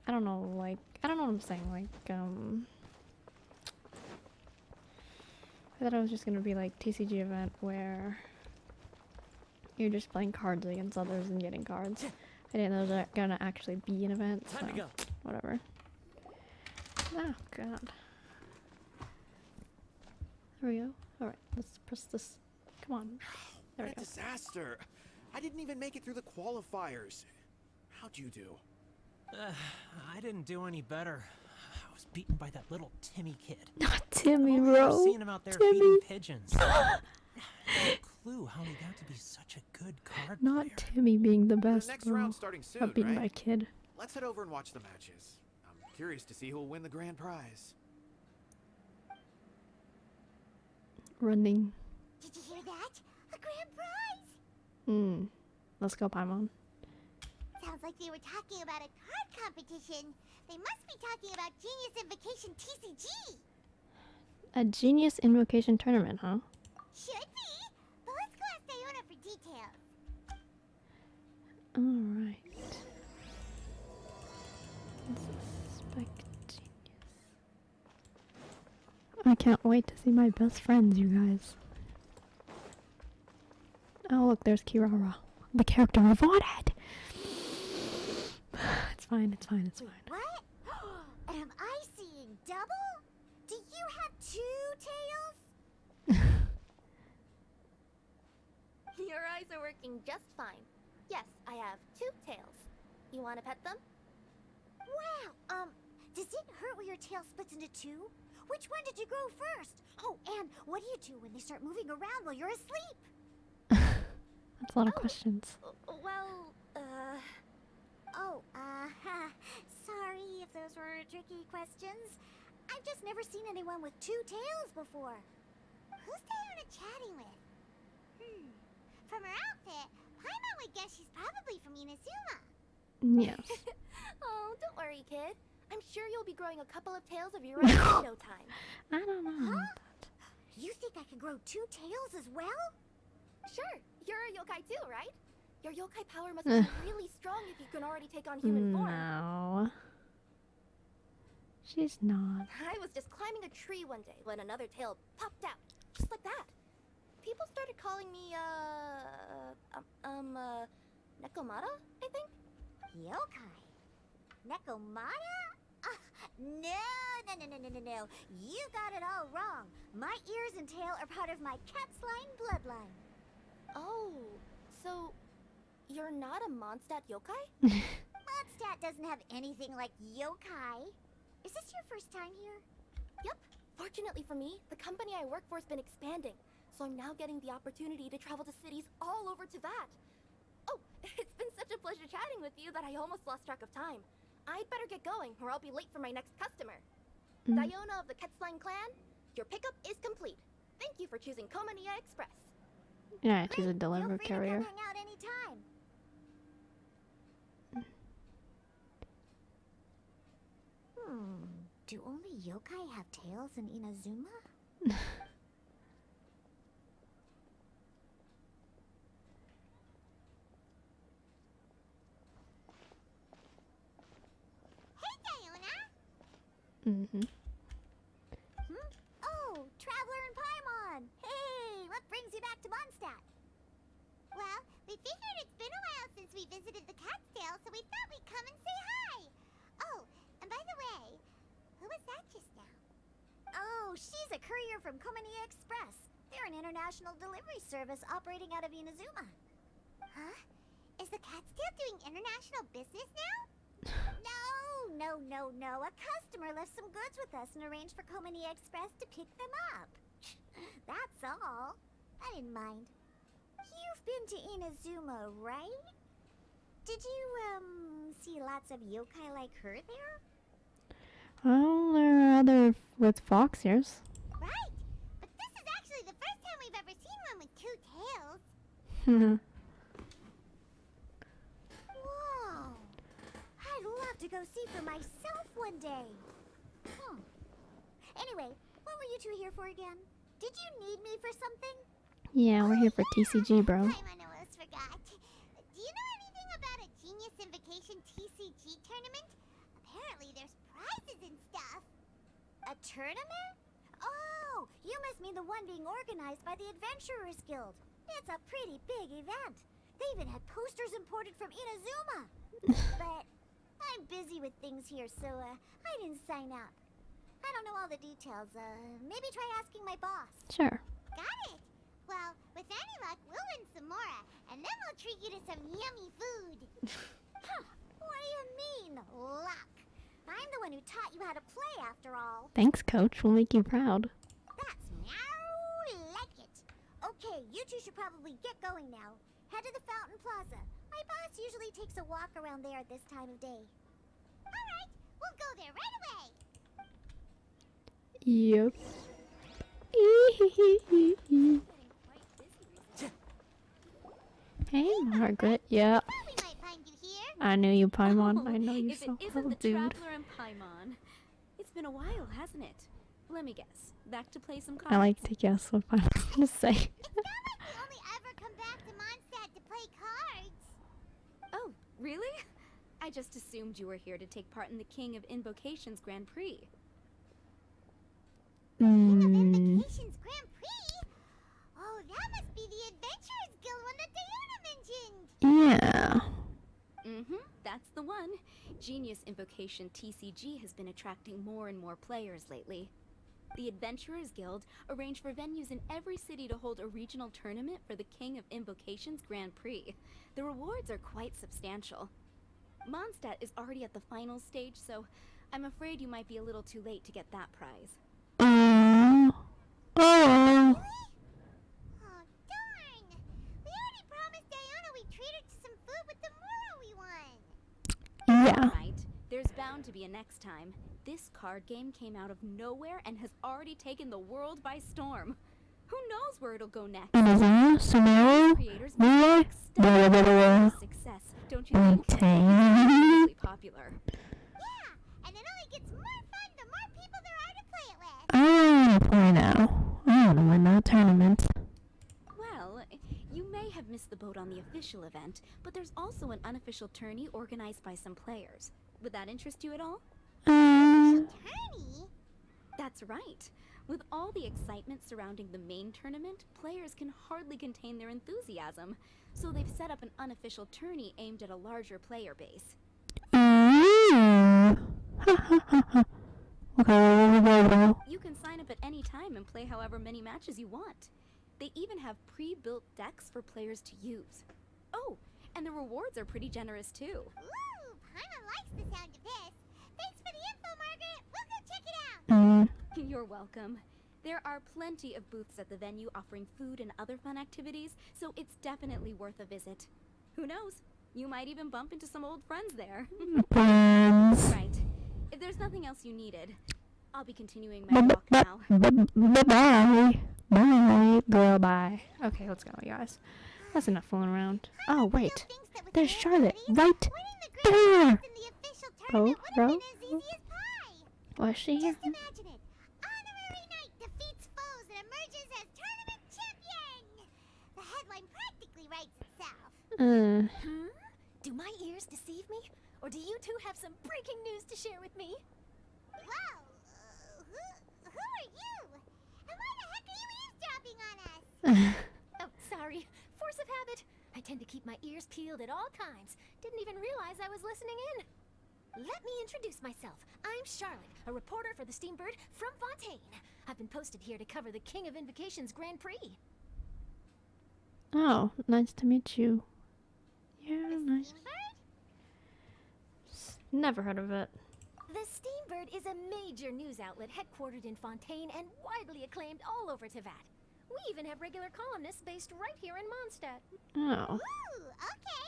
I don't know, like, I don't know what I'm saying, like, I thought it was just gonna be like TCG event where you're just playing cards against others and getting cards. I didn't know there was gonna actually be an event, so whatever. Oh god. There we go. Alright, let's press this. Come on. There we What go. a disaster! I didn't even make it through the qualifiers. How'd you do? I didn't do any better. I was beaten by that little Timmy kid. Not Timmy, I've bro. only seen him out there Timmy. feeding pigeons. I have no clue how he got to be such a good card Not player. Timmy being the best, The next bro. round's starting soon, Got beaten right? by a kid. Let's head over and watch the matches. I'm curious to see who'll win the grand prize. Running. Did you hear that? A grand prize! Let's go, Paimon. Sounds like they were talking about a card competition. They must be talking about Genius Invocation TCG. A Genius Invocation tournament, huh? Should be. But let's go ask Diona for details. Alright. Suspect Genius. I can't wait to see my best friends, you guys. Oh, look, there's Kirara. The character I wanted! It's fine, it's fine, it's fine. What? Am I seeing double? Do you have two tails? Your eyes are working just fine. Yes, I have two tails. You want to pet them? Wow. Does it hurt when your tail splits into two? Which one did you grow first? Oh, and what do you do when they start moving around while you're asleep? That's a lot of questions. Well, Sorry if those were tricky questions. I've just never seen anyone with two tails before. Who's Diona chatting with? From her outfit, Paimon would guess she's probably from Inazuma. Yes. oh, don't worry, kid. I'm sure you'll be growing a couple of tails of your own in no time. I don't know. Huh? You think I can grow two tails as well? Sure, you're a yokai too, right? Your yokai power must be really strong if you can already take on human form. No. She's not. I was just climbing a tree one day when another tail popped out, just like that. People started calling me, Nekomata, I think? Yokai? Nekomata? No. You got it all wrong. My ears and tail are part of my cat's line bloodline. Oh, so you're not a Mondstadt yokai? Mondstadt doesn't have anything like yokai. Is this your first time here? Yep. Fortunately for me, the company I work for has been expanding, so I'm now getting the opportunity to travel to cities all over Teyvat. Oh, it's been such a pleasure chatting with you that I almost lost track of time. I'd better get going, or I'll be late for my next customer. Diona of the Quetzline clan, your pickup is complete. Thank you for choosing Komania Express. Yeah, she's a Feel delivery free to carrier. come hang out anytime. Do only yokai have tails in Inazuma? Hey, Diona! Oh, Traveler and Paimon! Hey, what brings you back to Mondstadt? Well, we figured it's been a while since we visited the Catskill, so we thought we'd come and say hi. Oh, and by the way, who was that just now? Oh, she's a courier from Komania Express. They're an international delivery service operating out of Inazuma. Huh? Is the Catskill doing international business now? No. A customer left some goods with us and arranged for Komania Express to pick them up. That's all. I didn't mind. You've been to Inazuma, right? Did you, see lots of yokai like her there? Well, there are other with fox ears. Right! But this is actually the first time we've ever seen one with two tails. Whoa! I'd love to go see for myself one day. Anyway, what were you two here for again? Did you need me for something? Yeah, we're here for TCG, bro. I almost forgot. Do you know anything about a Genius Invocation TCG tournament? apparently there's prizes and stuff. A tournament? Oh, you must mean the one being organized by the Adventurers Guild. It's a pretty big event. They even had posters imported from Inazuma. But I'm busy with things here, so I didn't sign up. I don't know all the details. Maybe try asking my boss. Sure. Got it. Well, with any luck, we'll win some more, and then we'll treat you to some yummy food. Huh, what do you mean, luck? I'm the one who taught you how to play, after all. Thanks, coach. We'll make you proud. That's meow like it. Okay, you two should probably get going now. Head to the Fountain Plaza. My boss usually takes a walk around there at this time of day. Alright, we'll go there right away. Yep. Hey, Margaret. Yeah. Thought we might find you here. I knew you, Paimon. Oh, I know you if so it isn't well, the dude. Traveler and Paimon. It's been a while, hasn't it? Let me guess. Back to play some cards? I like to guess what Paimon's gonna say. It's not like we only ever come back to Mondstadt to play cards. Oh, really? I just assumed you were here to take part in the King of Invocations Grand Prix. King of Invocations Grand Prix? Oh, that must be the Adventurers Guild one that Diana mentioned. Yeah. That's the one. Genius Invocation TCG has been attracting more and more players lately. The Adventurers Guild arranged for venues in every city to hold a regional tournament for the King of Invocations Grand Prix. The rewards are quite substantial. Mondstadt is already at the final stage, so I'm afraid you might be a little too late to get that prize. Oh. Oh, darn! We already promised Diana we'd treat her to some food with the Moro we won. Yeah. Right, there's bound to be a next time. This card game came out of nowhere and has already taken the world by storm. Who knows where it'll go next? Inazuma, Sumeru, Creators Mila, blah blah blah blah. success, don't you think? Maintain. Really popular. Yeah, and it only gets more fun the more people there are to play it with. I wanna play now. I wanna win that tournament. Well, you may have missed the boat on the official event, but there's also an unofficial tourney organized by some players. Would that interest you at all? Attorney? That's right. With all the excitement surrounding the main tournament, players can hardly contain their enthusiasm. So they've set up an unofficial tourney aimed at a larger player base. Okay. You can sign up at any time and play however many matches you want. They even have pre-built decks for players to use. Oh, and the rewards are pretty generous too. Ooh, Paimon likes the sound of this. Thanks for the info, Margaret. We'll go check it out. You're welcome. There are plenty of booths at the venue offering food and other fun activities, so it's definitely worth a visit. Who knows? You might even bump into some old friends there. Friends. Right. If there's nothing else you needed, I'll be continuing my walk now. Bye. Bye. Girl, bye. Okay, let's go, you guys. That's enough fooling around. Oh, wait. Thinks that with There's their Charlotte. abilities, Right winning the there. grand prize in the official tournament would have bro. been as easy as pie. Was she here? Just imagine it. Honorary Knight defeats foes and emerges as tournament champion. The headline practically writes itself. Huh? Do my ears deceive me? Or do you two have some breaking news to share with me? Whoa, who are you? And why the heck are you eavesdropping on us? Oh, sorry. Force of habit. I tend to keep my ears peeled at all times. Didn't even realize I was listening in. Let me introduce myself. I'm Charlotte, a reporter for the Steambird from Fontaine. I've been posted here to cover the King of Invocations Grand Prix. Oh, nice to meet you. Yeah, The nice. Steambird? Never heard of it. The Steambird is a major news outlet headquartered in Fontaine and widely acclaimed all over Teyvat. We even have regular columnists based right here in Mondstadt. Oh. Ooh, okay.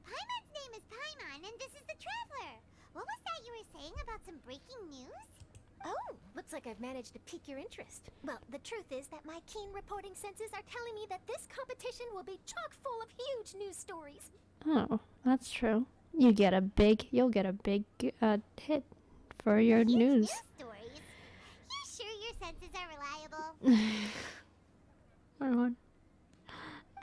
Paimon's name is Paimon, and this is the Traveler. What was that you were saying about some breaking news? Oh, looks like I've managed to pique your interest. Well, the truth is that my keen reporting senses are telling me that this competition will be chock full of huge news stories. Oh, that's true. You'll get a big hit for your Huge news. stories. You sure your senses are reliable?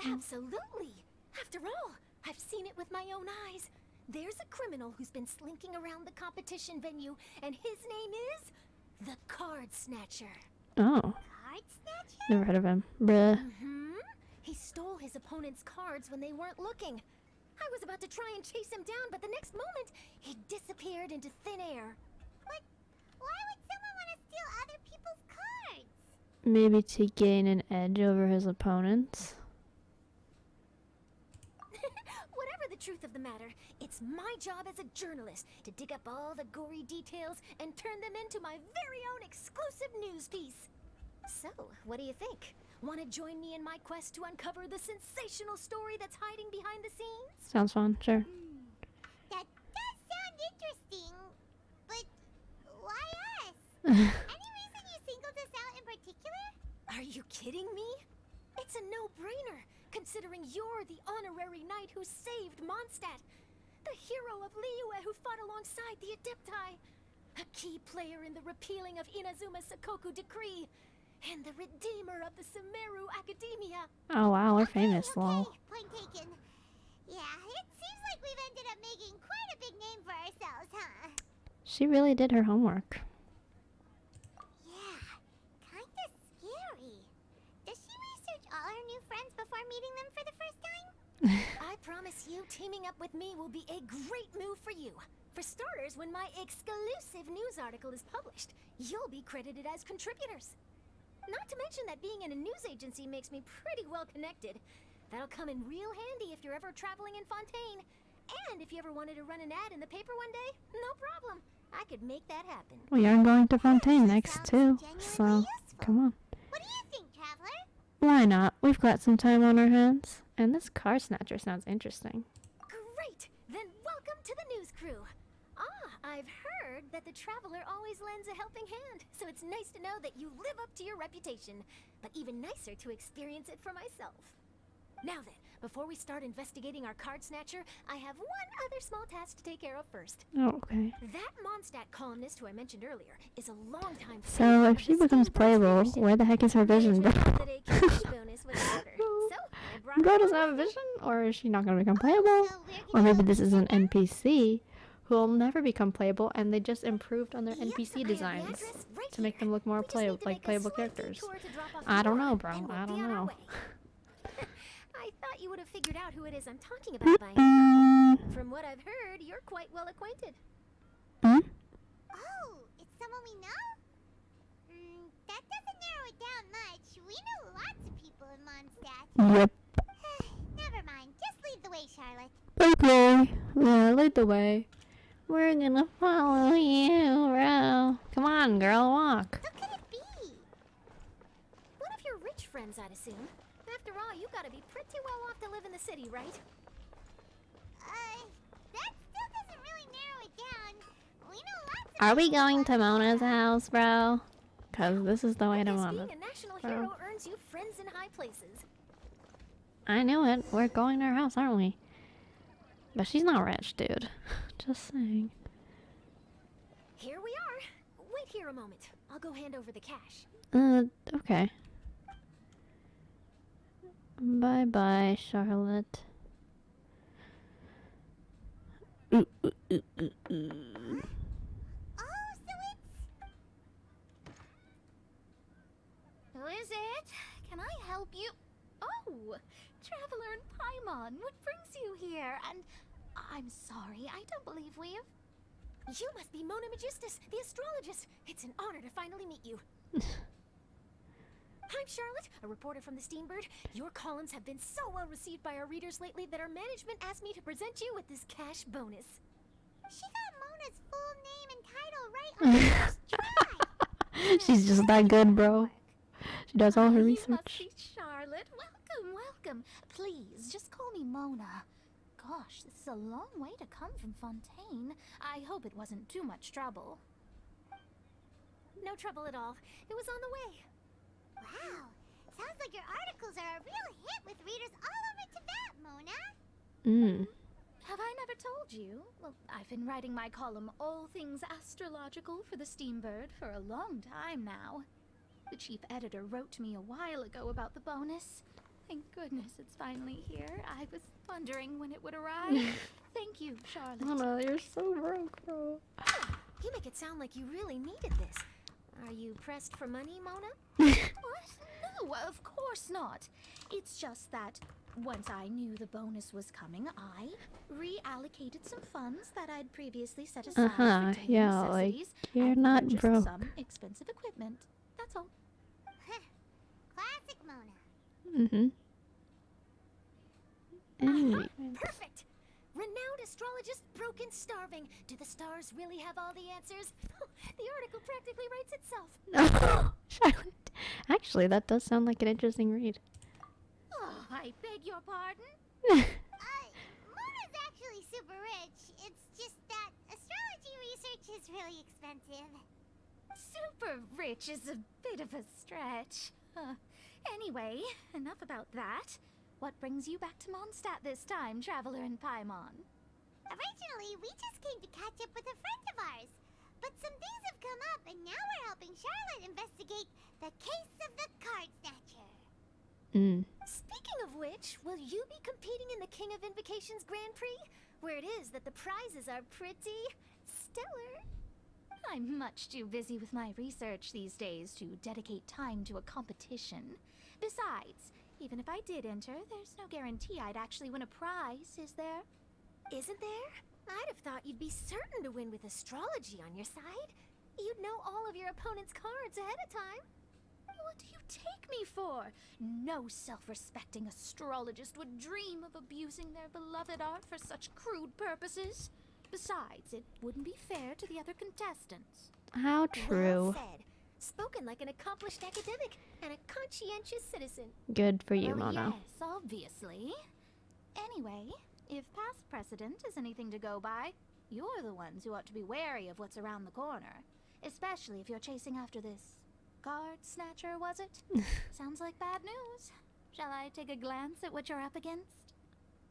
Absolutely. After all, I've seen it with my own eyes. there's a criminal who's been slinking around the competition venue, and his name is the Card Snatcher. Oh, Card snatcher? never heard of him. Bruh. He stole his opponent's cards when they weren't looking. I was about to try and chase him down, but the next moment, he disappeared into thin air. What? Why would someone want to steal other people's cards? Maybe to gain an edge over his opponents. Whatever the truth of the matter, it's my job as a journalist to dig up all the gory details and turn them into my very own exclusive news piece. So, what do you think? Want to join me in my quest to uncover the sensational story that's hiding behind the scenes? Sounds fun, sure. That does sound interesting, but why us? Any reason you singled us out in particular? Are you kidding me? It's a no-brainer, considering you're the honorary knight who saved Mondstadt, the hero of Liyue who fought alongside the Adepti, a key player in the repealing of Inazuma's Sakoku Decree, and the redeemer of the Sumeru Academia. Oh wow, we're Okay, famous, okay, lol. point taken. Yeah, it seems like we've ended up making quite a big name for ourselves, huh? She really did her homework. Yeah, kinda scary. Does she research all her new friends before meeting them for the first time? I promise you, teaming up with me will be a great move for you. For starters, when my exclusive news article is published, you'll be credited as contributors. Not to mention that being in a news agency makes me pretty well connected. That'll come in real handy if you're ever traveling in Fontaine. And if you ever wanted to run an ad in the paper one day, no problem. I could make that happen. We are going to Fontaine next sounds too, genuinely so useful. come on. What do you think, Traveler? Why not? We've got some time on our hands. And this card snatcher sounds interesting. Great! Then welcome to the news crew. I've heard that the Traveler always lends a helping hand, so it's nice to know that you live up to your reputation, but even nicer to experience it for myself. Now then, before we start investigating our card snatcher, I have one other small task to take care of first. Oh, okay. That Mondstadt columnist who I mentioned earlier is a longtime So fan if of she the becomes Steamboat's playable, leadership. where the heck is her vision, bro? Management felt that a cash bonus was in order, so I brought Bro her doesn't along have a with me. vision? Or is she not going to become playable? So we're Or gonna maybe go this is an together? NPC who will never become playable and they just improved on their Yep, I NPC have the designs address right to make here. them look more We just need to make a playable slight characters. detour to drop off I don't Nora, know, bro. then we'll I be don't on our know. way. I thought you would have figured out who it is I'm talking about by now. From what I've heard, you're quite well acquainted. Hmm? Oh, it's someone we know? That doesn't narrow it down much. We know lots of people in Mondstadt. Yep. Never mind. Just lead the way, Charlotte. Okay. Yeah, lead the way. We're gonna follow you, bro. Come on, girl, walk. Who could it be? One of your rich friends, I'd assume. After all, you gotta be pretty well off to live in the city, right? That still doesn't really narrow it down. We know lots of Are we people going who to are Mona's Mondstadt. house, bro? Cause this is the way I to guess Mona. being a national bro. hero earns you friends in high places. I knew it. We're going to her house, aren't we? But she's not rich, dude. Just saying. Here we are. Wait here a moment. I'll go hand over the cash. Okay. Bye-bye, Charlotte. Oh, so it's... Who is it? Can I help you? Oh, Traveler and Paimon, what brings you here? And I'm sorry, I don't believe we've... You must be Mona Magistus, the astrologist. It's an honor to finally meet you. I'm Charlotte, a reporter from the Steambird. Your columns have been so well received by our readers lately that our management asked me to present you with this cash bonus. She got Mona's full name and title right on the first try. She's just that good, bro. She does all her You must research. be Charlotte. Welcome, welcome. Please, just call me Mona. Gosh, this is a long way to come from Fontaine. I hope it wasn't too much trouble. No trouble at all. It was on the way. Wow. Sounds like your articles are a real hit with readers all over Tibet, Mona. Have I never told you? Well, I've been writing my column, All Things Astrological, for the Steambird for a long time now. The chief editor wrote to me a while ago about the bonus. Thank goodness it's finally here. I was wondering when it would arrive. Thank you, Charlotte. Mona, you're so broke, bro. You make it sound like you really needed this. Are you pressed for money, Mona? What? No, of course not. It's just that once I knew the bonus was coming, I reallocated some funds that I'd previously set aside for daily yeah, like, necessities you're and not purchased broke. some expensive equipment. That's all. Classic Mona. Mm-hmm. Anyway. Perfect! Renowned astrologist, broken, starving. Do the stars really have all the answers? The article practically writes itself. Charlotte. Actually, that does sound like an interesting read. Oh, I beg your pardon? Mona's actually super rich. It's just that astrology research is really expensive. Super rich is a bit of a stretch. Anyway, enough about that. What brings you back to Mondstadt this time, Traveler in Paimon? Originally, we just came to catch up with a friend of ours. But some things have come up, and now we're helping Charlotte investigate the case of the Card Snatcher. Speaking of which, will you be competing in the King of Invocations Grand Prix? Where it is that the prizes are pretty stellar. I'm much too busy with my research these days to dedicate time to a competition. Besides, even if I did enter, there's no guarantee I'd actually win a prize, is there? Isn't there? I'd have thought you'd be certain to win with astrology on your side. You'd know all of your opponent's cards ahead of time. What do you take me for? No self-respecting astrologist would dream of abusing their beloved art for such crude purposes. Besides, it wouldn't be fair to the other contestants. How Well true. said. Spoken like an accomplished academic and a conscientious citizen. Good for you, Well, Mona. yes, obviously. Anyway, if past precedent is anything to go by, you're the ones who ought to be wary of what's around the corner. Especially if you're chasing after this card snatcher, was it? Sounds like bad news. Shall I take a glance at what you're up against?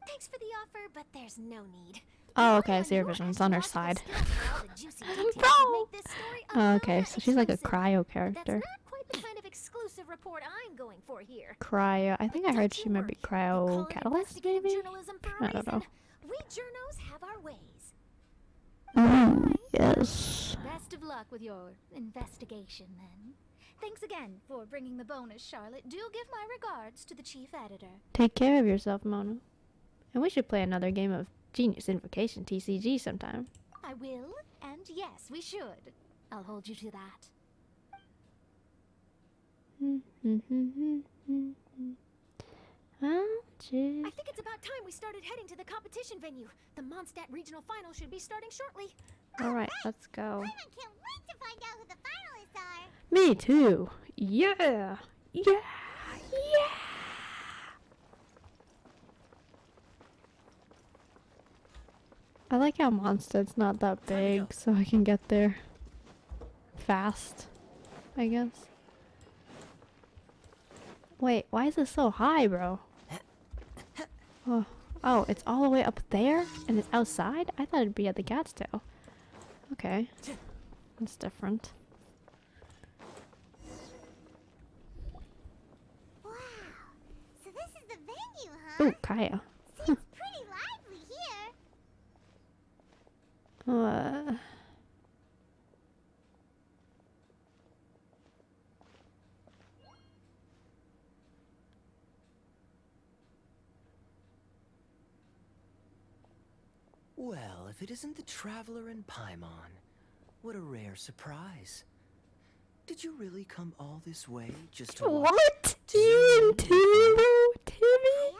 Thanks for the offer, but there's no need. Oh, Relying okay, on so your your vision's on her astrological side. skills for all the juicy details Bro! would make this story a Oh, okay, lot so she's like a exclusive. cryo But character. that's not quite the kind of exclusive report I'm going for here. Cryo. I think I But heard don't she you might be worry. We call cryo it catalyst, investigative maybe? journalism for a I don't know. reason. We journos have our ways. Yes. Best of luck with your investigation, then. Thanks again for bringing the bonus, Charlotte. Do give my regards to the chief editor. Take care of yourself, Mona. And we should play another game of Genius Invocation TCG sometime. I will, and yes, we should. I'll hold you to that. Well, I cheers. think it's about time we started heading to the competition venue. The Mondstadt Regional Final should be starting shortly. Alright, let's go. Paimon can't wait to find out who the finalists are. Me too. Yeah. Yeah. Yeah. I like how Mondstadt's not that big, so I can get there fast, I guess. Wait, why is it so high, bro? Oh, oh, it's all the way up there, and it's outside? I thought it'd be at the cat's tail. Okay, that's different. Wow. So this is the venue, huh? Ooh, Kaya. Seems pretty lively here. Well, if it isn't the Traveler in Paimon, what a rare surprise. Did you really come all this way just to watch? What? You and Timmy? Timmy?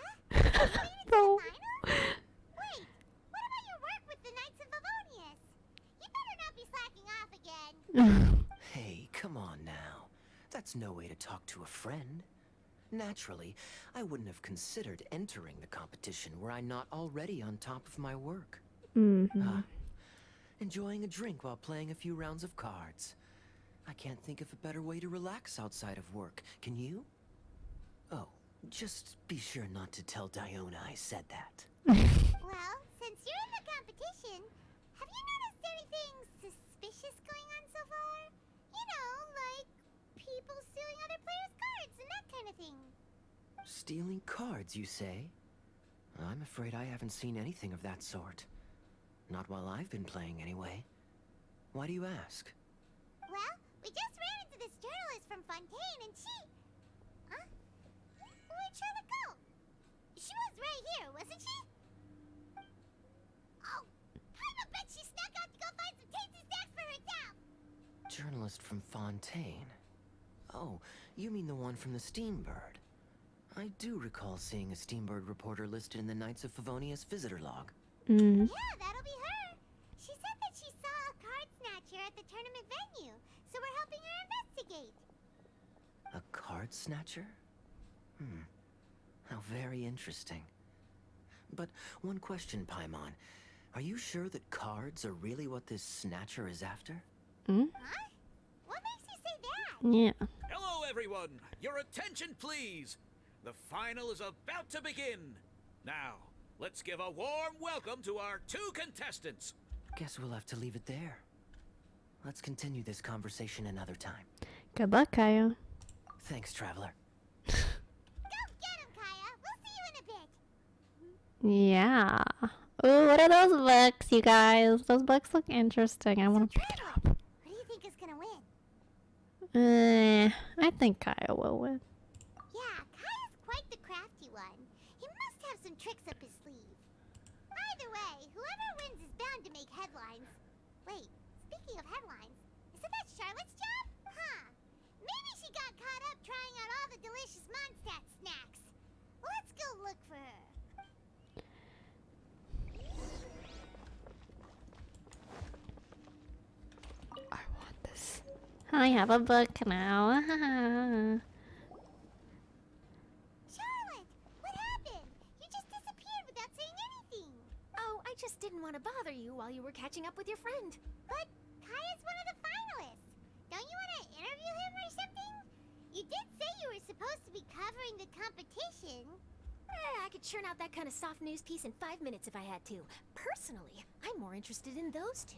Bro. Wait, what about your work with the Knights of Favonius? You better not be slacking off again. Hey, come on now. That's no way to talk to a friend. Naturally, I wouldn't have considered entering the competition were I not already on top of my work. Enjoying a drink while playing a few rounds of cards. I can't think of a better way to relax outside of work. Can you? Oh, just be sure not to tell Diona I said that. Well, since you're in the competition, have you noticed anything suspicious going on so far? You know, like people stealing other players' cards and that kind of thing. Stealing cards, you say? I'm afraid I haven't seen anything of that sort. Not while I've been playing, anyway. Why do you ask? Well, we just ran into this journalist from Fontaine and she... Huh? Where'd Charlotte go? She was right here, wasn't she? Oh, I bet she snuck out to go find some tasty snacks for herself. Journalist from Fontaine. Oh, you mean the one from the Steambird. I do recall seeing a Steambird reporter listed in the Knights of Favonius visitor log. Mm. Yeah, that'll be her. She said that she saw a card snatcher at the tournament venue, so we're helping her investigate. A card snatcher? How very interesting. But one question, Paimon. Are you sure that cards are really what this snatcher is after? Mm? Huh? What makes you say that? Yeah. Hello, everyone. Your attention, please. The final is about to begin. Now, let's give a warm welcome to our 2 contestants. Guess we'll have to leave it there. Let's continue this conversation another time. Good luck, Kaya. Thanks, Traveler. Go get him, Kaya. We'll see you in a bit. Yeah. Ooh, what are those books, you guys? Those books look interesting. I want to pick it up. What do you think is gonna win? I think Kaya will win. Yeah, Kaya's quite the crafty one. He must have some tricks up his sleeve. Either way, whoever wins is bound to make headlines. Wait, speaking of headlines, isn't that Charlotte's job? Huh. Maybe she got caught up trying out all the delicious Mondstadt snacks. Let's go look for her. I want this. I have a book now. Charlotte, what happened? You just disappeared without saying anything. Oh, I just didn't want to bother you while you were catching up with your friend. But Kaya's one of the finalists. Don't you want to interview him or something? You did say you were supposed to be covering the competition. I could churn out that kind of soft news piece in 5 minutes if I had to. Personally, I'm more interested in those 2.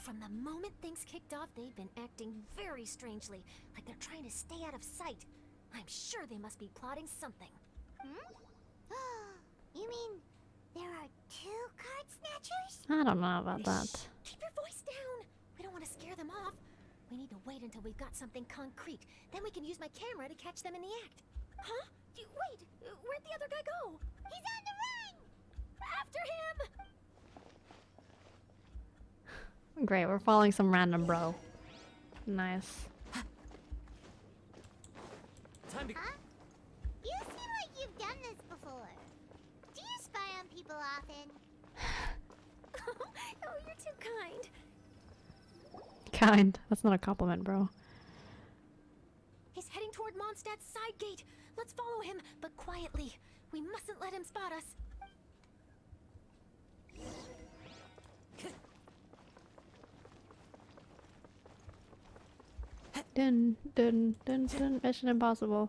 From the moment things kicked off, they've been acting very strangely, like they're trying to stay out of sight. I'm sure they must be plotting something. You mean there are 2 card snatchers? I don't know about that. Shh, keep your voice down. We don't want to scare them off. We need to wait until we've got something concrete. Then we can use my camera to catch them in the act. Huh? Wait, where'd the other guy go? He's on the run! After him! Great, we're following some random bro. Nice. Time to... Huh? You seem like you've done this before. Do you spy on people often? Oh, you're too kind. Kind. That's not a compliment, bro. He's heading toward Mondstadt's side gate. Let's follow him, but quietly. We mustn't let him spot us. Dun dun dun dun. Mission Impossible.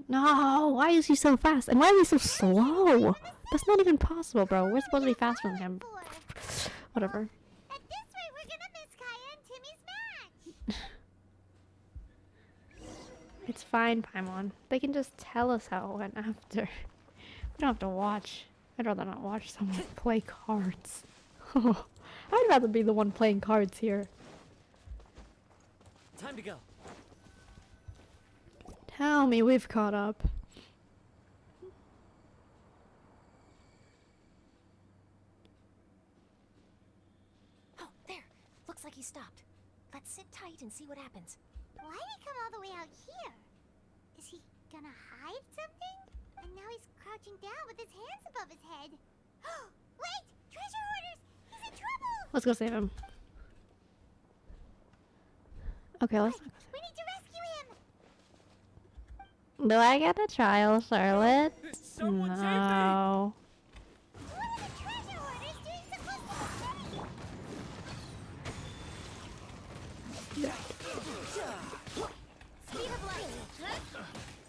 No, why is he so fast? And why is he so slow? That's not even possible, bro. We're supposed to be faster than him. Whatever. At this rate, we're gonna miss Kaya and Timmy's match. It's fine, Paimon. They can just tell us how it went after. We don't have to watch. I'd rather not watch someone play cards. I'd rather be the one playing cards here. Time to go. Tell me we've caught up. Oh, there. Looks like he stopped. Let's sit tight and see what happens. Why'd he come all the way out here? Is he gonna hide something? And now he's crouching down with his hands above his head. Wait! Treasure hoarders! He's in trouble! Let's go save him. Okay, let's. Quick, we need to rescue him! Do I get a trial, Charlotte? Someone save me! No. What are the treasure hoarders doing supposed to be? Speed of light.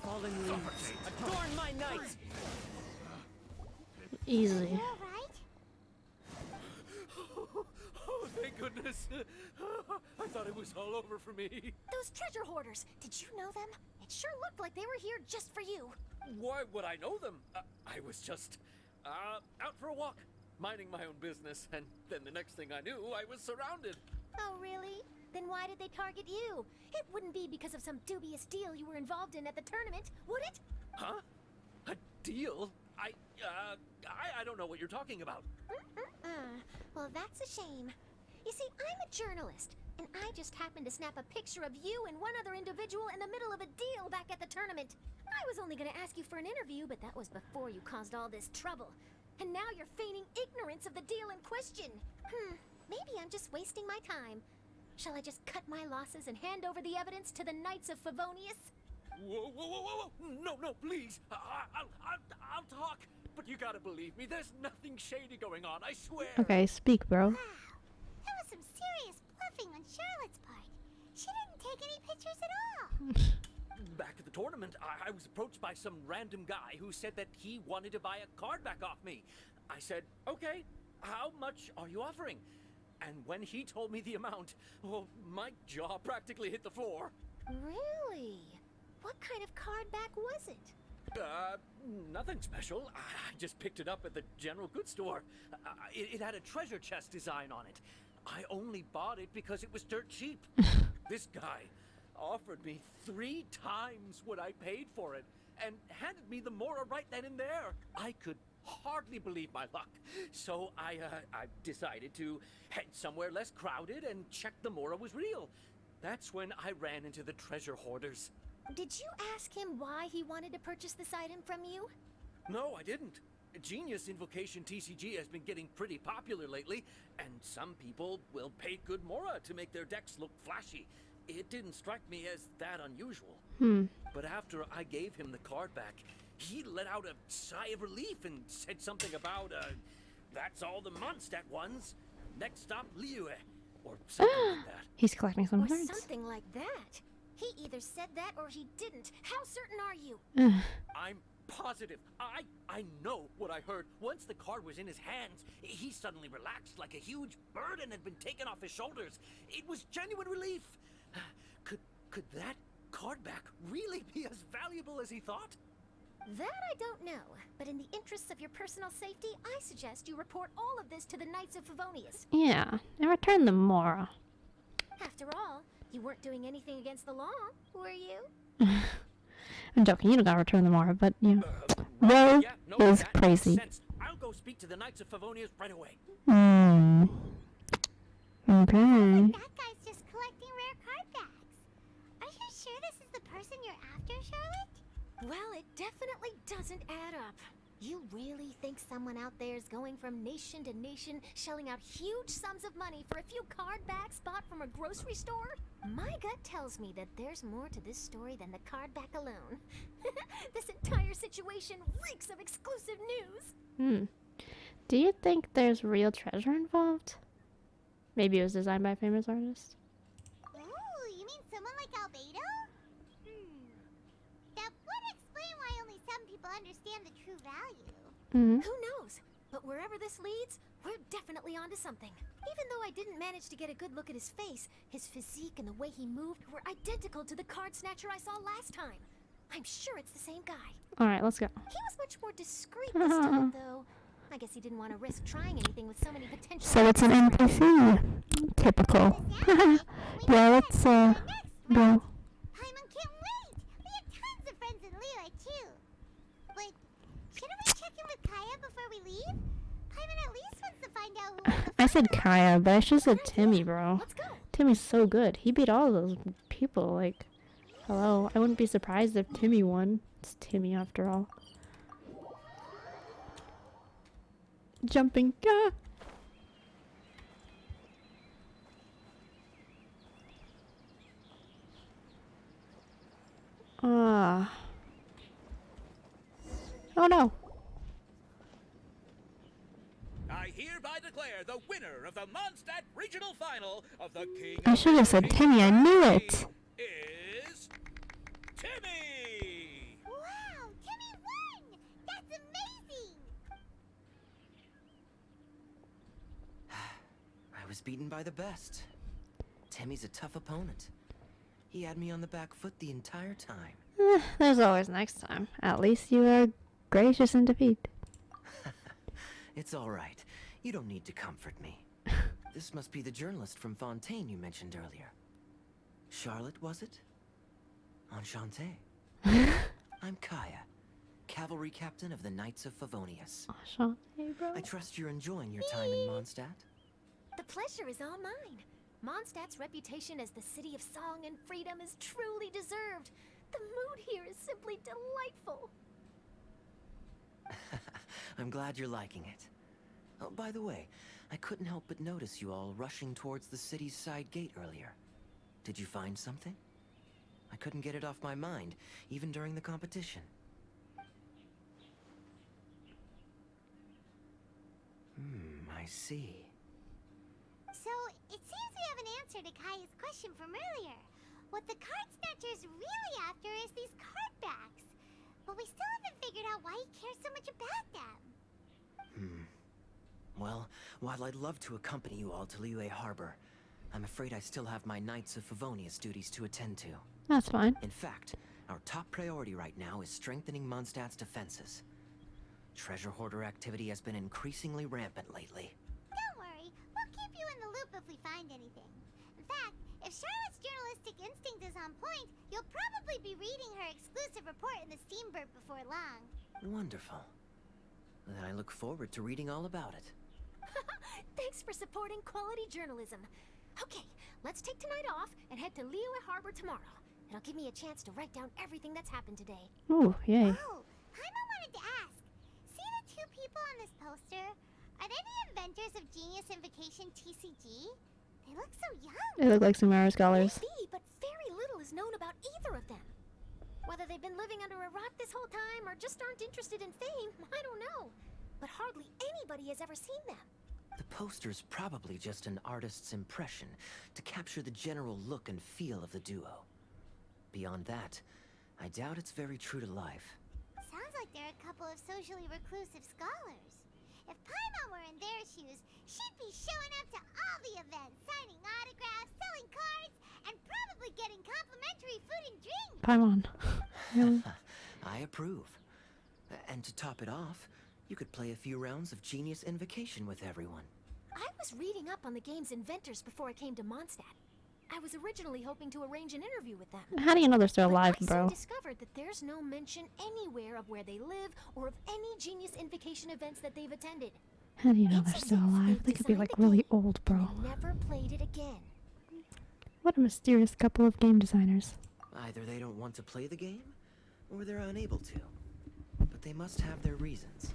Fallen leaves, adorn my night! Easy. You alright? Oh, thank goodness. I thought it was all over for me. Those treasure hoarders. Did you know them? It sure looked like they were here just for you. Why would I know them? I was just out for a walk, minding my own business, and then the next thing I knew, I was surrounded. Oh, really? Then why did they target you? It wouldn't be because of some dubious deal you were involved in at the tournament, would it? Huh? A deal? I don't know what you're talking about. Well, that's a shame. You see, I'm a journalist, and I just happened to snap a picture of you and one other individual in the middle of a deal back at the tournament. I was only gonna ask you for an interview, but that was before you caused all this trouble. And now you're feigning ignorance of the deal in question. Maybe I'm just wasting my time. Shall I just cut my losses and hand over the evidence to the Knights of Favonius? Whoa. No, please. I'll talk. But you gotta believe me, there's nothing shady going on, I swear. Okay, speak, bro. Wow. That was some serious bluffing on Charlotte's part. She didn't take any pictures at all. Back at the tournament, I was approached by some random guy who said that he wanted to buy a card back off me. I said, okay, how much are you offering? And when he told me the amount, well, my jaw practically hit the floor. Really? What kind of card back was it? Nothing special. I just picked it up at the general goods store. It had a treasure chest design on it. I only bought it because it was dirt cheap. This guy offered me 3 times what I paid for it and handed me the Mora right then and there. I could hardly believe my luck. So I decided to head somewhere less crowded and check the Mora was real. That's when I ran into the treasure hoarders. Did you ask him why he wanted to purchase this item from you? No, I didn't. Genius Invocation TCG has been getting pretty popular lately, and some people will pay good Mora to make their decks look flashy. It didn't strike me as that unusual. But after I gave him the card back, he let out a sigh of relief and said something about, that's all the Mondstadt ones. Next stop, Liyue. Or something like that. He's collecting some Or cards. something like that. He either said that or he didn't. How certain are you? I'm positive. I know what I heard. Once the card was in his hands, he suddenly relaxed like a huge burden had been taken off his shoulders. It was genuine relief. Could that card back really be as valuable as he thought? That I don't know, but in the interests of your personal safety, I suggest you report all of this to the Knights of Favonius. Yeah, and return the Mora. After all, you weren't doing anything against the law, were you? I'm joking, you don't gotta return the Mora, but yeah. Bro is that crazy. makes sense. I'll go speak to the Knights of Favonius right away. Okay. That guy's just collecting rare card backs. Are you sure this is the person you're after, Charlotte? Well, it definitely doesn't add up. You really think someone out there is going from nation to nation, shelling out huge sums of money for a few card backs bought from a grocery store? My gut tells me that there's more to this story than the card back alone. This entire situation reeks of exclusive news. Do you think there's real treasure involved? Maybe it was designed by a famous artist. Ooh, you mean someone like Albedo? That would explain why only some people understand the true value. Who knows? But wherever this leads, we're definitely onto something. Even though I didn't manage to get a good look at his face, his physique and the way he moved were identical to the card snatcher I saw last time. I'm sure it's the same guy. Alright, let's go. He was much more discreet this time, though. I guess he didn't want to risk trying anything with so many potential... So it's an NPC. Typical. Yeah, let's, go. Paimon can't wait! We have tons of friends in Liyue, too. But shouldn't we check in with Kaya before we leave? Paimon at least wants to find out who won the I said final. Kaya, but I should have said Timmy, bro. Let's go. Timmy's so good. He beat all those people, like... Hello, I wouldn't be surprised if Timmy won. It's Timmy after all. Jumping. Ah! Oh no. I hereby declare the winner of the Mondstadt Regional Final of the King I of should have said Timmy, I knew it. is Timmy! Wow, Timmy won! That's amazing! I was beaten by the best. Timmy's a tough opponent. He had me on the back foot the entire time. There's always next time. At least you are gracious in defeat. It's all right. You don't need to comfort me. This must be the journalist from Fontaine you mentioned earlier. Charlotte, was it? Enchanté. I'm Kaya, cavalry captain of the Knights of Favonius. Hey, bro. I trust you're enjoying your time in Mondstadt. The pleasure is all mine. Mondstadt's reputation as the city of song and freedom is truly deserved. The mood here is simply delightful. I'm glad you're liking it. Oh, by the way, I couldn't help but notice you all rushing towards the city's side gate earlier. Did you find something? I couldn't get it off my mind, even during the competition. I see. So, it seems we have an answer to Kaya's question from earlier. What the card snatcher's really after is these card backs. But we still haven't figured out why he cares so much about them. Well, while I'd love to accompany you all to Liyue Harbor, I'm afraid I still have my Knights of Favonius duties to attend to. That's fine. In fact, our top priority right now is strengthening Mondstadt's defenses. Treasure hoarder activity has been increasingly rampant lately. Don't worry, we'll keep you in the loop if we find anything. In fact, if Charlotte's journalistic instinct is on point, you'll probably be reading her exclusive report in the Steambird before long. Wonderful. Then I look forward to reading all about it. Thanks for supporting quality journalism. Okay, let's take tonight off and head to Liyue Harbor tomorrow. It'll give me a chance to write down everything that's happened today. Ooh, yay. Oh, Paimon wanted to ask. See the two people on this poster? Are they the inventors of Genius Invocation TCG? They look so young. They look like Samara scholars. Maybe, but very little is known about either of them. Whether they've been living under a rock this whole time or just aren't interested in fame, I don't know. But hardly anybody has ever seen them. The poster's probably just an artist's impression to capture the general look and feel of the duo. Beyond that, I doubt it's very true to life. Sounds like they're a couple of socially reclusive scholars. If Paimon were in their shoes, she'd be showing up to all the events, signing autographs, selling cards, and probably getting complimentary food and drink. Paimon. Really? I approve. And to top it off, you could play a few rounds of Genius Invocation with everyone. I was reading up on the game's inventors before I came to Mondstadt. I was originally hoping to arrange an interview with them. How do you know they're still But alive, I bro? soon discovered that there's no mention anywhere of where they live or of any Genius Invocation events that they've attended. How do you know It's they're as still if alive? they've They could be designed like the really game old, bro. and never played it again. What a mysterious couple of game designers. Either they don't want to play the game, or they're unable to. But they must have their reasons.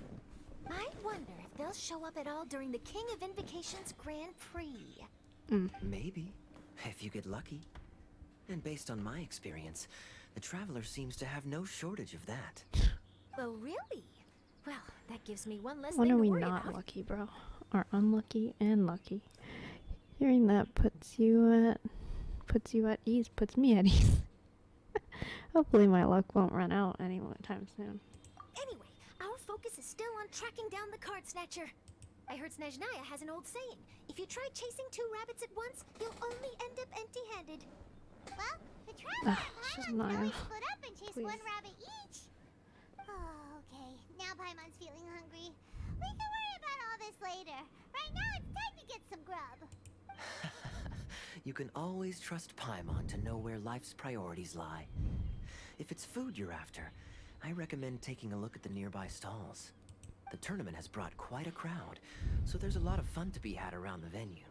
I wonder if they'll show up at all during the King of Invocation's Grand Prix. Maybe, if you get lucky. And based on my experience, the Traveler seems to have no shortage of that. Oh, really? Well, that gives me one less When thing are to we worry not about. lucky, bro? Or unlucky and lucky. Hearing that puts you at ease, puts me at ease. Hopefully my luck won't run out anytime soon. Anyway, our focus is still on tracking down the card snatcher. I heard Snezhnaya has an old saying. If you try chasing two rabbits at once, you'll only end up empty-handed. Well, the Traveler and she's Paimon can always Naya. split up and chase Please. one rabbit each. Oh, okay. Now Paimon's feeling hungry. We can worry about all this later. Right now, it's time to get some grub. You can always trust Paimon to know where life's priorities lie. If it's food you're after, I recommend taking a look at the nearby stalls. The tournament has brought quite a crowd, so there's a lot of fun to be had around the venue.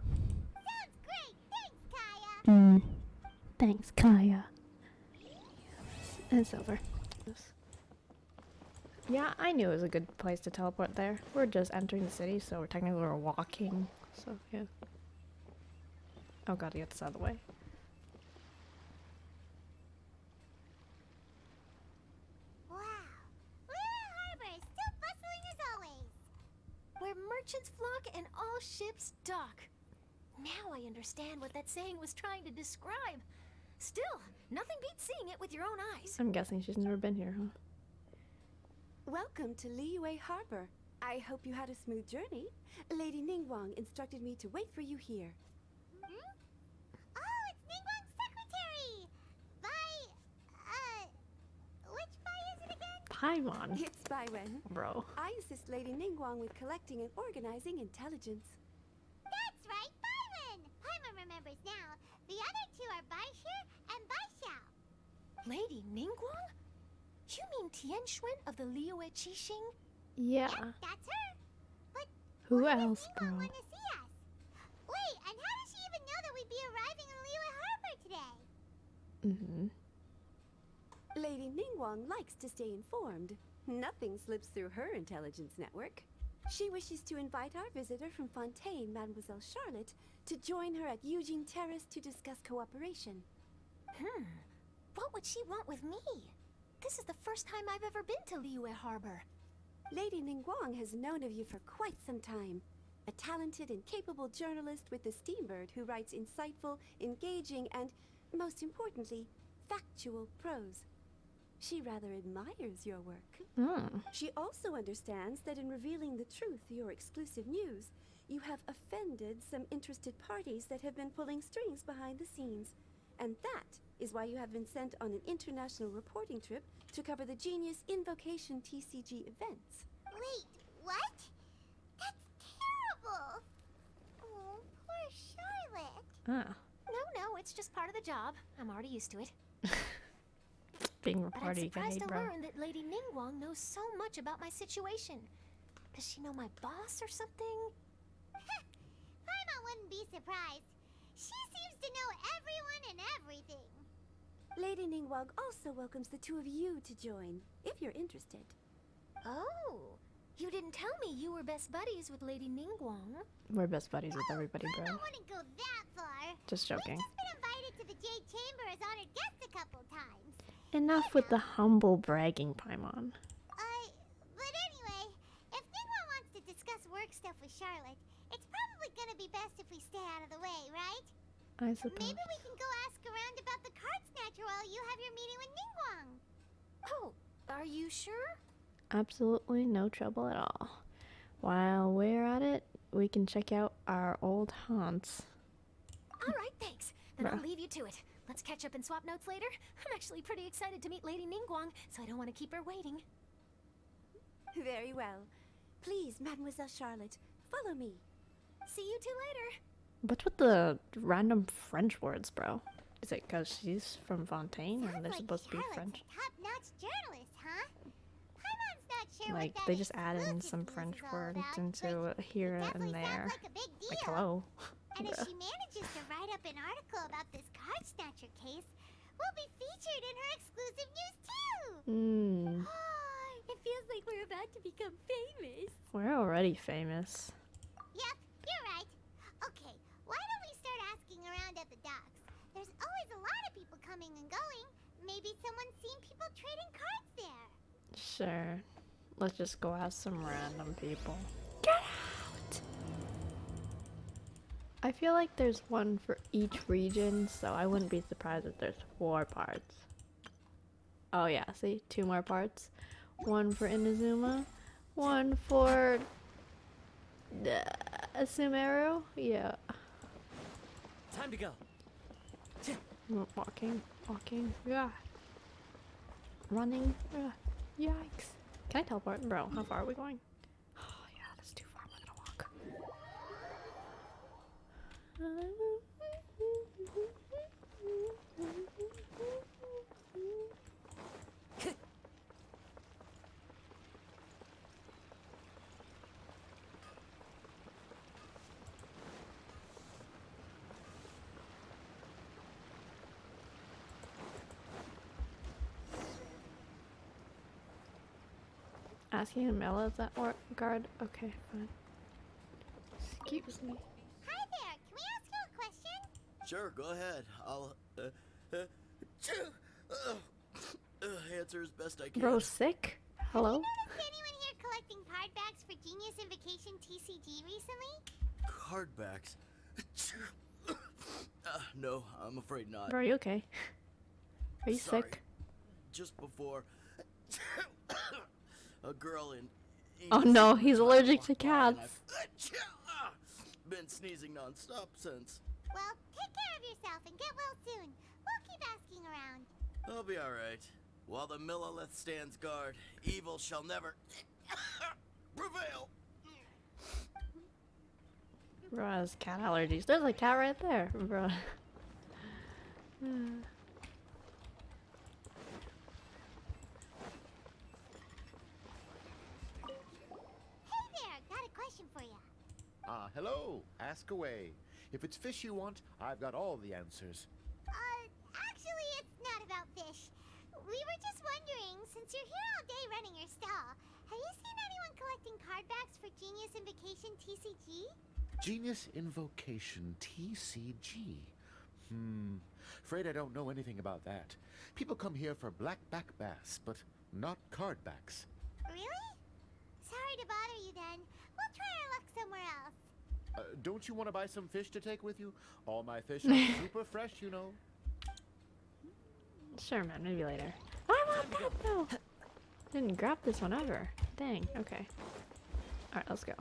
Sounds great. Thanks, Kaya. Thanks, Kaya. It's over. Yeah, I knew it was a good place to teleport there. We're just entering the city, so we're walking. So, yeah. Oh god, get this out of the way. Wow. Liyue Harbor is still bustling as always. Where merchants flock and all ships dock. Now I understand what that saying was trying to describe. Still, nothing beats seeing it with your own eyes. I'm guessing she's never been here, huh? Welcome to Liyue Harbor. I hope you had a smooth journey. Lady Ningguang instructed me to wait for you here. Oh, it's Ningguang's secretary! Which Bai is it again? Paimon, It's Baiwen. bro. I assist Lady Ningguang with collecting and organizing intelligence. That's right, Byron! Paimon remembers now. The other two are Baishir and Baishao. Lady Ningguang? You mean Tian Xuan of the Liyue Qixing? Yeah. That's her. But Who why does else, Ningguang bro? want to see us? Wait, and how does she even know that we'd be arriving in Liyue Harbor today? Mm-hmm. Lady Ningguang likes to stay informed. Nothing slips through her intelligence network. She wishes to invite our visitor from Fontaine, Mademoiselle Charlotte, to join her at Eugene Terrace to discuss cooperation. What would she want with me? This is the first time I've ever been to Liyue Harbor. Lady Ningguang has known of you for quite some time. A talented and capable journalist with the Steambird who writes insightful, engaging, and, most importantly, factual prose. She rather admires your work. Mm. She also understands that in revealing the truth, your exclusive news, you have offended some interested parties that have been pulling strings behind the scenes. And that is why you have been sent on an international reporting trip to cover the Genius Invocation TCG events. Wait, what? That's terrible! Oh, poor Charlotte. Ah. No, it's just part of the job. I'm already used to it. Being But I'm reported surprised guy, to bro. learn that Lady Ningguang knows so much about my situation. Does she know my boss or something? Paimon wouldn't be surprised. She seems to know everyone and everything. Lady Ningguang also welcomes the two of you to join, if you're interested. Oh, you didn't tell me you were best buddies with Lady Ningguang. We're best buddies with everybody, bro. Paimon wouldn't go that far. Just joking. We've just been invited to the Jade Chamber as honored guests a couple times. Enough with the humble bragging, Paimon. But anyway, if Ningguang wants to discuss work stuff with Charlotte, it's probably gonna be best if we stay out of the way, right? I suppose. Maybe we can go ask around about the card snatcher while you have your meeting with Ningguang. Oh, are you sure? Absolutely no trouble at all. While we're at it, we can check out our old haunts. All right, thanks. Then Bruh. I'll leave you to it. Let's catch up and swap notes later. I'm actually pretty excited to meet Lady Ningguang, so I don't want to keep her waiting. Very well. Please, Mademoiselle Charlotte, follow me. See you two later. What's with the random French words, bro? Is it because she's from Fontaine and Sounds they're like supposed to be Charlotte's French? a top-notch journalist, huh? Paimon's not sure Like, what that they just add in exclusive some news French is all words about, into but here it and definitely there. sounds like a big deal. Like, hello. And if Bruh. she manages to write up an article about this card snatcher case, we'll be featured in her exclusive news too. Hmm. It feels like we're about to become famous. We're already famous. Yep, you're right. Okay, why don't we start asking around at the docks? There's always a lot of people coming and going. Maybe someone's seen people trading cards there. Sure. Let's just go ask some random people. I feel like there's one for each region, so I wouldn't be surprised if there's 4 parts. Oh yeah, see? 2 more parts. One for Inazuma, one for Sumeru. Yeah. Time to go. Walking, yeah. Running, yikes. Can I teleport? Bro, how far are we going? Oh yeah, that's too far. I'm gonna walk. Asking him Ella is that guard? Okay, fine. Excuse me. Hi there, can we ask you a question? Sure, go ahead. I'll answer as best I can. Bro, sick? Hello? Noticed anyone here collecting card backs for Genius Invocation TCG recently? Card backs. No, I'm afraid not. Bro, are you okay? Are you Sorry. sick? Just before a girl in Oh no, he's allergic to cats. I've been sneezing nonstop since. Well, take care of yourself and get well soon. We'll keep asking around. I'll be alright. While the Millilith stands guard, evil shall never prevail. Bruh has cat allergies. There's a cat right there, bruh. Hey there, got a question for you. Hello. Ask away. If it's fish you want, I've got all the answers. Actually, it's not about fish. We were just wondering, since you're here all day running your stall, have you seen anyone collecting card backs for Genius Invocation TCG? Genius Invocation TCG. Afraid I don't know anything about that. People come here for blackback bass, but not card backs. Really? Sorry to bother you then. We'll try our luck somewhere else. Don't you want to buy some fish to take with you? All my fish are super fresh, you know. Sure, man. Maybe later. I want that though. Didn't grab this one ever. Dang. Okay. All right, let's go.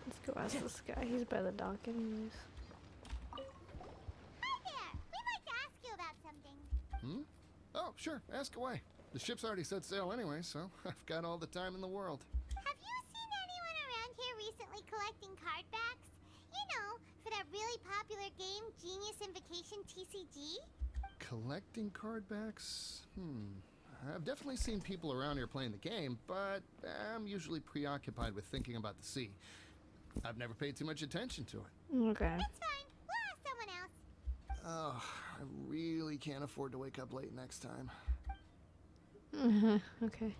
Let's go ask this guy. He's by the dock, anyways. Hi there! We'd like to ask you about something. Oh, sure. Ask away. The ship's already set sail anyway, so I've got all the time in the world. Have you seen anyone around here recently collecting card backs? You know, for that really popular game, Genius Invocation TCG? Collecting card backs? I've definitely seen people around here playing the game, but I'm usually preoccupied with thinking about the sea. I've never paid too much attention to it. Okay. That's fine. We'll ask someone else. Oh, I really can't afford to wake up late next time. Okay.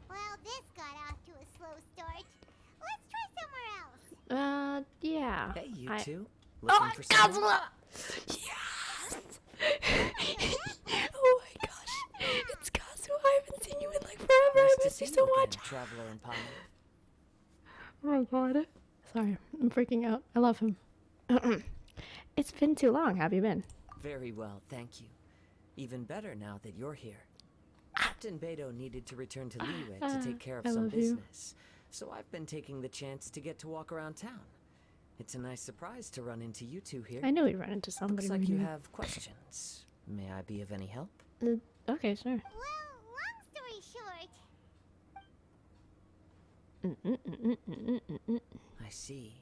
Well, this got off to a slow start. Let's try somewhere else. Yeah. Hey, you I- two. Oh, Looking for someone? Kazuha! Yes! Oh my gosh. It's Kazuha. I haven't seen you in like forever. I Nice to miss see you so you much. again, Traveler and Pilot. Oh my god. Sorry, I'm freaking out. I love him. It's been too long. How have you been? Very well, thank you. Even better now that you're here. Captain Beto needed to return to Liyue to take care of I some love you. business, so I've been taking the chance to get to walk around town. It's a nice surprise to run into you two here. I knew we'd run into somebody. Looks like when you we- have questions. May I be of any help? Okay, sure. Well, long story short, I see.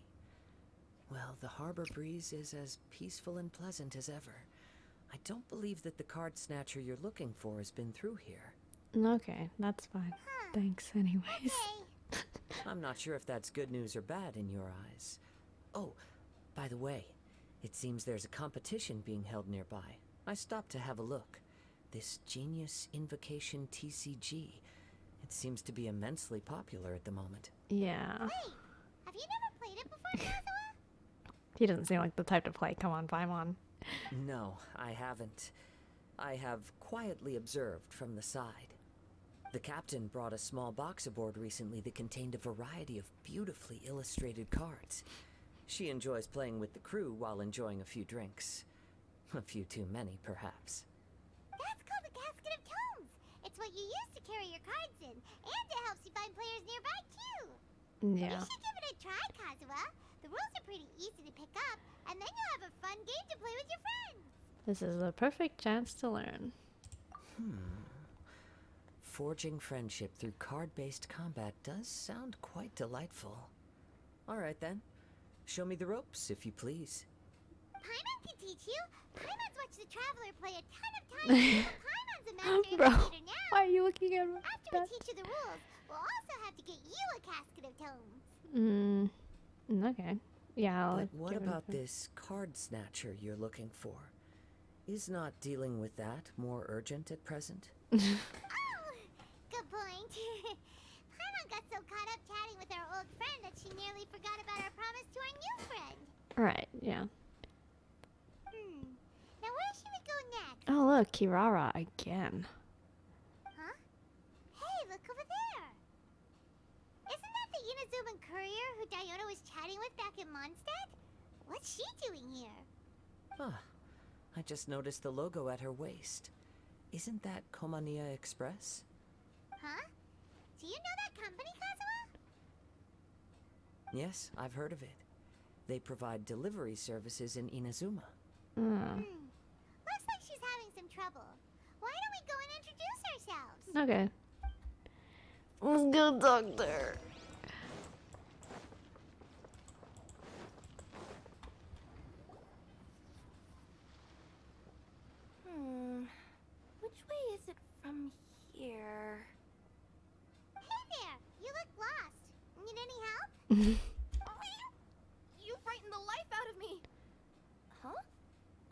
Well, the harbor breeze is as peaceful and pleasant as ever. I don't believe that the card snatcher you're looking for has been through here. Okay, that's fine. Thanks, anyways. hey, I'm not sure if that's good news or bad in your eyes. Oh, by the way, it seems there's a competition being held nearby. I stopped to have a look. This Genius Invocation TCG. It seems to be immensely popular at the moment. Yeah. wait. Have you never played it before, Kazuha? He doesn't seem like the type to play. Come on, Paimon. No, I haven't. I have quietly observed from the side. The captain brought a small box aboard recently that contained a variety of beautifully illustrated cards. She enjoys playing with the crew while enjoying a few drinks. A few too many, perhaps. That's called a casket of tomes. It's what you use to carry your cards in, and it helps you find players nearby, too. You Yeah. should give it a try, Kazuha. The rules are pretty easy to pick up, and then you'll have a fun game to play with your friends. This is the perfect chance to learn. Forging friendship through card-based combat does sound quite delightful. All right, then. Show me the ropes, if you please. Paimon can teach you. Paimon's watched the Traveler play a ton of times. so Paimon's a master Bro, imitator now. why are you looking at After that? we teach you the rules, we'll also have to get you a casket of tomes. Okay. Yeah, I'll But what give it a about try. this card snatcher you're looking for? Is not dealing with that more urgent at present? Oh, good point. Paimon got so caught up chatting with our old friend that she nearly forgot about our promise to our new friend. Right, yeah. Now where should we go next? Oh, look, Kirara again. Huh? Hey, look over there. Isn't that the Inazuman courier who Diona was chatting with back in Mondstadt? What's she doing here? Ah, I just noticed the logo at her waist. Isn't that Komania Express? Huh? Do you know that company, Kazuha? Yes, I've heard of it. They provide delivery services in Inazuma. Let's yourselves. Okay. Let's go, doctor. Which way is it from here? Hey there, you look lost. Need any help? You frightened the life out of me! Huh?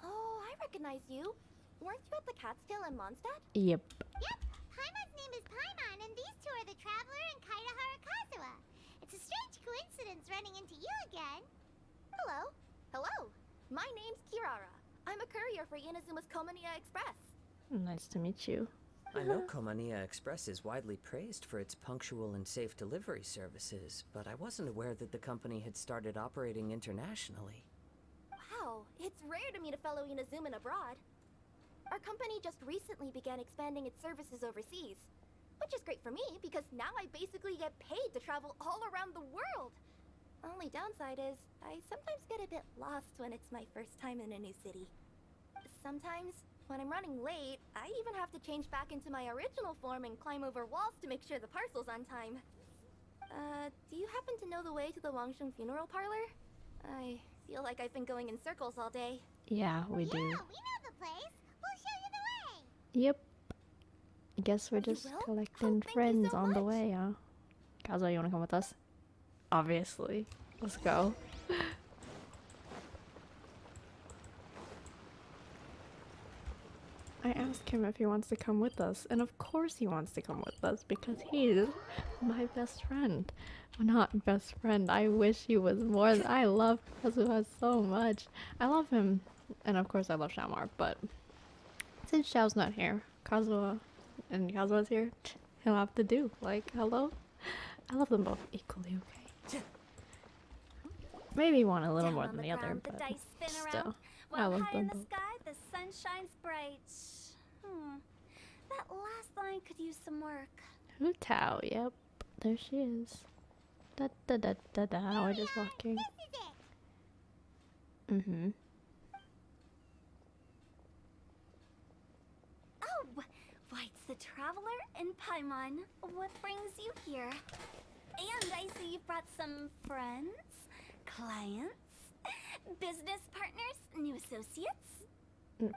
Oh, I recognize you. Weren't you at the Cat's-Tail in Mondstadt? Yep. Yep, Paimon's name is Paimon, and these two are the Traveler and Kaitahara Kazuha. It's a strange coincidence running into you again. Hello. Hello. My name's Kirara. I'm a courier for Inazuma's Komaniya Express. Nice to meet you. I know Komaniya Express is widely praised for its punctual and safe delivery services, but I wasn't aware that the company had started operating internationally. Wow, it's rare to meet a fellow Inazuman abroad. Our company just recently began expanding its services overseas, which is great for me because now I basically get paid to travel all around the world. Only downside is I sometimes get a bit lost when it's my first time in a new city. Sometimes, when I'm running late, I even have to change back into my original form and climb over walls to make sure the parcel's on time. Do you happen to know the way to the Wangsheng funeral parlor? I feel like I've been going in circles all day. Yeah, we do. Yeah, we know the place. We'll show you the way. Yep. I guess we're just will? collecting thank you friends so on the much. way, huh? Kazuha, you wanna come with us? Obviously. Let's go. I asked him if he wants to come with us, and of course he wants to come with us because he's my best friend. Well, not best friend. I wish he was more. I love Kazuha so much. I love him, and of course I love Shamar. But since Xiao's not here, Kazuha and Kazuha's here, he'll have to do. Like, hello. I love them both equally. Okay. Maybe one a little Down more on than the the other, ground, the but dice spin around, still, I while love high them in the both. sky, the sun shines bright. That last line could use some work. Hu Tao, yep. There she is. Da da da da da. We're just walking. This is it. Mm-hmm. Oh, why, it's the Traveler and Paimon. What brings you here? And I see you've brought some friends, clients, business partners, new associates.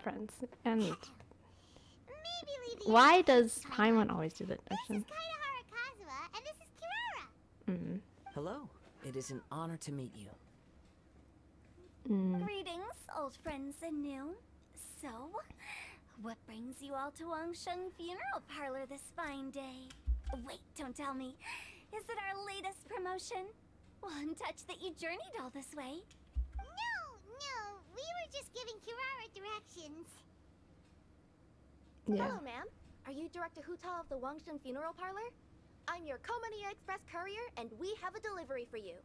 Friends. And Maybe leave the why introductions does to Paimon always do that This action? is Kaitahara Kazuha, and this is Kirara. Mm. Hello. It is an honor to meet you. Mm. Greetings, old friends and new. So, what brings you all to Wangsheng Funeral Parlor this fine day? Wait, don't tell me. Is it our latest promotion? Well, I'm touched that you journeyed all this way. No, we were just giving Kirara directions. Yeah. Hello, ma'am. Are you Director Huta of the Wangsheng Funeral Parlor? I'm your Komaniya Express courier, and we have a delivery for you.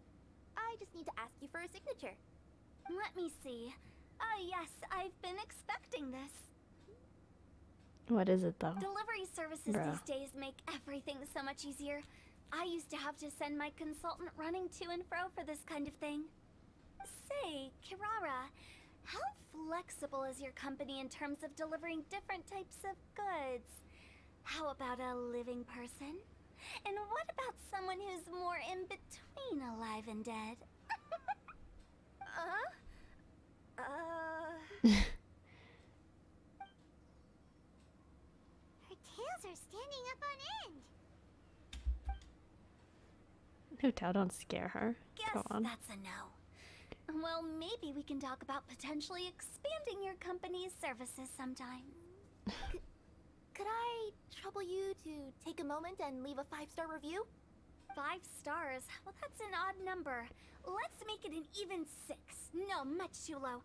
I just need to ask you for a signature. Let me see. Ah, yes, I've been expecting this. What is it though? Delivery services Bruh. these days make everything so much easier. I used to have to send my consultant running to and fro for this kind of thing. Say, Kirara, how flexible is your company in terms of delivering different types of goods? How about a living person? And what about someone who's more in between alive and dead? Her tails are standing up on end. Hu Tao, don't scare her. Guess Come on. that's a no. Well, maybe we can talk about potentially expanding your company's services sometime. Could I trouble you to take a moment and leave a 5-star review? 5 stars? Well, that's an odd number. Let's make it an even 6. No, much too low.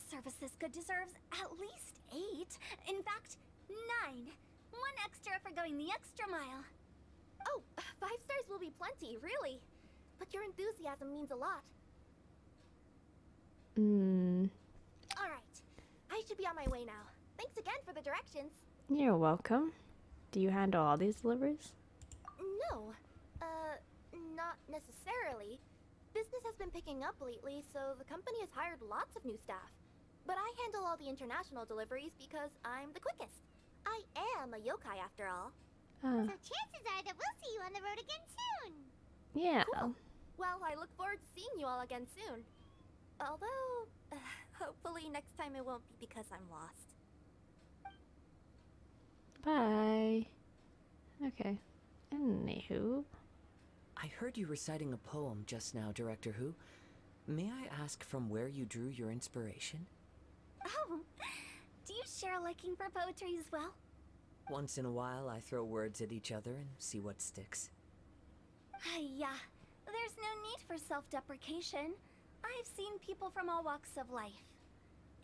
Service this good deserves at least 8. In fact, 9. 1 extra for going the extra mile. Oh, 5 stars will be plenty, really. But your enthusiasm means a lot. Mm. Alright, I should be on my way now. Thanks again for the directions. You're welcome. Do you handle all these deliveries? No, not necessarily. Business has been picking up lately, so the company has hired lots of new staff. But I handle all the international deliveries because I'm the quickest. I am a yokai after all. Oh, So chances are that we'll see you on the road again soon. yeah. Cool. Well, I look forward to seeing you all again soon. Although, hopefully next time it won't be because I'm lost. Bye. Okay. Anywho. I heard you reciting a poem just now, Director Who. May I ask from where you drew your inspiration? Oh, do you share a liking for poetry as well? Once in a while, I throw words at each other and see what sticks. Yeah, there's no need for self-deprecation. I've seen people from all walks of life.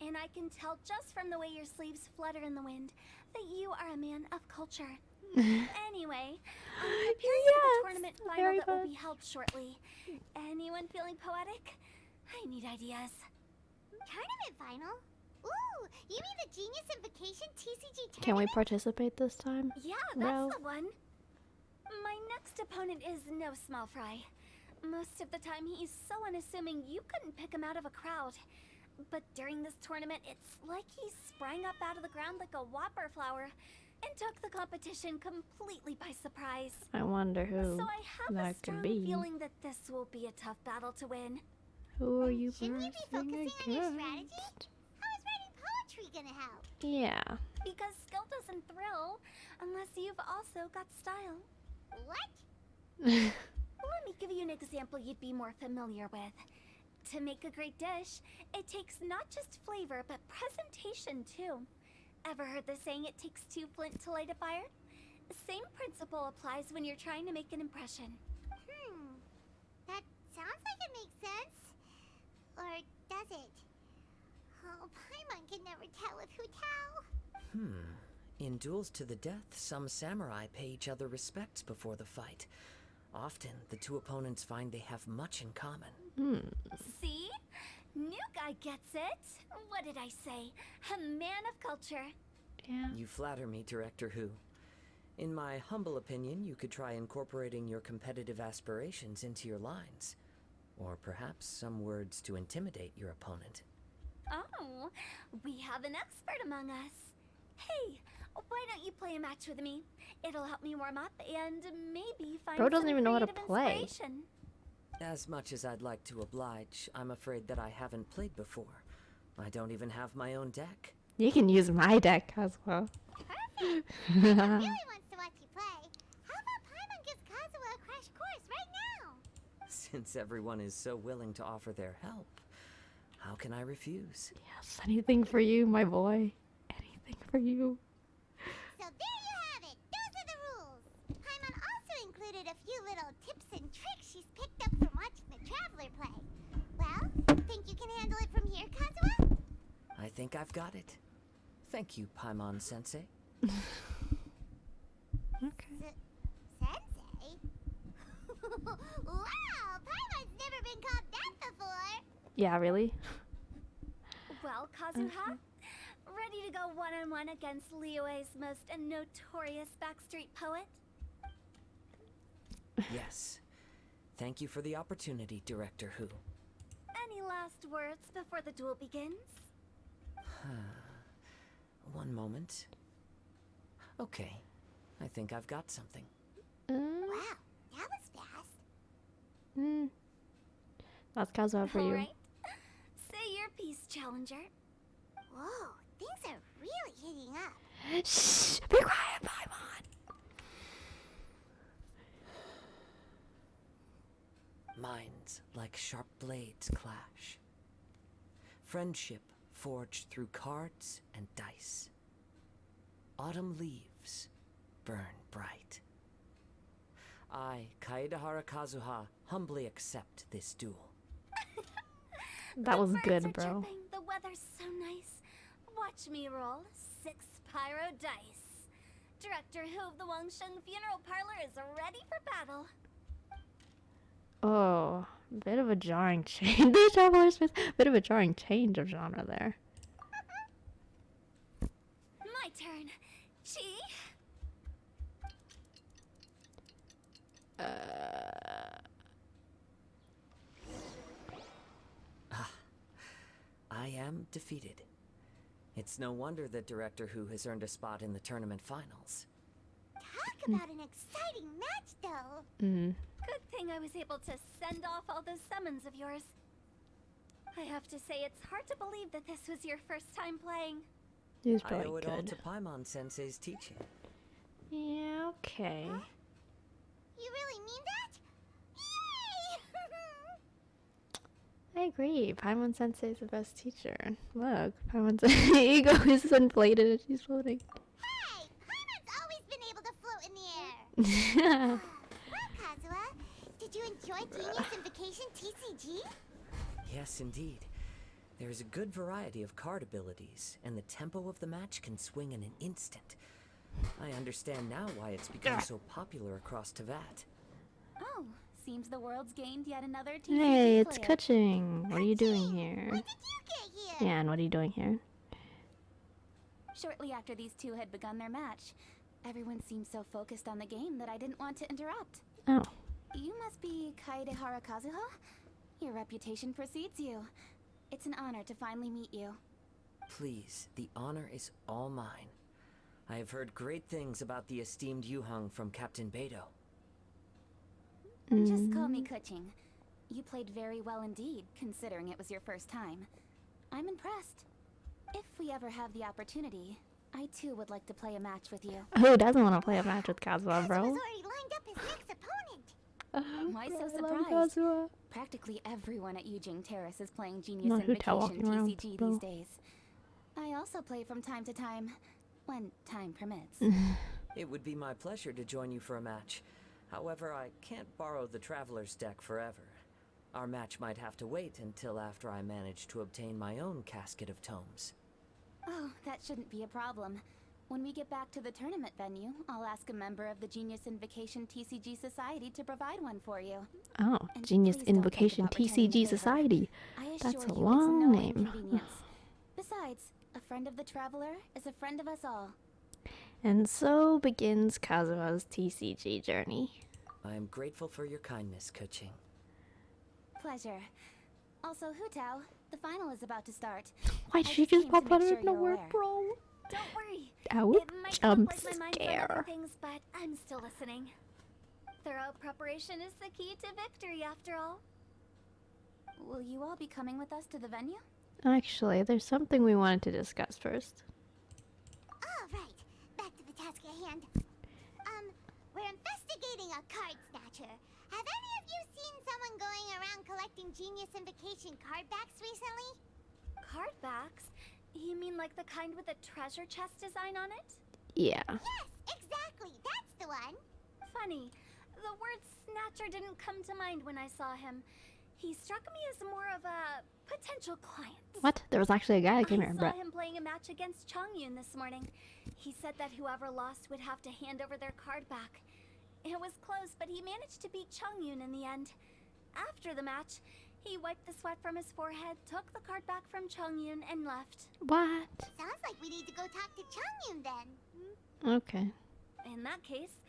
And I can tell just from the way your sleeves flutter in the wind that you are a man of culture. Anyway, I'm preparing for the tournament final that will be held shortly. Anyone feeling poetic? I need ideas. Tournament final? Ooh, you mean the Genius Invocation TCG tournament? Can we participate this time? Yeah, that's the one. My next opponent is no small fry. Most of the time he's so unassuming you couldn't pick him out of a crowd. But during this tournament, it's like he sprang up out of the ground like a whopper flower and took the competition completely by surprise. I wonder who So I have a that strong could be. feeling that this will be a tough battle to win. Who are you Shouldn't you be versing focusing on your strategy? against? How is writing poetry gonna help? Yeah. Because skill doesn't thrill unless you've also got style. What? Let me give you an example you'd be more familiar with. To make a great dish, it takes not just flavor, but presentation too. Ever heard the saying, it takes two flint to light a fire? The same principle applies when you're trying to make an impression. That sounds like it makes sense. Or does it? Oh, Paimon can never tell with Hu Tao. In duels to the death, some samurai pay each other respects before the fight. Often, the two opponents find they have much in common. See? New guy gets it. What did I say? A man of culture. Yeah. You flatter me, Director Who. In my humble opinion, you could try incorporating your competitive aspirations into your lines. Or perhaps some words to intimidate your opponent. Oh, we have an expert among us. Hey, why don't you play a match with me? It'll help me warm up and maybe find Bro doesn't some even know how to creative play. inspiration. As much as I'd like to oblige, I'm afraid that I haven't played before. I don't even have my own deck. You can use my deck as well. Perfect. Paimon really wants to watch you play. How about Paimon gives Kazuha a crash course right now? Since everyone is so willing to offer their help, how can I refuse? Yes, anything for you, my boy. Anything for you. So there you have it. Those are the rules. Paimon also included a few little tips and tricks she's picked up from watching the Traveler play. Well, think you can handle it from here, Kazuha? I think I've got it. Thank you, Paimon-sensei. Okay. Sensei? Wow, Paimon's never been called that before. Yeah, really? Well, Kazuha, ready to go one-on-one against Liyue's most notorious backstreet poet? Yes. Thank you for the opportunity, Director Who. Any last words before the duel begins? One moment. Okay. I think I've got something. Wow, that was fast. That's Kazuha for you. Alright. Say your piece, Challenger. Whoa, things are really heating up. Shh! Be quiet, Paimon! Minds like sharp blades clash. Friendship forged through cards and dice. Autumn leaves burn bright. I, Kaedahara Kazuha, humbly accept this duel. That was The birds good, are bro. chirping, the weather's so nice. Watch me roll 6 pyro dice. Director Who of the Wangsheng Funeral Parlor is ready for battle. Oh, bit of a jarring change. The Traveler's Space, bit of a jarring change of genre there. My turn. Chi? I am defeated. It's no wonder that Director Who has earned a spot in the tournament finals. Talk about an exciting match, though. Good thing I was able to send off all those summons of yours. I have to say, it's hard to believe that this was your first time playing. He was I probably owe it all good. to Paimon Sensei's teaching. Yeah, okay. You really mean that? Yay! I agree. Paimon Sensei is the best teacher. Look, Paimon Sensei's ego is inflated and she's floating. Hey! Paimon's always been able to float in the air! Well, Kazuha, did you enjoy Genius Invocation TCG? Yes, indeed. There is a good variety of card abilities, and the tempo of the match can swing in an instant. I understand now why it's become so popular across Teyvat. Oh, seems the world's gained yet another TCG Hey, it's player. Kuching. What are you doing here? When did you get here? Yeah, and what are you doing here? Shortly after these two had begun their match, everyone seemed so focused on the game that I didn't want to interrupt. Oh. You must be Kaedehara Kazuha? Your reputation precedes you. It's an honor to finally meet you. Please, the honor is all mine. I have heard great things about the esteemed Yuheng from Captain Beidou. Just call me Kuching. You played very well indeed, considering it was your first time. I'm impressed. If we ever have the opportunity, I too would like to play a match with you. Who doesn't want to play a match with Kazuha, bro? Kazuha's already lined up his next opponent. Why so I love surprised? Kazuha. Practically everyone at Yujing Terrace is playing Genius Not who tell Invocation walking around, TCG bro. these days. I also play from time to time, when time permits. It would be my pleasure to join you for a match. However, I can't borrow the Traveler's deck forever. Our match might have to wait until after I manage to obtain my own casket of tomes. Oh, that shouldn't be a problem. When we get back to the tournament venue, I'll ask a member of the Genius Invocation TCG Society to provide one for you. Oh, And Genius please don't think Invocation about returning the TCG favor. Society. I assure That's a you it's long no name. inconvenience. Besides, a friend of the traveler is a friend of us all. And so begins Kazuha's TCG journey. I am grateful for your kindness, Kuching. Pleasure. Also, Hutao, the final is about to start. Why'd I she came just to pop make out sure of you're nowhere, aware. bro? Don't worry. Ouch, It might jump not like my mind for other scare. things, but I'm still listening. Thorough preparation is the key to victory, after all. Will you all be coming with us to the venue? Actually, there's something we wanted to discuss first. All right, back to the task at hand. We're investigating a card snatcher. Have any of you seen someone going around collecting Genius Invocation card backs recently? Card backs? You mean like the kind with a treasure chest design on it? Yeah. Yes, exactly. That's the one. Funny. The word snatcher didn't come to mind when I saw him. He struck me as more of a potential client. What? There was actually a guy that came here, I saw Brett. him playing a match against Chongyun this morning. He said that whoever lost would have to hand over their card back. It was close, but he managed to beat Chongyun in the end. After the match, he wiped the sweat from his forehead, took the card back from Chongyun, and left. What? Sounds like we need to go talk to Chongyun then. Okay. In that case,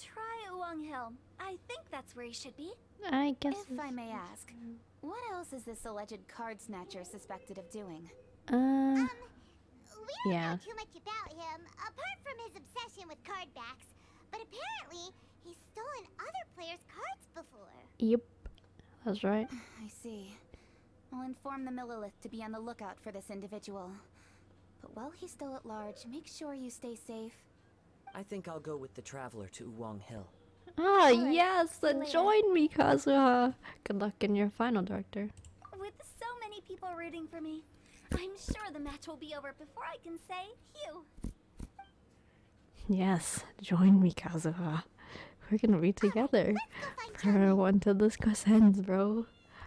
try Uwang Hill. I think that's where he should be. I guess. If I may ask, what else is this alleged card snatcher suspected of doing? We don't Yeah. know too much about him, apart from his obsession with card backs. But apparently, he's stolen other players' cards before. Yep. That's right. I see. I'll inform the Millilith to be on the lookout for this individual. But while he's still at large, make sure you stay safe. I think I'll go with the Traveler to Uwang Hill. Ah, Alright, yes! see you Then later. join me, Kazuha! Good luck in your final, Director. With so many people rooting for me, I'm sure the match will be over before I can say phew. Yes, join me, Kazuha. We're gonna be together for one till this quest ends, bro.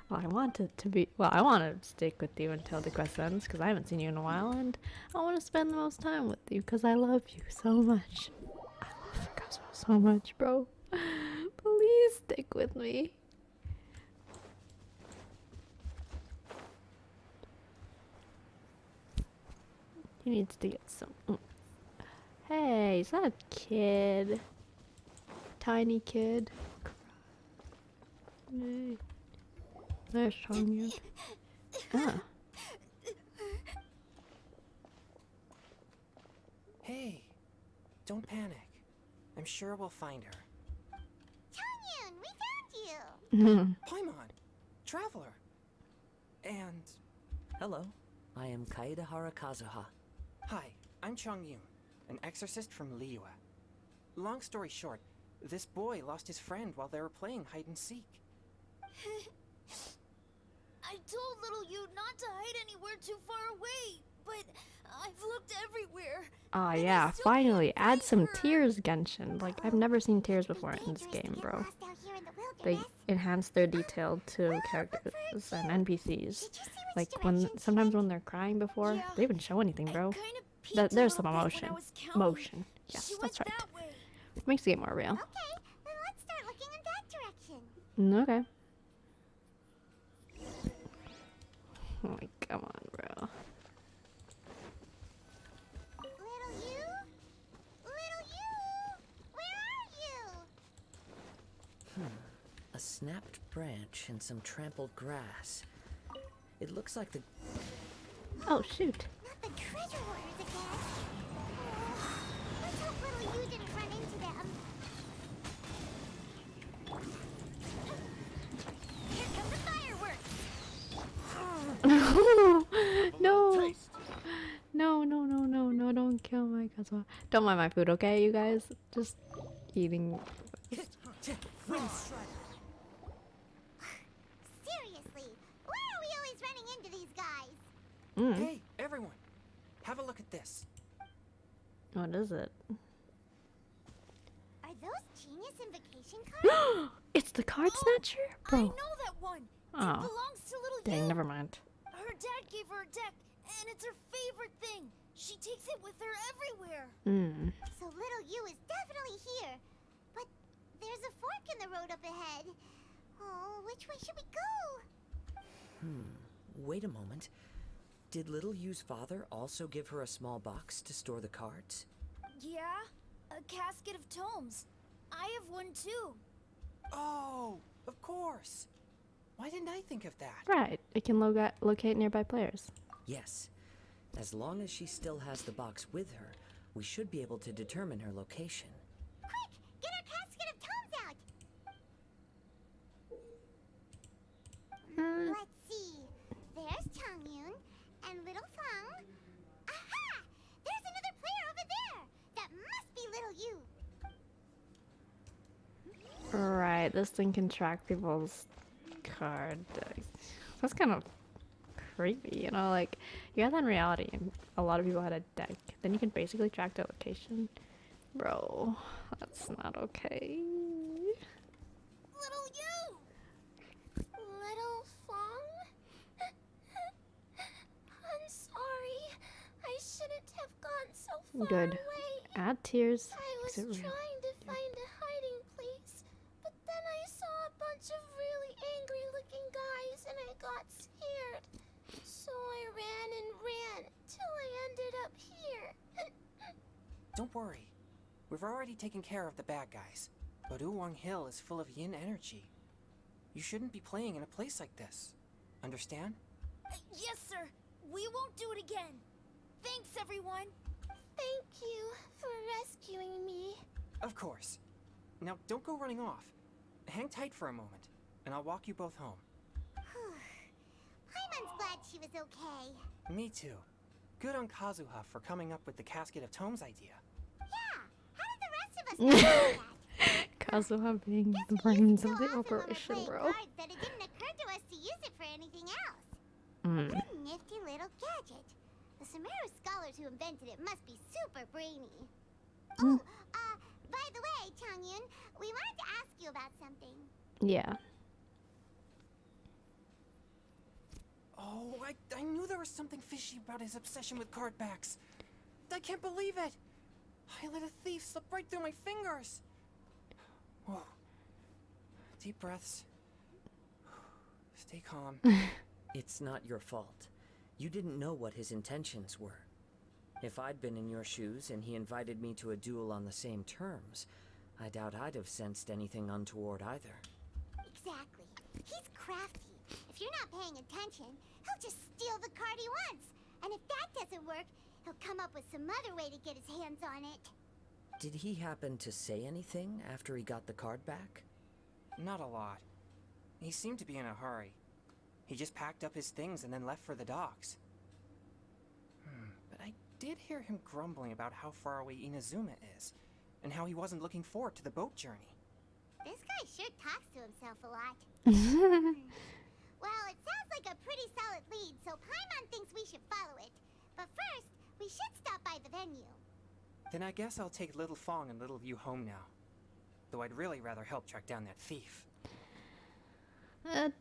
Well, I want it to be. Well, I want to stick with you until the quest ends because I haven't seen you in a while, and I want to spend the most time with you because I love you so much. I love Kazuha so much, bro. Please stick with me. He needs to get some. Hey, is that a kid? Tiny kid. Hey. There's Chongyun. Ah. Don't panic. I'm sure we'll find her. Changyun, we found you! Paimon! Traveler! And... Hello, I am Kaedahara Kazuha. Hi, I'm Changyun, an exorcist from Liyue. Long story short, this boy lost his friend while they were playing hide and seek. I told little you not to hide anywhere too far away, but I've looked everywhere. Oh and I yeah, still finally, can't add find some her. tears, Genshin. Like, I've never seen tears before in this game, bro. They enhance their detail to characters and NPCs. Like, sometimes when they're crying before, Yeah, they even show anything, bro. Kinda peeked a There's some little bit when emotion. I was counting. Motion. Yes, She that's went right. that way. Makes the game more real. Okay, then let's start looking in that direction. Okay. Oh my, come on, bro. Little you? Little you? Where are you? A snapped branch and some trampled grass. It looks like the... Oh, shoot. Not the treasure hoarders again. Oh, let's hope little you didn't run into them. Here come the fireworks. No. No, no, no, no, no, don't kill my Kazuha. Don't mind my food, okay, you guys? Just eating. Seriously, why are we always running into these guys? Hey, everyone! Have a look at this. What is it? Are those genius invocation cards? It's the card snatcher? I Bro. know that one. It Oh. belongs to little Dang, you. never mind. Her dad gave her a deck, and it's her favorite thing. She takes it with her everywhere. So little you is definitely here. But there's a fork in the road up ahead. Oh, which way should we go? Wait a moment. Did Little Yu's father also give her a small box to store the cards? Yeah, a casket of tomes. I have one too. Oh, of course. Why didn't I think of that? Right, it can locate nearby players. Yes. As long as she still has the box with her, we should be able to determine her location. Quick, get our casket of tomes out. Let's see. There's Changyun and little Fang. Aha! There's another player over there. That must be little you. Right, this thing can track people's card decks. That's kind of creepy, you know? Like, you have that in reality, and a lot of people had a deck. Then you can basically track their location. Bro, that's not okay. Little you! Little Fang? I'm sorry. I shouldn't have gone so far Good. away. Add tears. I was Makes it trying real. to find a hiding place, but then I saw a bunch of really angry looking guys and I got scared. So I ran till I ended up here. Don't worry. We've already taken care of the bad guys. But Uwang Hill is full of yin energy. You shouldn't be playing in a place like this. Understand? Yes, sir. We won't do it again. Thanks, everyone. Thank you for rescuing me. Of course. Now, don't go running off. Hang tight for a moment, and I'll walk you both home. Paimon's glad she was okay. Me too. Good on Kazuha for coming up with the Casket of Tomes idea. Yeah, how did the rest of us know that? Kazuha being Guess the we use brains it of so the often when we're operation, playing bro. cards that it didn't occur to us to use it for anything else. What a nifty little gadget. The Sumeru scholars who invented it must be super brainy. Oh, by the way, Changyun, we wanted to ask you about something. Yeah. Oh, I knew there was something fishy about his obsession with card backs. I can't believe it. I let a thief slip right through my fingers. Whoa. Deep breaths. Stay calm. It's not your fault. You didn't know what his intentions were. If I'd been in your shoes and he invited me to a duel on the same terms, I doubt I'd have sensed anything untoward either. Exactly. He's crafty. If you're not paying attention, he'll just steal the card he wants. And if that doesn't work, he'll come up with some other way to get his hands on it. Did he happen to say anything after he got the card back? Not a lot. He seemed to be in a hurry. He just packed up his things and then left for the docks. But I did hear him grumbling about how far away Inazuma is, and how he wasn't looking forward to the boat journey. This guy sure talks to himself a lot. Well, it sounds like a pretty solid lead, so Paimon thinks we should follow it. But first, we should stop by the venue. Then I guess I'll take Little Fong and Little Yu home now. Though I'd really rather help track down that thief.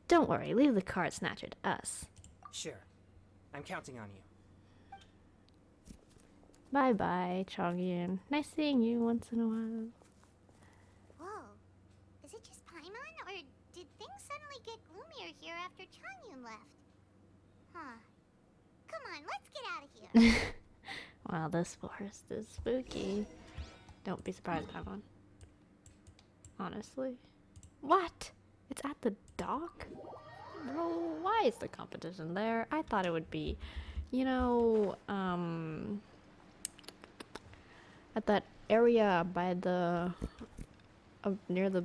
Don't worry, leave the card snatcher to us. Sure. I'm counting on you. Bye-bye, Chongyun. Nice seeing you once in a while. Whoa. Is it just Paimon, or did things suddenly get gloomier here after Chongyun left? Huh. Come on, let's get out of here. Wow, this forest is spooky. Don't be surprised, Paimon. Honestly. What? It's at the dock? Bro, why is the competition there? I thought it would be, you know, at that area by the, near the,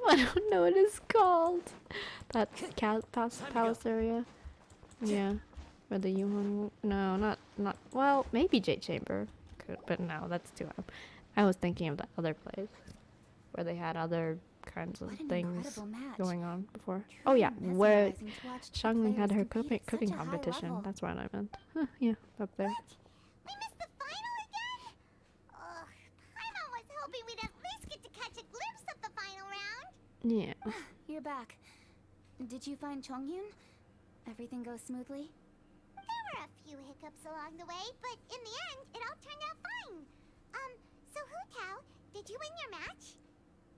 I don't know what it's called. That palace area. Yeah. Where the Yuhon, no, not, well, maybe Jade Chamber. Could, but no, that's too up. I was thinking of that other place. Where they had other kinds of things going on before. Oh yeah, where Xiangling had her cooking competition. That's what I meant. Huh, yeah, up there. We missed the final again? Ugh, Paimon was hoping we'd at least get to catch a glimpse of the final round. Yeah. You're back. Did you find Chongyun? Everything goes smoothly? There were a few hiccups along the way, but in the end, it all turned out fine. So Hu Tao, did you win your match?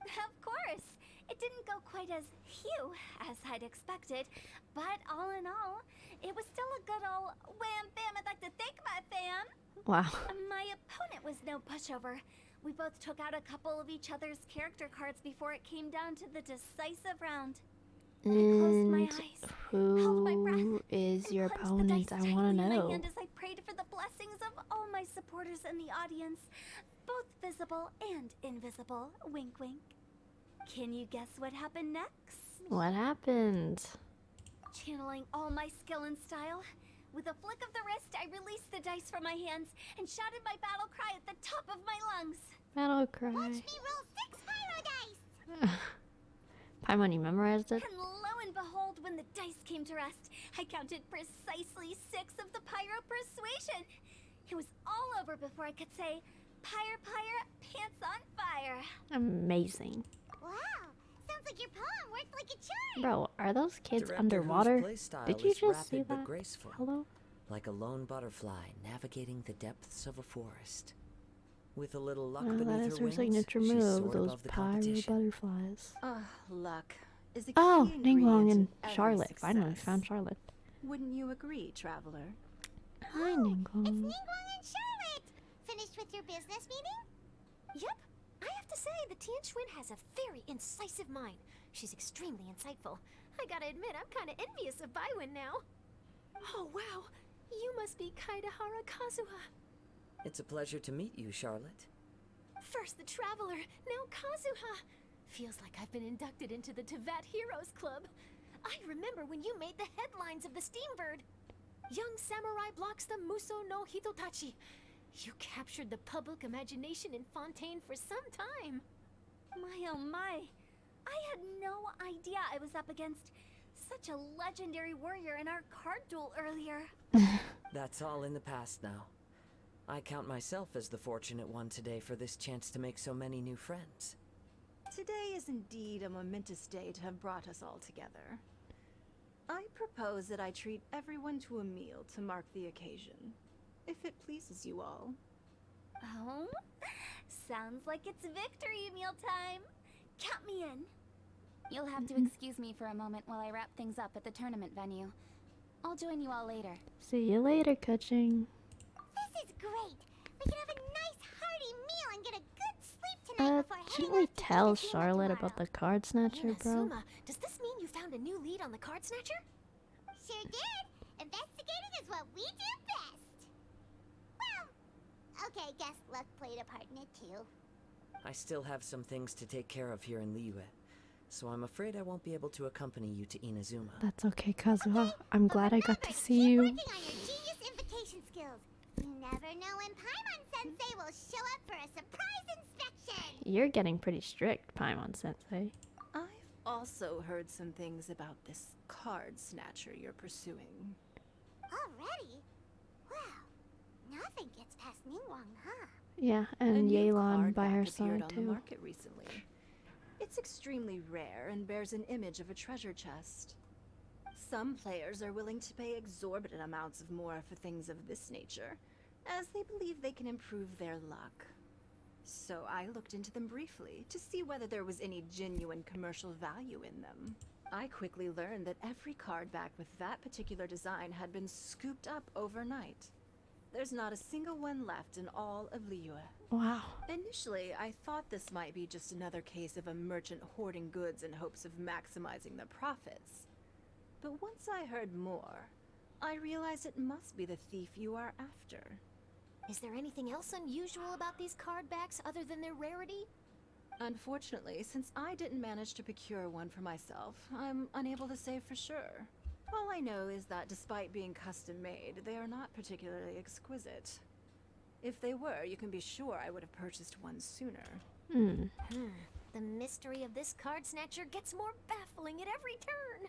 Of course! It didn't go quite as phew as I'd expected, but all in all, it was still a good ol' wham bam, I'd like to thank my fam! Wow. My opponent was no pushover. We both took out a couple of each other's character cards before it came down to the decisive round. I closed my eyes, held my breath, Who is your and clenched the opponent? dice I tightly want to in my know. hand as I prayed for the blessings of all my supporters in the audience, both visible and invisible. Wink, wink. Can you guess what happened next? What happened? Channeling all my skill and style, with a flick of the wrist, I released the dice from my hands and shouted my battle cry at the top of my lungs. Battle cry. Watch me roll 6 pyro dice! Paimon, you memorized it? And lo and behold, when the dice came to rest, I counted precisely 6 of the pyro persuasion. It was all over before I could say, pyre, pyre, pants on fire. Amazing. Wow, sounds like your poem worked like a charm. Bro, are those kids Director underwater? whose playstyle Did you is just see rapid but that? graceful, Hello? like a lone butterfly navigating the depths of a forest. With a little luck Oh, beneath that her is her wings, signature she's move, soared those above the pyro competition. butterflies. Luck is a Oh, key Ningguang ingredient and in every Charlotte. Finally success. found Charlotte. Wouldn't you agree, traveler? Hi, It's Ningguang. Ningguang and Charlotte! Finished with your business meeting? Yep. I have to say, the Tianquan has a very incisive mind. She's extremely insightful. I gotta admit, I'm kinda envious of Baiwen now. Oh, wow. You must be Kaidahara Kazuha. It's a pleasure to meet you, Charlotte. First the Traveler, now Kazuha. Feels like I've been inducted into the Tevat Heroes Club. I remember when you made the headlines of the Steambird. Young samurai blocks the Muso no Hitotachi. You captured the public imagination in Fontaine for some time. My oh my. I had no idea I was up against such a legendary warrior in our card duel earlier. That's all in the past now. I count myself as the fortunate one today for this chance to make so many new friends. Today is indeed a momentous day to have brought us all together. I propose that I treat everyone to a meal to mark the occasion, if it pleases you all. Oh? Sounds like it's victory meal time. Count me in. You'll have to excuse me for a moment while I wrap things up at the tournament venue. I'll join you all later. See you later, Kuching. This is great. We can have a nice hearty meal and get a good sleep tonight before Shouldn't heading we off to tell Inazuma Charlotte tomorrow. about the card snatcher, bro? Inazuma, does this mean you found a new lead on the Card Snatcher? Sure did. Investigating is what we do best. Well, Okay, guess luck played a part in it too. I still have some things to take care of here in Liyue, so I'm afraid I won't be able to accompany you to Inazuma. That's okay, Kazuha. I'm glad I got to see Keep you. working on your genius invocation skills. You never know when Paimon-sensei will show up for a surprise inspection. You're getting pretty strict, Paimon-sensei. I've also heard some things about this card snatcher you're pursuing. Already? Wow. Nothing gets past Ningguang, huh? Yeah, A and new Yelan card by her back appeared side on the too. market recently. It's extremely rare and bears an image of a treasure chest. Some players are willing to pay exorbitant amounts of more for things of this nature, as they believe they can improve their luck. So I looked into them briefly to see whether there was any genuine commercial value in them. I quickly learned that every card back with that particular design had been scooped up overnight. There's not a single one left in all of Liyue. Wow. Initially, I thought this might be just another case of a merchant hoarding goods in hopes of maximizing their profits. But once I heard more, I realized it must be the thief you are after. Is there anything else unusual about these card backs other than their rarity? Unfortunately, since I didn't manage to procure one for myself, I'm unable to say for sure. All I know is that despite being custom-made, they are not particularly exquisite. If they were, you can be sure I would have purchased one sooner. The mystery of this card snatcher gets more baffling at every turn.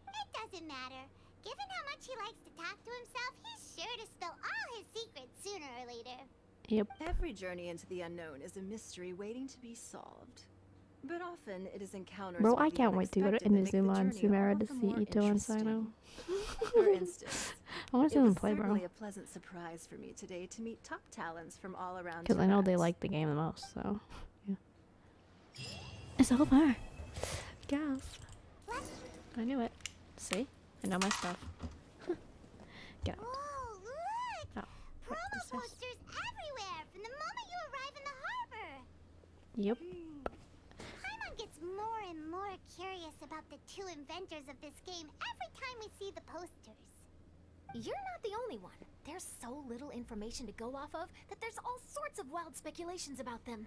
It doesn't matter. Given how much he likes to talk to himself, he's sure to spill all his secrets sooner or later. Yep. Every journey into the unknown is a mystery waiting to be solved. But often it is encounters Bro, with I the can't wait to go to unexpected that make the Inazuma and journey Sumeru all to the see more Ito and Sino. interesting. For instance, I want to see it them was play, bro. certainly a pleasant surprise for me today to meet top talents from all around. Because I know they Tibet. like the game the most, so yeah. It's over. Yes. I knew it. See? I know my stuff. Get out. Whoa, look! Oh, what Promo is this? posters everywhere from the moment you arrive in the harbor. Yep. Paimon gets more and more curious about the two inventors of this game every time we see the posters. You're not the only one. There's so little information to go off of that there's all sorts of wild speculations about them.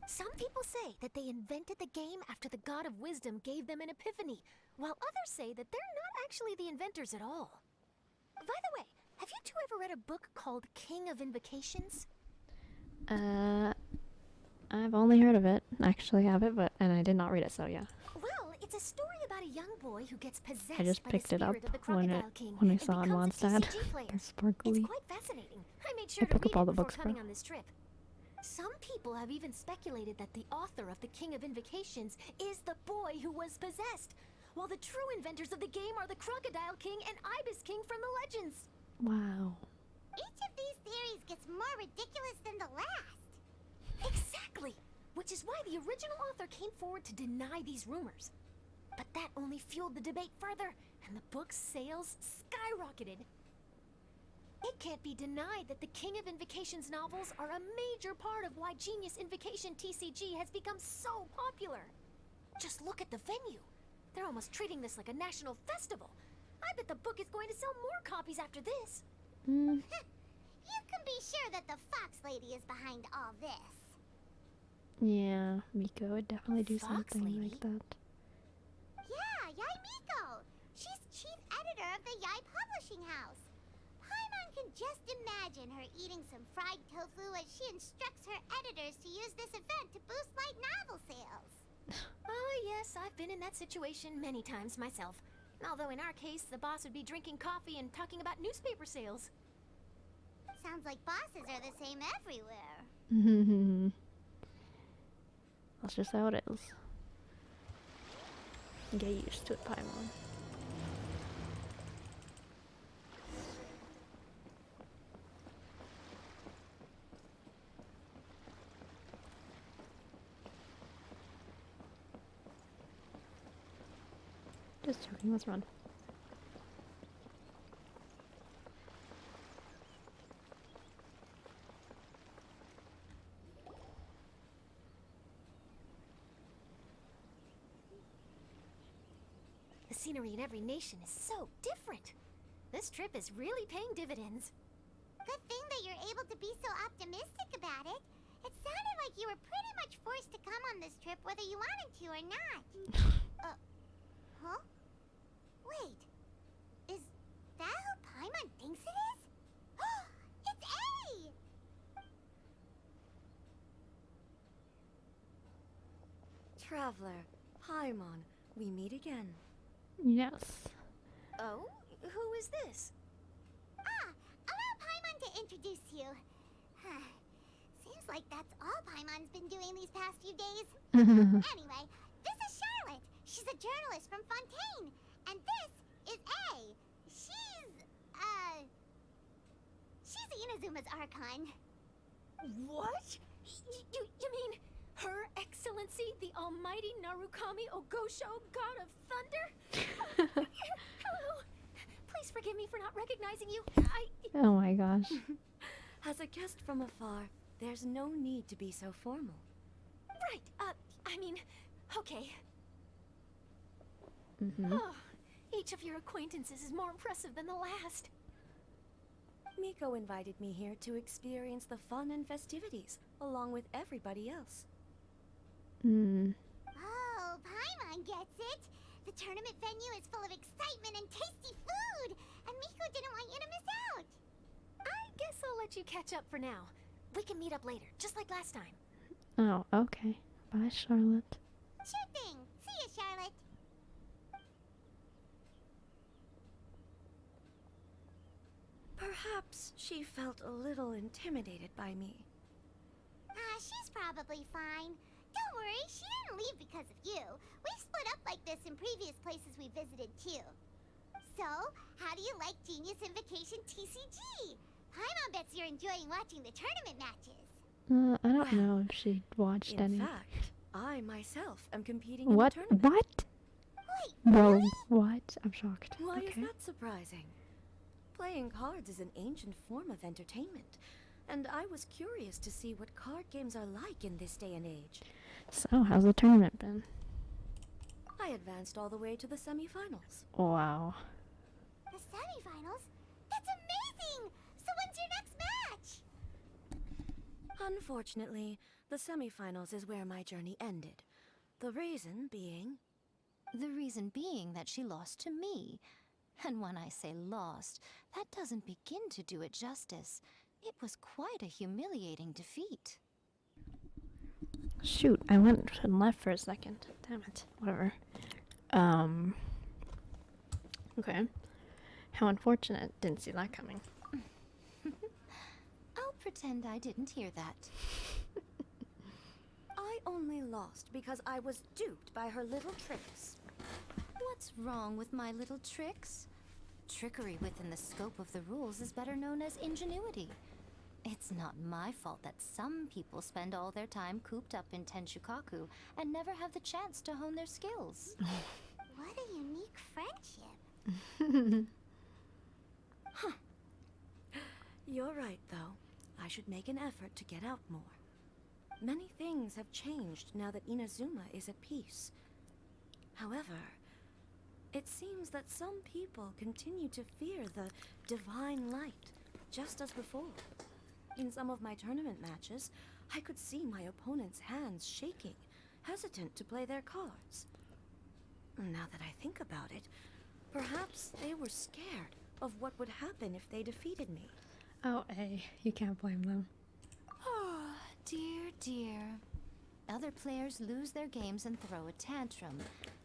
Some people say that they invented the game after the God of Wisdom gave them an epiphany, while others say that they're not actually the inventors at all. By the way, have you two ever read a book called King of Invocations? I've only heard of it. Actually have it, and I did not read it, so yeah. Well, it's a story about a young boy who gets possessed I just by picked the it up spirit of the when Crocodile King I and saw it on becomes a Mondstadt. TCG player. They're sparkly. It's quite fascinating. I made sure to pick read up all it the before books, bro. coming on this trip. Some people have even speculated that the author of the King of Invocations is the boy who was possessed, while the true inventors of the game are the Crocodile King and Ibis King from the legends. Wow. Each of these theories gets more ridiculous than the last. Exactly! Which is why the original author came forward to deny these rumors. But that only fueled the debate further, and the book's sales skyrocketed. It can't be denied that the King of Invocations novels are a major part of why Genius Invocation TCG has become so popular. Just look at the venue. They're almost treating this like a national festival. I bet the book is going to sell more copies after this. You can be sure that the Fox Lady is behind all this. Yeah, Miko would definitely do Fox something Lady? like that. Yeah, Yai Miko. She's chief editor of the Yai Publishing House. Paimon can just imagine her eating some fried tofu as she instructs her editors to use this event to boost light novel sales. Oh yes, I've been in that situation many times myself. Although in our case, the boss would be drinking coffee and talking about newspaper sales. Sounds like bosses are the same everywhere. That's just how it is. Get used to it, Paimon. Just joking, let's run. The scenery in every nation is so different. This trip is really paying dividends. Good thing that you're were able to be so optimistic about it. It sounded like you were pretty much forced to come on this trip whether you wanted to or not. Huh? Wait. Is that who Paimon thinks it is? It's A! Traveler, Paimon, we meet again. Yes. Oh? Who is this? Allow Paimon to introduce you. Seems like that's all Paimon's been doing these past few days. Anyway, this is Charlotte. She's a journalist from Fontaine. And this is A. She's Inazuma's Archon. What? You mean Her Excellency, the Almighty Narukami Ogosho, God of Thunder? Hello. Please forgive me for not recognizing you. Oh my gosh. As a guest from afar, there's no need to be so formal. Right. I mean, okay. Mm-hmm. Oh, each of your acquaintances is more impressive than the last. Miko invited me here to experience the fun and festivities, along with everybody else. Oh, Paimon gets it. The tournament venue is full of excitement and tasty food, and Miko didn't want you to miss out. I guess I'll let you catch up for now. We can meet up later, just like last time. Oh, okay. Bye, Charlotte. Sure thing. See you, Charlotte. Perhaps she felt a little intimidated by me. She's probably fine. Don't worry, she didn't leave because of you. We've split up like this in previous places we visited too. So, how do you like Genius Invocation TCG? Paimon bets you're enjoying watching the tournament matches. I don't know if she watched any. In fact, I myself am competing in What? the tournament. What? Wait, Whoa, really? what? I'm shocked. Why is Okay. that surprising? Playing cards is an ancient form of entertainment, and I was curious to see what card games are like in this day and age. So, how's the tournament been? I advanced all the way to the semifinals. Wow. The semifinals? That's amazing! So when's your next match? Unfortunately, the semifinals is where my journey ended. The reason being... The reason being that she lost to me. And when I say lost, that doesn't begin to do it justice. It was quite a humiliating defeat. Shoot, I went and left for a second. Damn it. Whatever. Okay. How unfortunate. Didn't see that coming. I'll pretend I didn't hear that. I only lost because I was duped by her little tricks. What's wrong with my little tricks? Trickery within the scope of the rules is better known as ingenuity. It's not my fault that some people spend all their time cooped up in Tenshukaku and never have the chance to hone their skills. What a unique friendship. Huh. You're right, though. I should make an effort to get out more. Many things have changed now that Inazuma is at peace. However, it seems that some people continue to fear the divine light, just as before. In some of my tournament matches, I could see my opponent's hands shaking, hesitant to play their cards. Now that I think about it, perhaps they were scared of what would happen if they defeated me. Oh, hey. You can't blame them. Oh, dear, dear. Other players lose their games and throw a tantrum.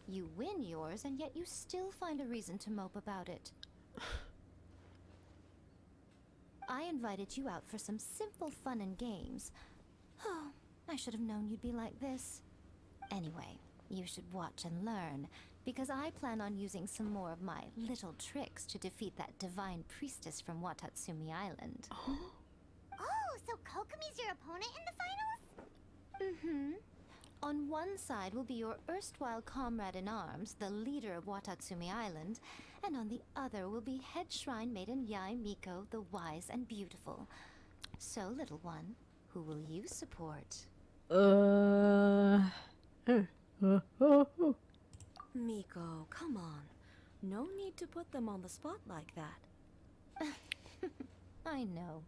You win yours, and yet you still find a reason to mope about it. I invited you out for some simple fun and games. Oh, I should have known you'd be like this. Anyway, you should watch and learn, because I plan on using some more of my little tricks to defeat that divine priestess from Watatsumi Island. Oh, so Kokomi's your opponent in the finals? Mm-hmm. On one side will be your erstwhile comrade-in-arms, the leader of Watatsumi Island, and on the other will be head shrine maiden Yae Miko, the wise and beautiful. So, little one, who will you support? Miko, come on. No need to put them on the spot like that. I know.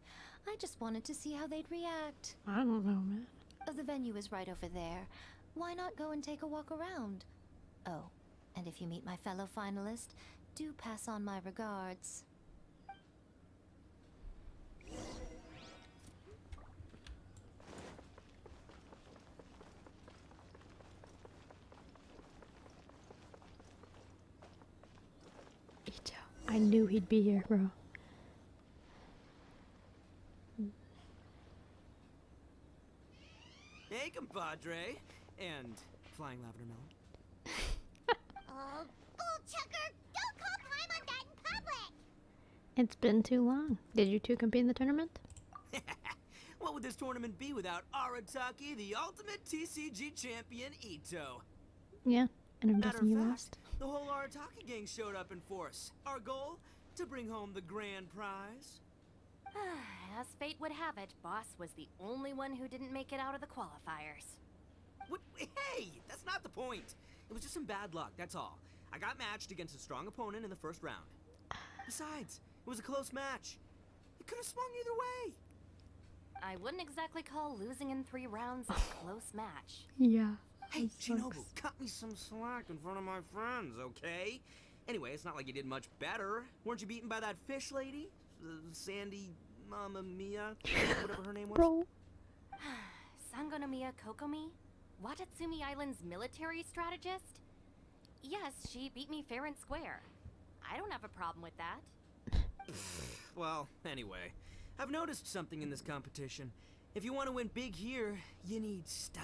I just wanted to see how they'd react. I don't know, man. The venue is right over there. Why not go and take a walk around? Oh, and if you meet my fellow finalist, do pass on my regards. Ito. I knew he'd be here, bro. Hey, compadre. And flying lavender melon. Oh, bull chucker! Don't call Paimon that in public! It's been too long. Did you two compete in the tournament? What would this tournament be without Arataki, the ultimate TCG champion, Ito? Yeah, and I'm Matter guessing of you fact, lost. the whole Arataki gang showed up in force. Our goal? To bring home the grand prize. As fate would have it, Boss was the only one who didn't make it out of the qualifiers. What? Hey, that's not the point. It was just some bad luck, that's all. I got matched against a strong opponent in the first round. Besides, it was a close match. It could have swung either way. I wouldn't exactly call losing in 3 rounds a close match. Yeah. Hey, Shinobu, cut me some slack in front of my friends, okay? Anyway, it's not like you did much better. Weren't you beaten by that fish lady? Sandy Mamma Mia? Whatever her name was? Bro. Sangonomiya Kokomi? Watatsumi Island's military strategist? Yes, she beat me fair and square. I don't have a problem with that. Well, anyway, I've noticed something in this competition. If you want to win big here, you need style.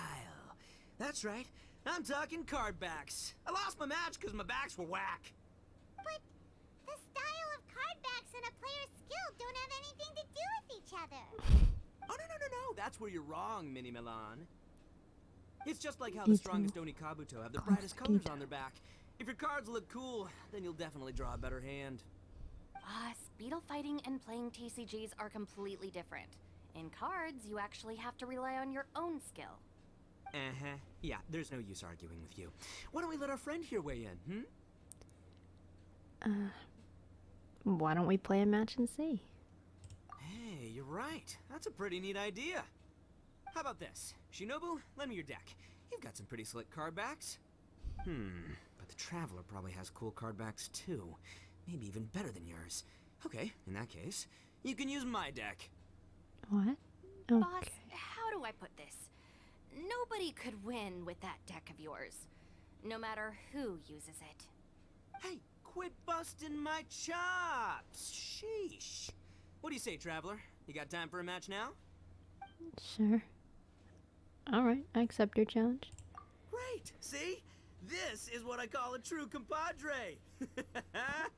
That's right, I'm talking card backs. I lost my match because my backs were whack. But the style of card backs and a player's skill don't have anything to do with each other. Oh, no, that's where you're wrong, Mini Milan. It's just like how the strongest Oni Kabuto have the brightest colors on their back. If your cards look cool, then you'll definitely draw a better hand. Beetle fighting and playing TCGs are completely different. In cards, you actually have to rely on your own skill. Uh-huh. Yeah, there's no use arguing with you. Why don't we let our friend here weigh in, Why don't we play a match and see? Hey, you're right. That's a pretty neat idea. How about this? Shinobu, lend me your deck. You've got some pretty slick card backs. But the Traveler probably has cool card backs too. Maybe even better than yours. Okay, in that case, you can use my deck. What? Boss, how do I put this? Nobody could win with that deck of yours. No matter who uses it. Hey, quit busting my chops! Sheesh. What do you say, Traveler? You got time for a match now? Sure. Alright, I accept your challenge. Great! See? This is what I call a true compadre!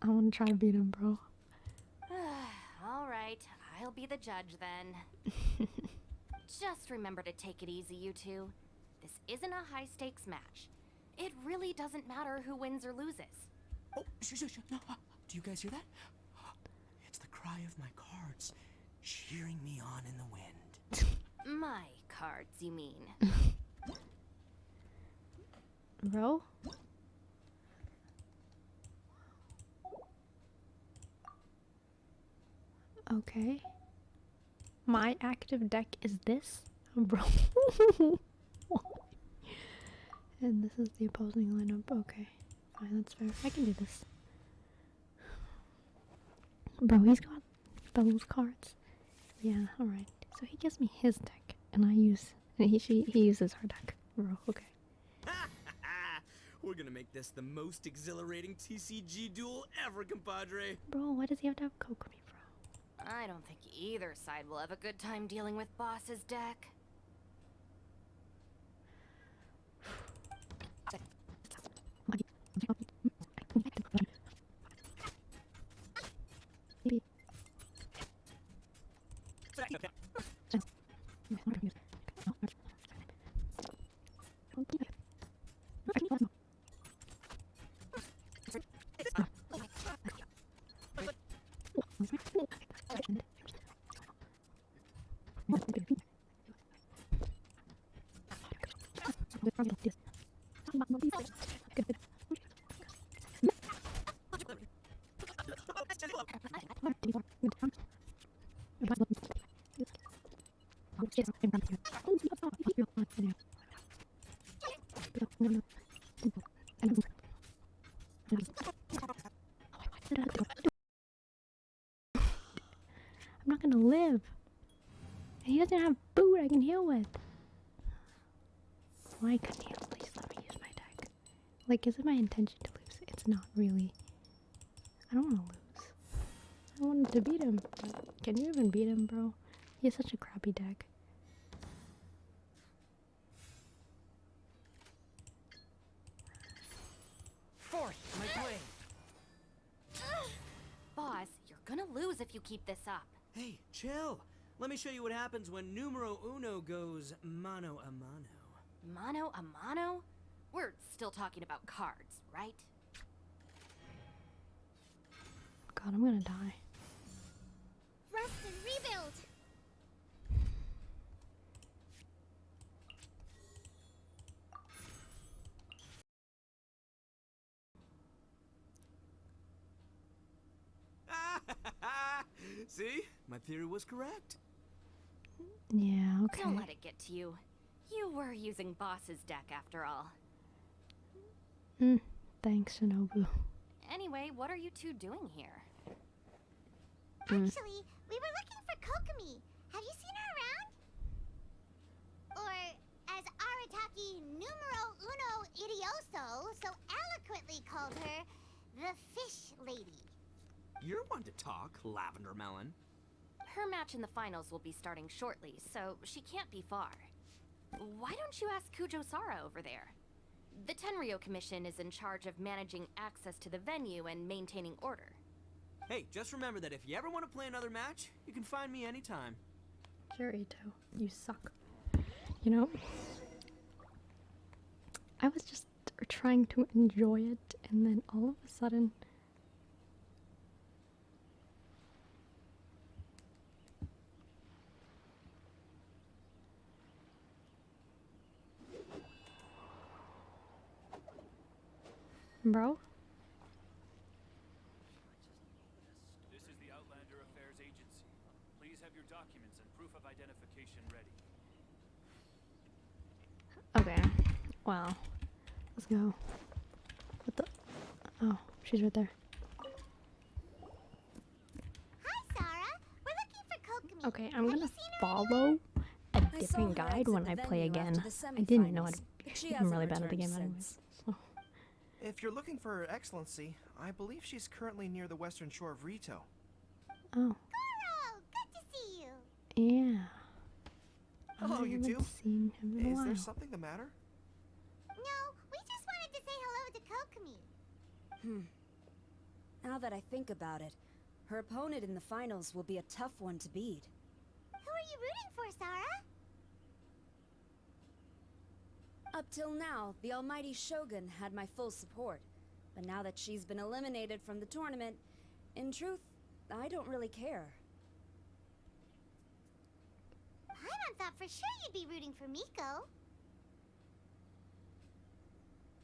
I want to try to beat him, bro. Alright, I'll be the judge then. Just remember to take it easy, you two. This isn't a high-stakes match. It really doesn't matter who wins or loses. Oh, shh. No, do you guys hear that? It's the cry of my cards, cheering me on in the wind. My cards, you mean? Bro? Okay. My active deck is this? Bro. And this is the opposing lineup. Okay. Fine, that's fair. I can do this. Bro, he's got those cards. Yeah, alright. So he gives me his deck, and I use... And he uses our deck. Bro, okay. We're gonna make this the most exhilarating TCG duel ever, compadre. Bro, why does he have to have Kokomi, bro? I don't think either side will have a good time dealing with Boss's deck. I'm not gonna live. He doesn't have food I can heal with. Why couldn't he at least let me use my deck? Like, is it my intention to lose? It's not really. I don't want to lose. I wanted to beat him. Can you even beat him, bro? He has such a crappy deck. Fourth, my blade. Boss, you're gonna lose if you keep this up. Hey, chill. Let me show you what happens when numero uno goes mano a mano. Mano a mano? We're still talking about cards, right? God, I'm gonna die. Rest and rebuild. See? My theory was correct. Yeah, okay. Don't let it get to you. You were using Boss's deck after all. Thanks, Shinobu. Anyway, what are you two doing here? Actually, we were looking for Kokomi. Have you seen her around? Or, as Arataki numero uno idioso so eloquently called her, the Fish Lady. You're one to talk, Lavender Melon. Her match in the finals will be starting shortly, so she can't be far. Why don't you ask Kujo Sara over there? The Tenryo Commission is in charge of managing access to the venue and maintaining order. Hey, just remember that if you ever want to play another match, you can find me anytime. Kirito, you suck. You know? I was just trying to enjoy it, and then all of a sudden... Bro? This is the Outlander Affairs Agency. Please have your documents and proof of identification ready. Okay. Wow. Let's go. What the? Oh, she's right there. Hi, Sarah. We're looking for Kokomi. Okay, I'm gonna follow a different guide when I play again. I didn't know how to. I'm really bad at the game anyways. So. If you're looking for Her Excellency, I believe she's currently near the western shore of Rito. Oh. Goro, good to see you. Yeah. Hello, you two. Seen him in a Is while. there something the matter? No, we just wanted to say hello to Kokomi. Now that I think about it, her opponent in the finals will be a tough one to beat. Who are you rooting for, Sarah? Up till now, the almighty Shogun had my full support. But now that she's been eliminated from the tournament, in truth, I don't really care. Paimon thought for sure you'd be rooting for Miko.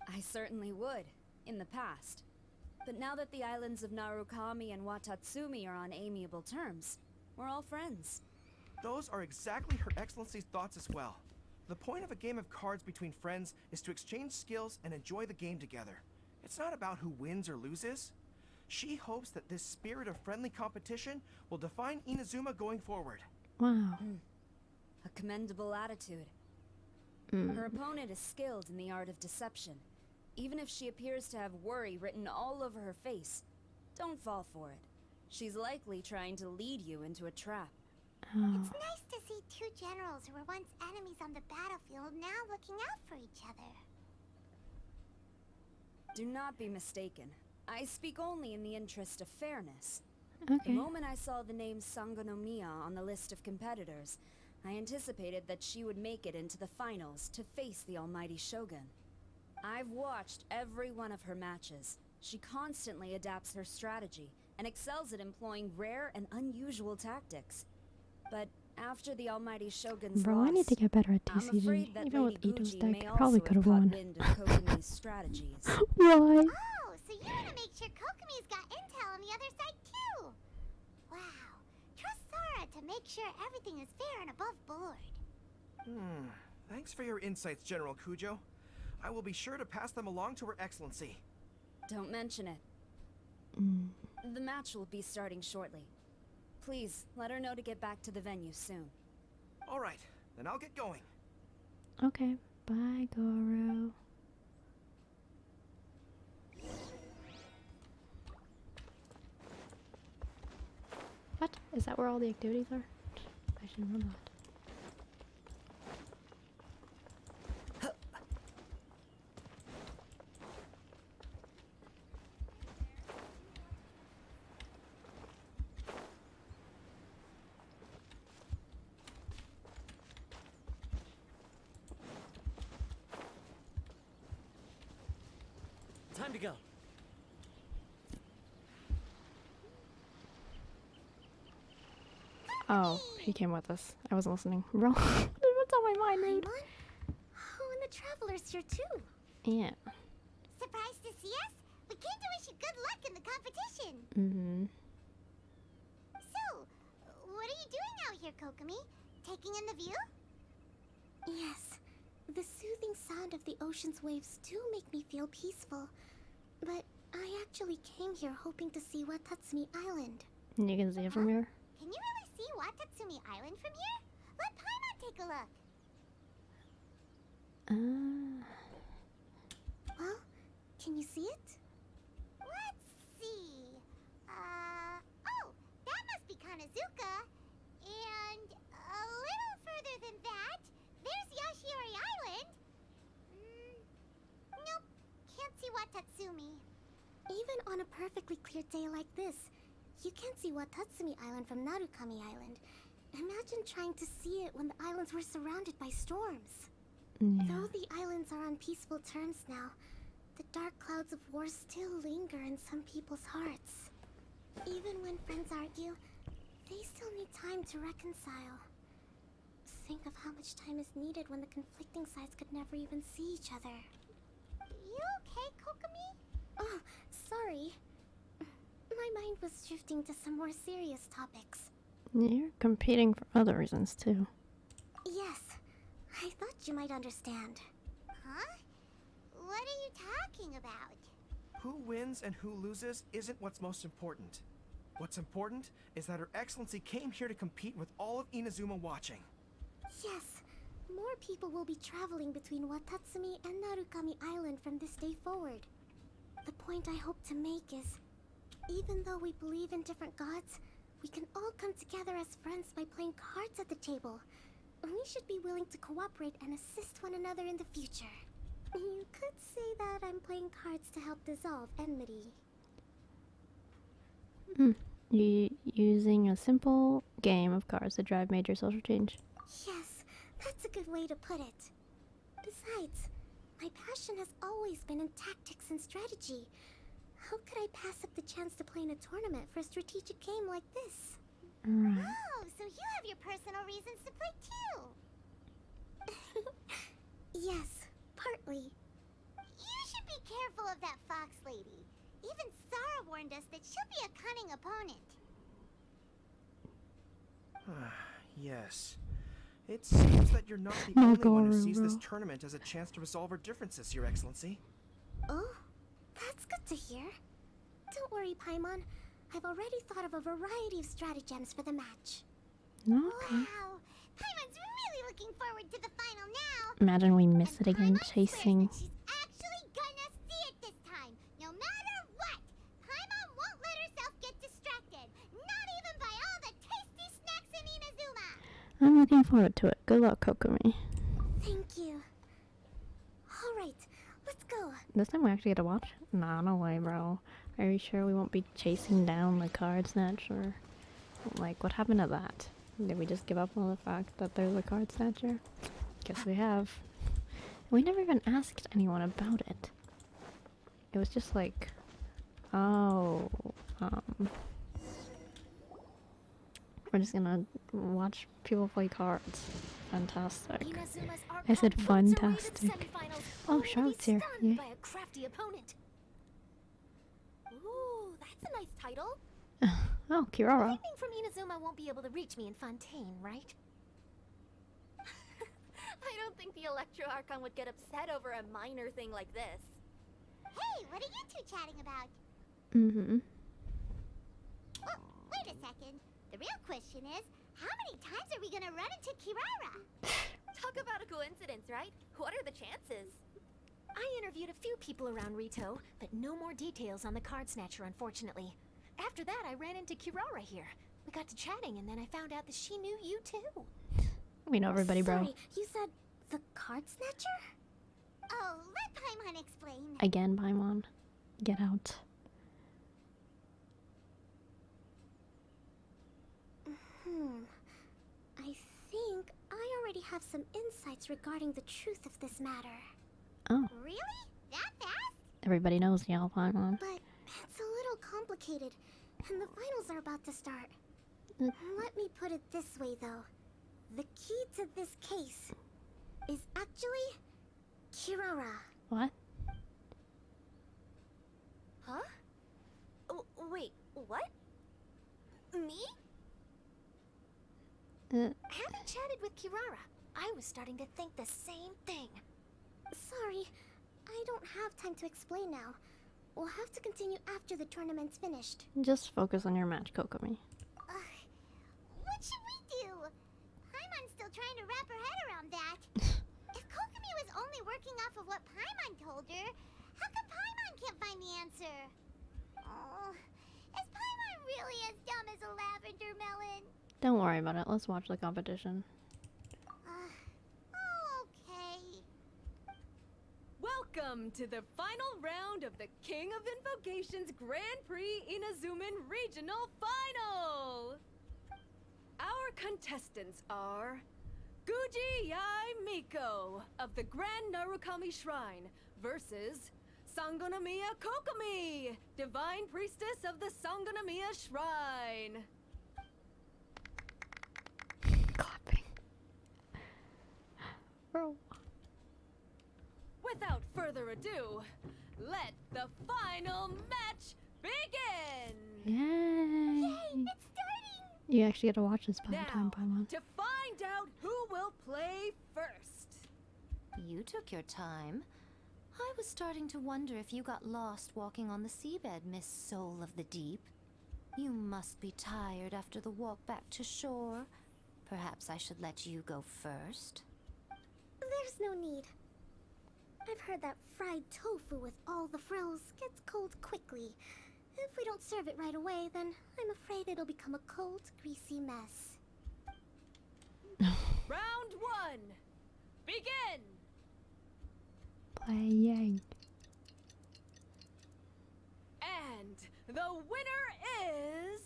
I certainly would, in the past. But now that the islands of Narukami and Watatsumi are on amiable terms, we're all friends. Those are exactly Her Excellency's thoughts as well. The point of a game of cards between friends is to exchange skills and enjoy the game together. It's not about who wins or loses. She hopes that this spirit of friendly competition will define Inazuma going forward. Wow. A commendable attitude. Her opponent is skilled in the art of deception. Even if she appears to have worry written all over her face, don't fall for it. She's likely trying to lead you into a trap. It's nice to see two generals who were once enemies on the battlefield now looking out for each other. Do not be mistaken. I speak only in the interest of fairness. Okay. The moment I saw the name Sangonomiya on the list of competitors, I anticipated that she would make it into the finals to face the almighty Shogun. I've watched every one of her matches. She constantly adapts her strategy and excels at employing rare and unusual tactics. But after the almighty Shogun's Bro, loss, I need to get better at I'm TCG. afraid that Even Lady with Ito's Guji deck, may I probably also could have caught won. wind of Kokumi's strategies. Why? Oh, so you want to make sure Kokomi's got intel on the other side too? Wow. Trust Sarah to make sure everything is fair and above board. Thanks for your insights, General Cujo. I will be sure to pass them along to Her Excellency. Don't mention it. The match will be starting shortly. Please, let her know to get back to the venue soon. All right, then I'll get going. Okay, bye, Goro. What? Is that where all the activities are? I should know that. Time to go. Oh, he came with us. I wasn't listening. Wrong. What's on my mind, Rude? Oh, and the traveler's here too. Yeah. Surprised to see us? We came to wish you good luck in the competition. Mm-hmm. So, what are you doing out here, Kokomi? Taking in the view? Yes, the soothing sound of the ocean's waves do make me feel peaceful. But I actually came here hoping to see Watatsumi Island. And you can see it from here? Can you really see Watatsumi Island from here? Let Paimon take a look. Well, can you see it? Let's see. Oh, that must be Kanazuka. And a little further than that, there's Yashiori Island. Nope, can't see Watatsumi. Even on a perfectly clear day like this, you can't see Watatsumi Island from Narukami Island. Imagine trying to see it when the islands were surrounded by storms. Yeah. Though the islands are on peaceful terms now, the dark clouds of war still linger in some people's hearts. Even when friends argue, they still need time to reconcile. Think of how much time is needed when the conflicting sides could never even see each other. You okay, Kokomi? Oh, sorry. My mind was drifting to some more serious topics. You're competing for other reasons, too. Yes, I thought you might understand. Huh? What are you talking about? Who wins and who loses isn't what's most important. What's important is that Her Excellency came here to compete with all of Inazuma watching. Yes, more people will be traveling between Watatsumi and Narukami Island from this day forward. The point I hope to make is, even though we believe in different gods, we can all come together as friends by playing cards at the table. We should be willing to cooperate and assist one another in the future. You could say that I'm playing cards to help dissolve enmity. Using a simple game of cards to drive major social change. Yes, that's a good way to put it. Besides, my passion has always been in tactics and strategy. How could I pass up the chance to play in a tournament for a strategic game like this? Right. Oh, so you have your personal reasons to play too. Yes, partly. You should be careful of that fox lady. Even Sarah warned us that she'll be a cunning opponent. Yes. It seems that you're not the only one who sees this Goro. tournament as a chance to resolve our differences, Your Excellency. Oh, that's good to hear. Don't worry, Paimon. I've already thought of a variety of stratagems for the match. Okay. Wow, Paimon's really looking forward to the final now. Imagine we miss it again, chasing. She's actually gonna see it this time, no matter what. Paimon won't let herself get distracted, not even by all the tasty snacks in Inazuma. I'm looking forward to it. Good luck, Kokomi. Thank you. Alright, let's go. This time we actually get to watch? Nah, no way, bro. Are you sure we won't be chasing down the card snatcher? Like, what happened to that? Did we just give up on the fact that there's a card snatcher? Guess we have. We never even asked anyone about it. It was just like, oh, we're just gonna watch people play cards. Fantastic. I said fantastic. Oh, Charlotte's here. Yay. By a crafty opponent. Ooh, that's a nice title. Oh, Kirara. Lightning from Inazuma won't be able to reach me in Fontaine, right? think the Electro Archon would get upset over a minor thing like this. Hey, what are you two chatting about? Mm-hmm. Oh, wait a second. The real question is, how many times are we gonna run into Kirara? Talk about a coincidence, right? What are the chances? I interviewed a few people around Rito, but no more details on the card snatcher, unfortunately. After that, I ran into Kirara here. We got to chatting, and then I found out that she knew you too. We know everybody, bro. Sorry, you said the card snatcher? Oh, let Paimon explain. Again, Paimon. Get out. I think I already have some insights regarding the truth of this matter. Oh. Really? That fast? Everybody knows y'all, Paimon. But it's a little complicated, and the finals are about to start. Mm. Let me put it this way, though. The key to this case is actually Kirara. What? Huh? Wait, what? Me? Having chatted with Kirara, I was starting to think the same thing. Sorry, I don't have time to explain now. We'll have to continue after the tournament's finished. Just focus on your match, Kokomi. What should we do? Paimon's still trying to wrap her head around that. If Kokomi was only working off of what Paimon told her, how come Paimon can't find the answer? Oh, is Paimon really as dumb as a lavender melon? Don't worry about it. Let's watch the competition. Okay. Welcome to the final round of the King of Invocations Grand Prix Inazuman Regional Final! Our contestants are Guji Yai Miko of the Grand Narukami Shrine versus Sangonomiya Kokomi, Divine Priestess of the Sangonomiya Shrine. Clapping. Bro. Without further ado, let the final match begin! Yay! It's starting! You actually get to watch this by the Now, time, Paimon. to find out who will play first. You took your time. I was starting to wonder if you got lost walking on the seabed, Miss Soul of the Deep. You must be tired after the walk back to shore. Perhaps I should let you go first. There's no need. I've heard that fried tofu with all the frills gets cold quickly. If we don't serve it right away, then I'm afraid it'll become a cold, greasy mess. Round one, begin! Playing. And the winner is...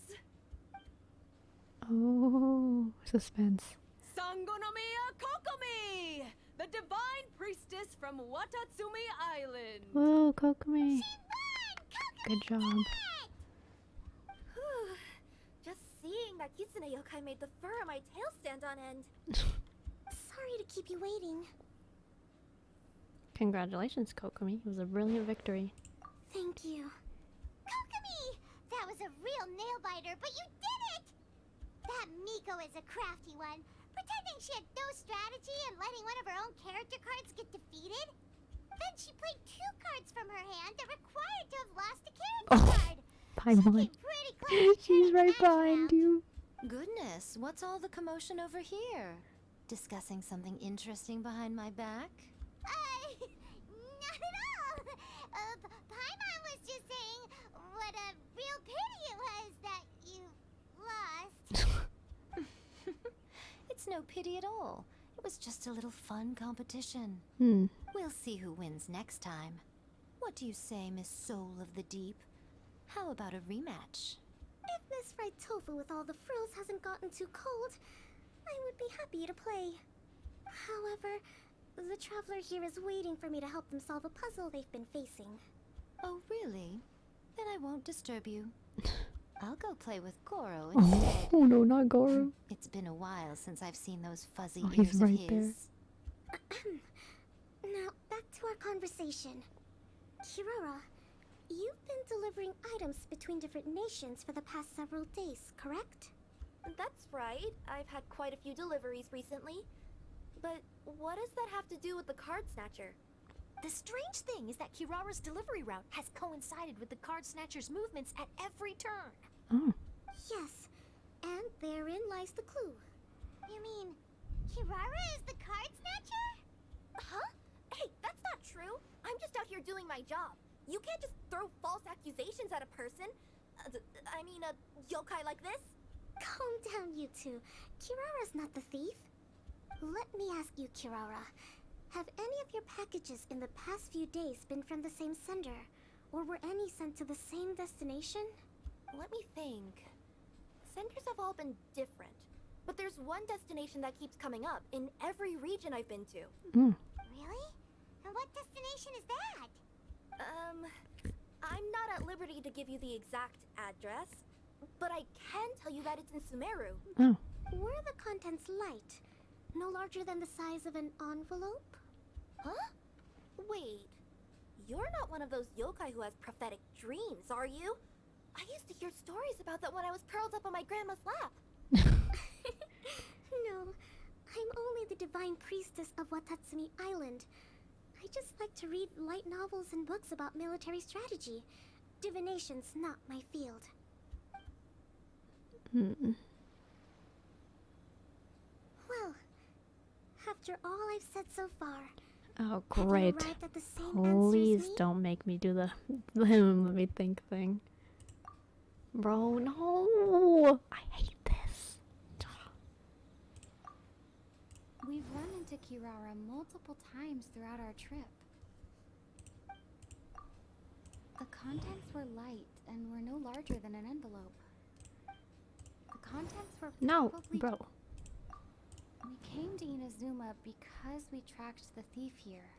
Oh, suspense. Sangonomiya Kokomi, the Divine Priestess from Watatsumi Island. Whoa, Kokomi. Good job. Just seeing that Kitsune Yokai made the fur on my tail stand on end. Sorry to keep you waiting. Congratulations, Kokomi. It was a brilliant victory. Thank you. Kokomi! That was a real nail-biter, but you did it! That Miko is a crafty one, pretending she had no strategy and letting one of her own character cards get defeated. Then she played 2 cards from her hand that required to have lost a character card. Paimon. She's right behind you. Goodness, what's all the commotion over here? Discussing something interesting behind my back? Not at all. Paimon was just saying what a real pity it was that you lost. It's no pity at all. It was just a little fun competition. We'll see who wins next time. What do you say, Miss Soul of the Deep? How about a rematch? If Miss Fried Tofu with all the frills hasn't gotten too cold, I would be happy to play. However, the traveler here is waiting for me to help them solve a puzzle they've been facing. Oh, really? Then I won't disturb you. I'll go play with Goro instead. Oh no, not Goro. It's been a while since I've seen those fuzzy Oh, ears he's right of there. his. Now, back to our conversation. Kirara, you've been delivering items between different nations for the past several days, correct? That's right. I've had quite a few deliveries recently. But what does that have to do with the card snatcher? The strange thing is that Kirara's delivery route has coincided with the card snatcher's movements at every turn. Oh. Yes, and therein lies the clue. You mean, Kirara is the card snatcher? Huh? Hey, that's not true. I'm just out here doing my job. You can't just throw false accusations at a person. I mean, a yokai like this. Calm down, you two. Kirara's not the thief. Let me ask you, Kirara. Have any of your packages in the past few days been from the same sender? Or were any sent to the same destination? Let me think. Senders have all been different. But there's one destination that keeps coming up in every region I've been to. Really? And what destination is that? I'm not at liberty to give you the exact address, but I can tell you that it's in Sumeru. Oh. Were the contents light? No larger than the size of an envelope? Huh? Wait. You're not one of those yokai who has prophetic dreams, are you? I used to hear stories about that when I was curled up on my grandma's lap. No, I'm only the divine priestess of Watatsumi Island. I just like to read light novels and books about military strategy. Divination's not my field. Well, after all I've said so far, Oh, great. arrived at the same answer Please as me? don't make me do the let me think thing. Bro, no! I hate this. We've run into Kirara multiple times throughout our trip. The contents were light and were no larger than an envelope. The contents were No, probably... bro. We came to Inazuma because we tracked the thief here.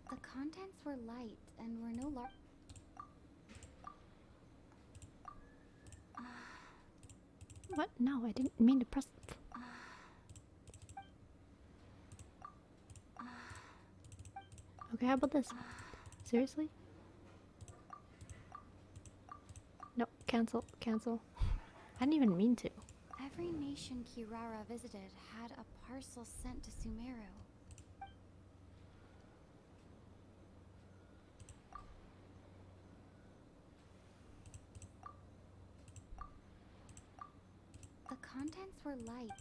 The contents were light and were no large. What? No, I didn't mean to press. Okay, how about this? Seriously? No, cancel, cancel. I didn't even mean to. Every nation Kirara visited had a parcel sent to Sumeru. The contents were light.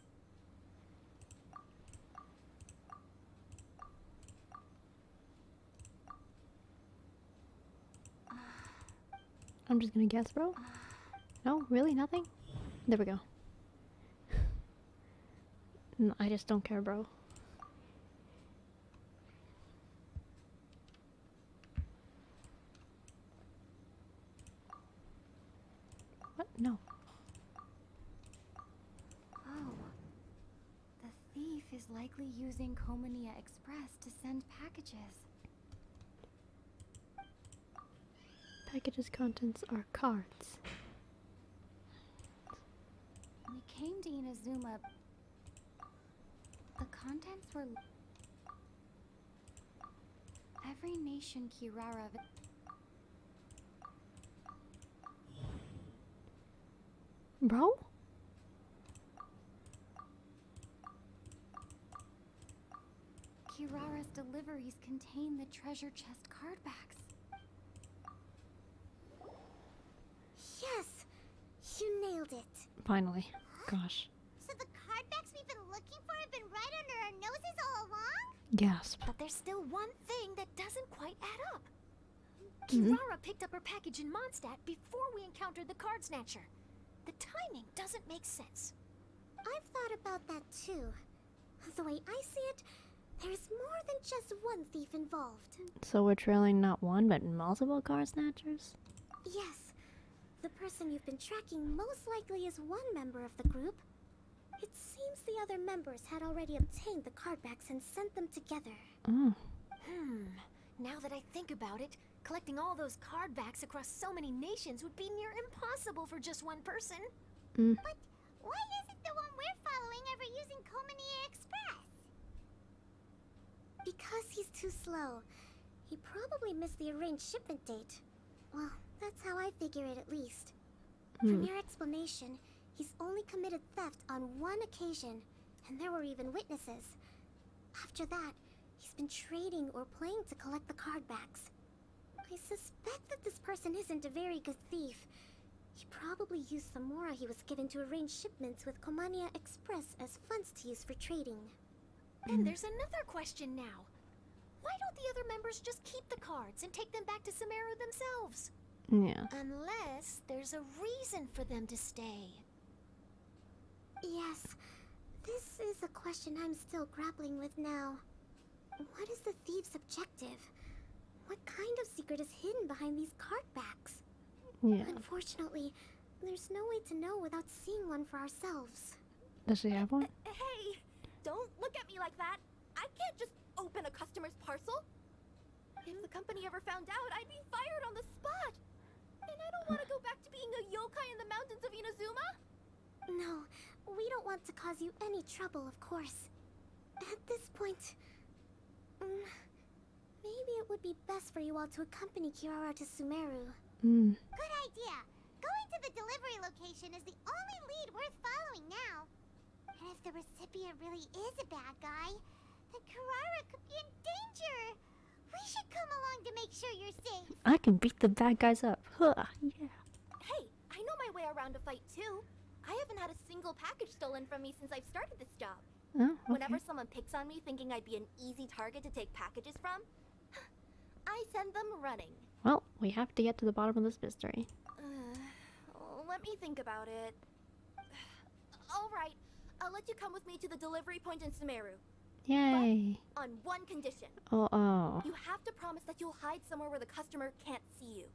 I'm just gonna guess, bro. No, really? Nothing? There we go. No, I just don't care, bro. What? No. Oh. The thief is likely using Komania Express to send packages. Package's contents are cards. We came to Inazuma. The contents were... Every nation Kirara... Bro? Kirara's deliveries contain the treasure chest card backs. Yes! You nailed it. Finally. Gosh. So the card backs we've been looking for have been right under our noses all along? Gasp. But there's still one thing that doesn't quite add up. Mhm. Kirara picked up her package in Mondstadt before we encountered the card snatcher. The timing doesn't make sense. I've thought about that too. The way I see it, there's more than just one thief involved. So we're trailing not one, but multiple card snatchers? Yes. The person you've been tracking most likely is one member of the group. It seems the other members had already obtained the cardbacks and sent them together. Oh. Now that I think about it, collecting all those card backs across so many nations would be near impossible for just one person. But why isn't the one we're following ever using Komania Express? Because he's too slow. He probably missed the arranged shipment date. Well, that's how I figure it at least. From your explanation, he's only committed theft on one occasion, and there were even witnesses. After that, he's been trading or playing to collect the card backs. I suspect that this person isn't a very good thief. He probably used the mora he was given to arrange shipments with Komania Express as funds to use for trading. And there's another question now. Why don't the other members just keep the cards and take them back to Sumeru themselves? Yeah. Unless there's a reason for them to stay. Yes, this is a question I'm still grappling with now. What is the thief's objective? What kind of secret is hidden behind these card backs? Yeah. Unfortunately, there's no way to know without seeing one for ourselves. Does she have one? Hey, don't look at me like that. I can't just open a customer's parcel. If the company ever found out, I'd be fired on the spot. And I don't want to go back to being a yokai in the mountains of Inazuma. No, we don't want to cause you any trouble, of course. At this point, maybe it would be best for you all to accompany Kirara to Sumeru. Good idea. Going to the delivery location is the only lead worth following now. And if the recipient really is a bad guy, then Kirara could be in danger. We should come along to make sure you're safe. I can beat the bad guys up. Huh, yeah. Hey, I know my way around a fight too. I haven't had a single package stolen from me since I've started this job. Oh, okay. Whenever someone picks on me thinking I'd be an easy target to take packages from, I send them running. Well, we have to get to the bottom of this mystery. Let me think about it. Alright, I'll let you come with me to the delivery point in Sumeru. Yay. But on one condition. Oh. You have to promise that you'll hide somewhere where the customer can't see you.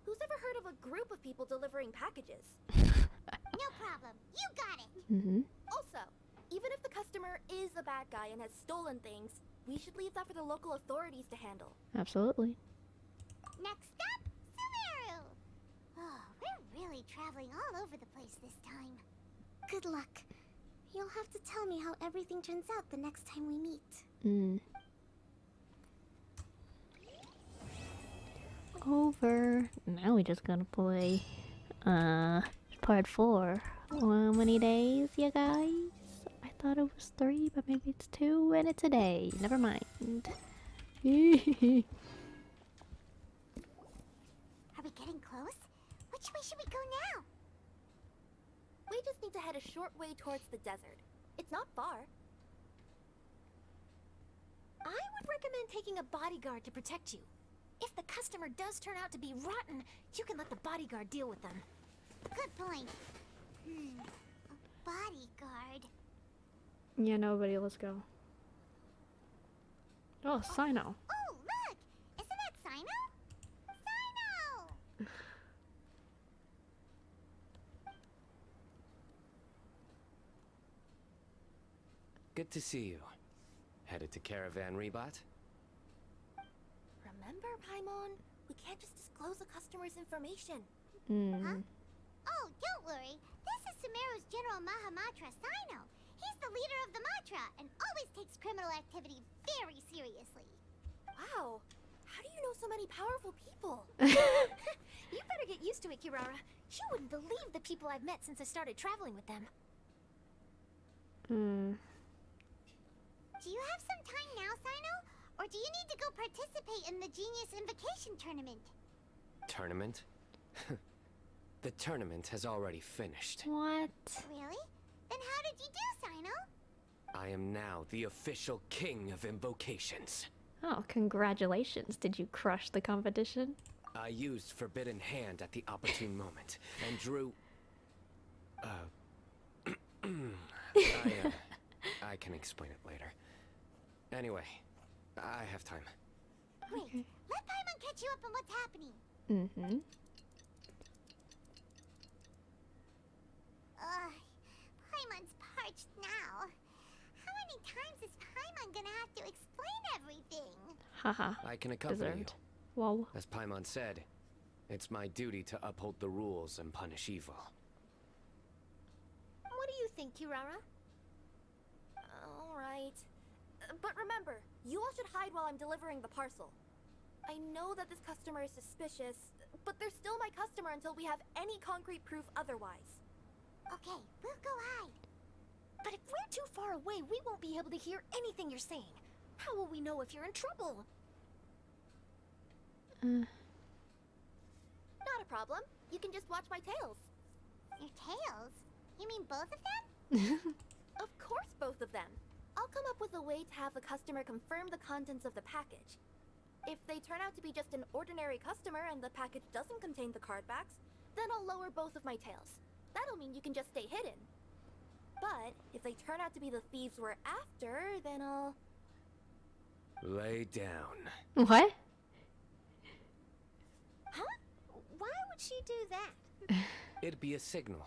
Who's ever heard of a group of people delivering packages? No problem. You got it. Also, even if the customer is a bad guy and has stolen things, we should leave that for the local authorities to handle. Absolutely. Next up, Sumeru. Oh, we're really traveling all over the place this time. Good luck. You'll have to tell me how everything turns out the next time we meet. Over. Now we just gotta play part 4. How many days, you guys? I thought it was 3, but maybe it's 2 and it's a day. Never mind. Are we getting close? Which way should we go now? We just need to head a short way towards the desert. It's not far. I would recommend taking a bodyguard to protect you. If the customer does turn out to be rotten, you can let the bodyguard deal with them. Good point. A bodyguard. Yeah, nobody. Let's go. Oh, Sino. Oh, look! Isn't that Sino? Sino! Good to see you. Headed to Caravan Rebot? Remember, Paimon? We can't just disclose a customer's information. Huh? Oh, don't worry. This is Sumeru's General Mahamatra, Sino. He's the leader of the Matra and always takes criminal activity very seriously. Wow. How do you know so many powerful people? You better get used to it, Kirara. You wouldn't believe the people I've met since I started traveling with them. Do you have some time now, Sino? Or do you need to go participate in the Genius Invocation Tournament? Tournament? The tournament has already finished. What? Really? Then how did you do, Sino? I am now the official king of invocations. Oh, congratulations. Did you crush the competition? I used Forbidden Hand at the opportune moment and drew... I can explain it later. Anyway, I have time. Wait, let Paimon catch you up on what's happening. Paimon's parched now. How many times is Paimon gonna have to explain everything? Haha. I can accompany Deserved. you. Whoa. As Paimon said, it's my duty to uphold the rules and punish evil. What do you think, Kirara? Alright. But remember, you all should hide while I'm delivering the parcel. I know that this customer is suspicious, but they're still my customer until we have any concrete proof otherwise. Okay, we'll go hide. But if we're too far away, we won't be able to hear anything you're saying. How will we know if you're in trouble? Not a problem. You can just watch my tails. Your tails? You mean both of them? Of course, both of them. I'll come up with a way to have the customer confirm the contents of the package. If they turn out to be just an ordinary customer and the package doesn't contain the card backs, then I'll lower both of my tails. That'll mean you can just stay hidden. But if they turn out to be the thieves we're after, then I'll... Lay down. What? Huh? Why would she do that? It'd be a signal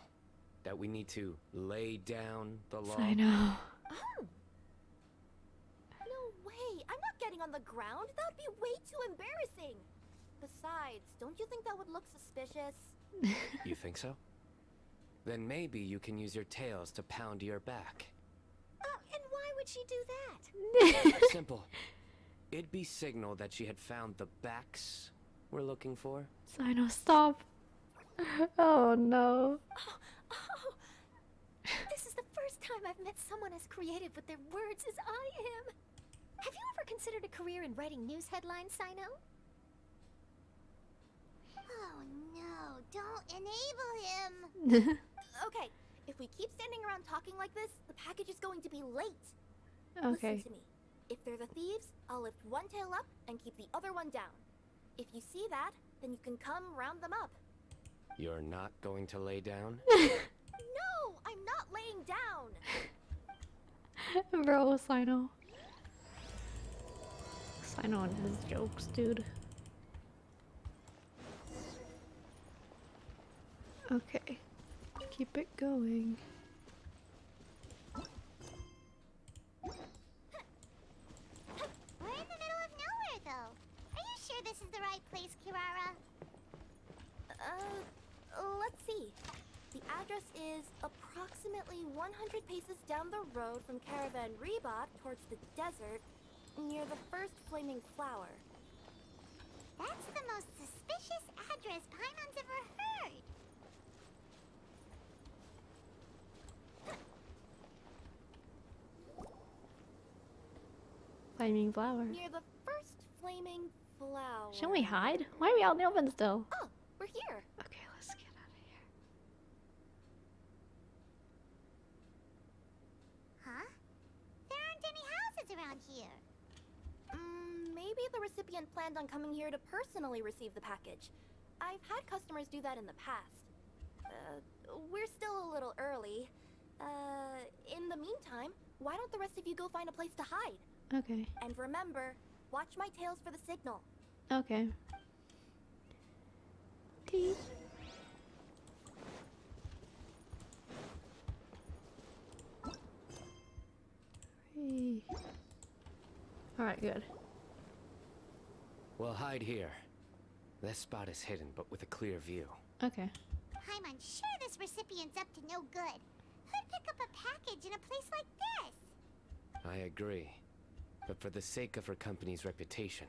that we need to lay down the law. I know. Oh! No way! I'm not getting on the ground! That would be way too embarrassing! Besides, don't you think that would look suspicious? You think so? Then maybe you can use your tails to pound your back. And why would she do that? Simple. It'd be signal that she had found the backs we're looking for. Sino, stop. Oh no. This is the first time I've met someone as creative with their words as I am. Have you ever considered a career in writing news headlines, Sino? Oh no, don't enable him! Okay, if we keep standing around talking like this, the package is going to be late. Okay. Listen to me. If they're the thieves, I'll lift one tail up and keep the other one down. If you see that, then you can come round them up. You're not going to lay down? No, I'm not laying down. Bro, Sino. Sino and his jokes, dude. Okay. Keep it going. We're in the middle of nowhere, though. Are you sure this is the right place, Kirara? Let's see. The address is approximately 100 paces down the road from Caravan Rebot towards the desert, near the first flaming flower. That's the most suspicious address Paimon's ever heard. Flaming flower. Near the first flaming flower. Shouldn't we hide? Why are we out in the open still? Oh, we're here. Okay, let's get out of here. Huh? There aren't any houses around here. Maybe the recipient planned on coming here to personally receive the package. I've had customers do that in the past. We're still a little early. In the meantime, why don't the rest of you go find a place to hide? Okay. And remember, watch my tails for the signal. Okay. Teeth. Alright, good. We'll hide here. This spot is hidden, but with a clear view. Okay. Paimon, sure this recipient's up to no good. Who'd pick up a package in a place like this? I agree. But for the sake of her company's reputation,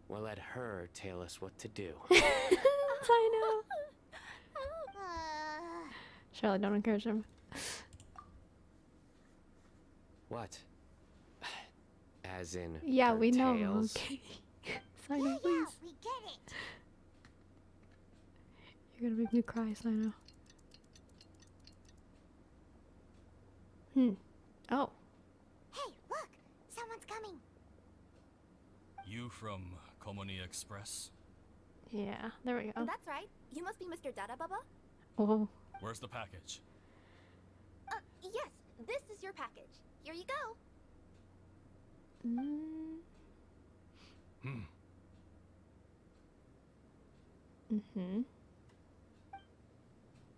we'll let her tell us what to do. I know. Charlotte, don't encourage him. What? As in Yeah, her we know. tails? Okay. Sino, please. We get it. You're gonna make me cry, Sino. Oh. Hey, look! Someone's coming. You from Komoni Express? Yeah, there we go. That's right. You must be Mr. Dada Baba? Oh. Where's the package? Yes, this is your package. Here you go.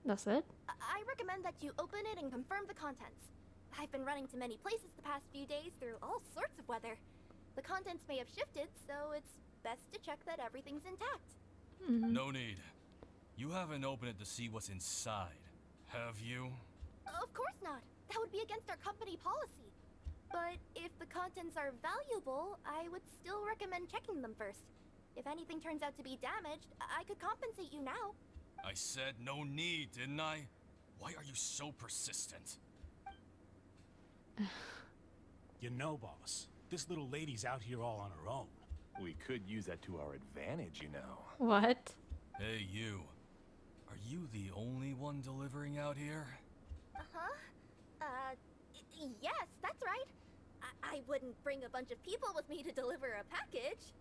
That's it? I recommend that you open it and confirm the contents. I've been running to many places the past few days through all sorts of weather. The contents may have shifted, so it's best to check that everything's intact. No need. You haven't opened it to see what's inside, have you? Of course not. That would be against our company policy. But if the contents are valuable, I would still recommend checking them first. If anything turns out to be damaged, I could compensate you now. I said no need, didn't I? Why are you so persistent? You know, boss, this little lady's out here all on her own. We could use that to our advantage, you know. What? Hey, you. Are you the only one delivering out here? Uh-huh. Yes, that's right. I wouldn't bring a bunch of people with me to deliver a package.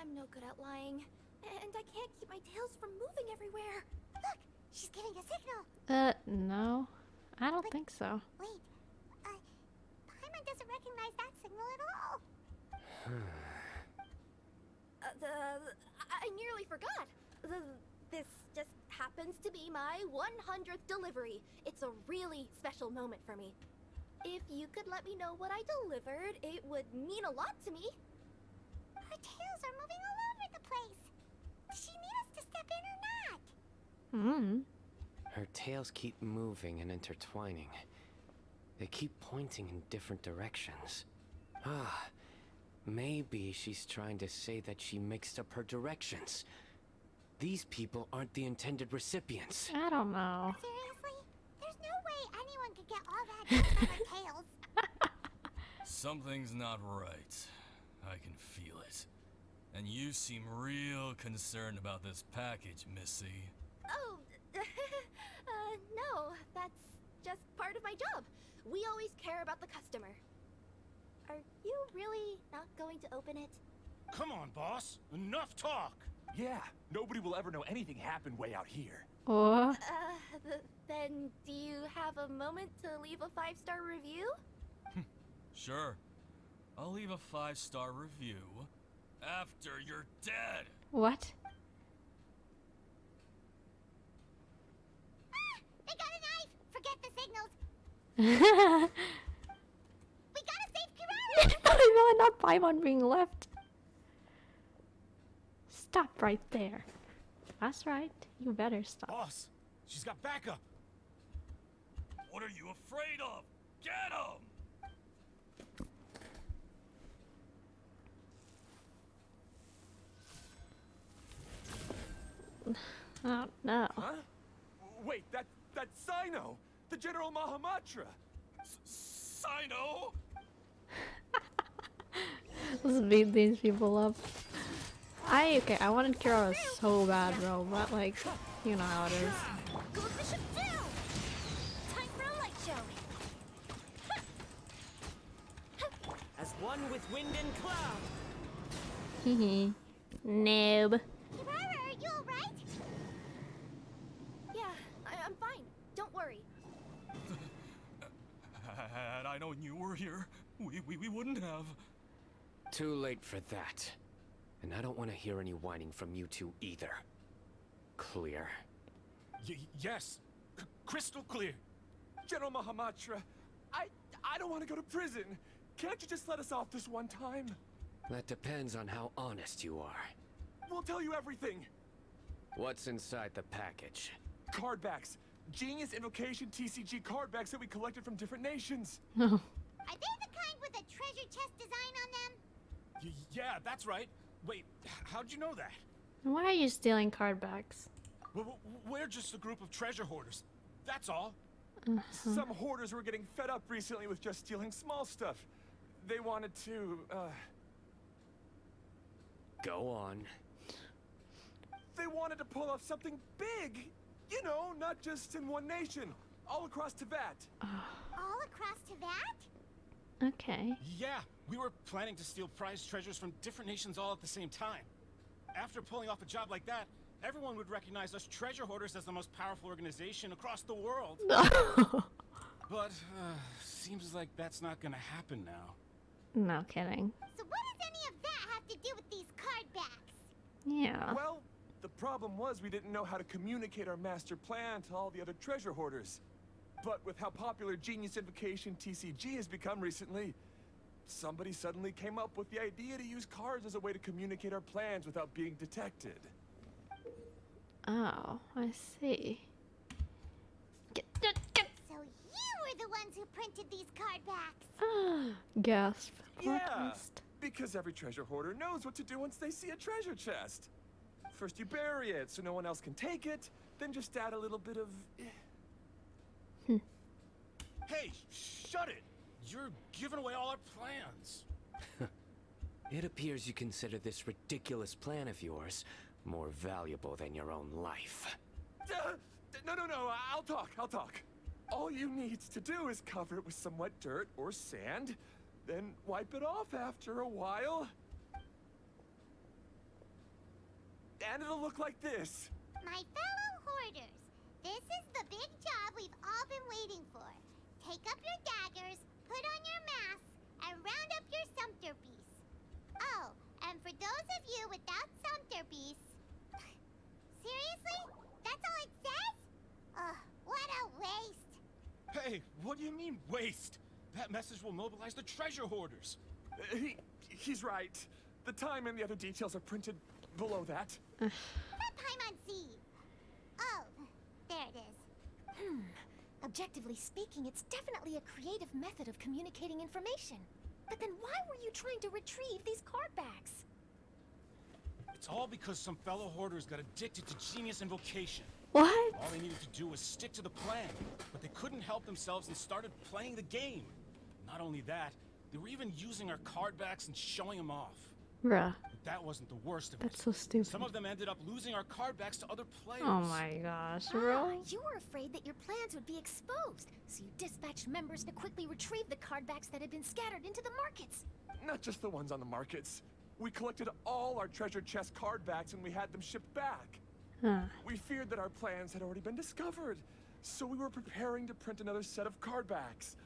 I'm no good at lying. And I can't keep my tails from moving everywhere. Look, she's giving a signal. No. I don't think so. Wait, Paimon doesn't recognize that signal at all. I nearly forgot. This just happens to be my 100th delivery. It's a really special moment for me. If you could let me know what I delivered, it would mean a lot to me. Her tails are moving all over the place. Does she need us to step in or not? Her tails keep moving and intertwining. They keep pointing in different directions. Maybe she's trying to say that she mixed up her directions. These people aren't the intended recipients. I don't know. Seriously? There's no way anyone could get all that just from her tails. Something's not right. I can feel it. And you seem real concerned about this package, Missy. Oh, no, that's just part of my job. We always care about the customer. Are you really not going to open it? Come on, boss. Enough talk. Yeah, nobody will ever know anything happened way out here. Or Then do you have a moment to leave a 5-star review? Sure. I'll leave a 5-star review after you're dead. what? They got a knife! Forget the signals! Paimon, We gotta save Kirara! not Paimon being left. Stop right there. That's right. You better stop. Boss, she's got backup. What are you afraid of? Get him! Oh no. Huh? Wait, that's Sino! The General Mahamatra! Sino? Let's beat these people up. I wanted Kirara so bad, bro, but like, you know how it is. Go Bishop down! Time for a light show. As one with wind and cloud. Hehe. Noob. Kirara, are you alright? Yeah, I'm fine. Don't worry. Had I known you were here, we wouldn't have. Too late for that. And I don't want to hear any whining from you two either. Clear. Yes. Crystal clear. General Mahamatra, I don't want to go to prison. Can't you just let us off this one time? That depends on how honest you are. We'll tell you everything. What's inside the package? Card backs. Genius Invocation TCG card backs that we collected from different nations. No. Are they the kind with a treasure chest design on them? Yeah, that's right. Wait, how'd you know that? Why are you stealing card backs? We're just a group of treasure hoarders. That's all. Some hoarders were getting fed up recently with just stealing small stuff. They wanted to, Go on. They wanted to pull off something big. You know, not just in one nation. All across Tibet. All across Tibet? Okay. Yeah, we were planning to steal prized treasures from different nations all at the same time. After pulling off a job like that, everyone would recognize us treasure hoarders as the most powerful organization across the world. But, seems like that's not gonna happen now. No kidding. So what does any of that have to do with these card backs? Yeah. Well, the problem was we didn't know how to communicate our master plan to all the other treasure hoarders. But with how popular Genius Invocation TCG has become recently, somebody suddenly came up with the idea to use cards as a way to communicate our plans without being detected. Oh, I see. So you were the ones who printed these card backs? Gasp. Plot Yeah, twist. because every treasure hoarder knows what to do once they see a treasure chest. First you bury it so no one else can take it, then just add a little bit of... Hey, shut it! You're giving away all our plans. It appears you consider this ridiculous plan of yours more valuable than your own life. No, I'll talk. All you need to do is cover it with some wet dirt or sand, then wipe it off after a while. And it'll look like this. My fellow hoarders, this is the big job we've all been waiting for. Take up your daggers, put on your masks, and round up your sumpter piece. Oh, and for those of you without sumpter piece... Seriously? That's all it says? Ugh, what a waste. Hey, what do you mean, waste? That message will mobilize the treasure hoarders. He's right. The time and the other details are printed below that. That Paimon see. Oh, there it is. Objectively speaking, it's definitely a creative method of communicating information. But then why were you trying to retrieve these card backs? It's all because some fellow hoarders got addicted to Genius Invocation. What? All they needed to do was stick to the plan, but they couldn't help themselves and started playing the game. Not only that, they were even using our card backs and showing them off. Bruh. But that wasn't the worst of it. That's so stupid. Some of them ended up losing our card backs to other players. Oh my gosh, bro. You were afraid that your plans would be exposed, so you dispatched members to quickly retrieve the card backs that had been scattered into the markets. Not just the ones on the markets. We collected all our treasure chest card backs and we had them shipped back. Huh. We feared that our plans had already been discovered, so we were preparing to print another set of card backs.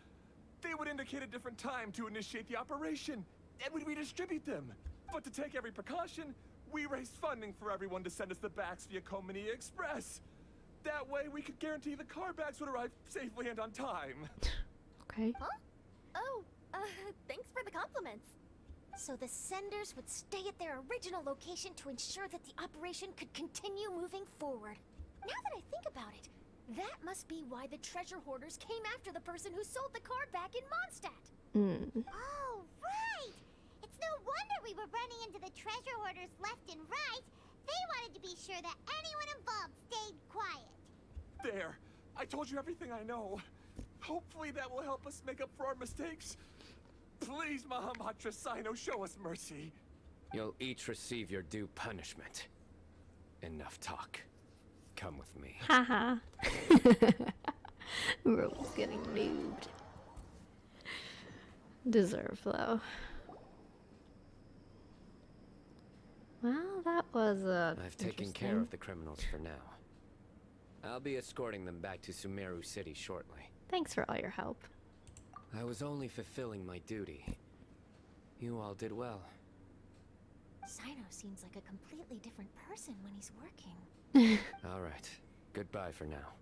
They would indicate a different time to initiate the operation, and we'd redistribute them. But to take every precaution, we raised funding for everyone to send us the backs via Komini Express. That way we could guarantee the card backs would arrive safely and on time. Okay. Huh? Oh, thanks for the compliments. So the senders would stay at their original location to ensure that the operation could continue moving forward. Now that I think about it, that must be why the treasure hoarders came after the person who sold the card back in Mondstadt. Oh, right! It's no wonder we were running into the treasure hoarders left and right. They wanted to be sure that anyone involved stayed quiet. There! I told you everything I know. Hopefully that will help us make up for our mistakes. Please, Mahamatra Sino, show us mercy. You'll each receive your due punishment. Enough talk. Come with me. Haha. Bro's getting noobed. Deserve though. Well, that was I've taken care of the criminals for now. I'll be escorting them back to Sumeru City shortly. Thanks for all your help. I was only fulfilling my duty. You all did well. Sino seems like a completely different person when he's working. All right. Goodbye for now.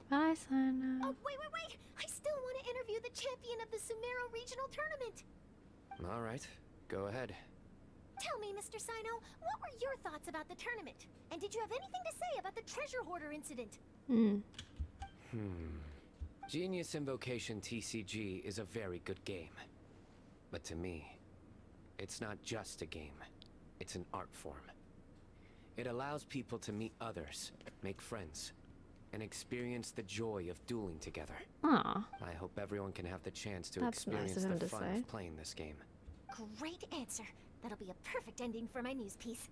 Bye, Sino. Oh, wait! I still want to interview the champion of the Sumeru Regional Tournament. All right. Go ahead. Tell me, Mr. Sino, what were your thoughts about the tournament? And did you have anything to say about the treasure hoarder incident? Genius Invocation TCG is a very good game. But to me, it's not just a game. It's an art form. It allows people to meet others, make friends, and experience the joy of dueling together. Aw. I hope everyone can have the chance to That's nice experience of him the to fun say. of playing this game. Great answer. That'll be a perfect ending for my news piece.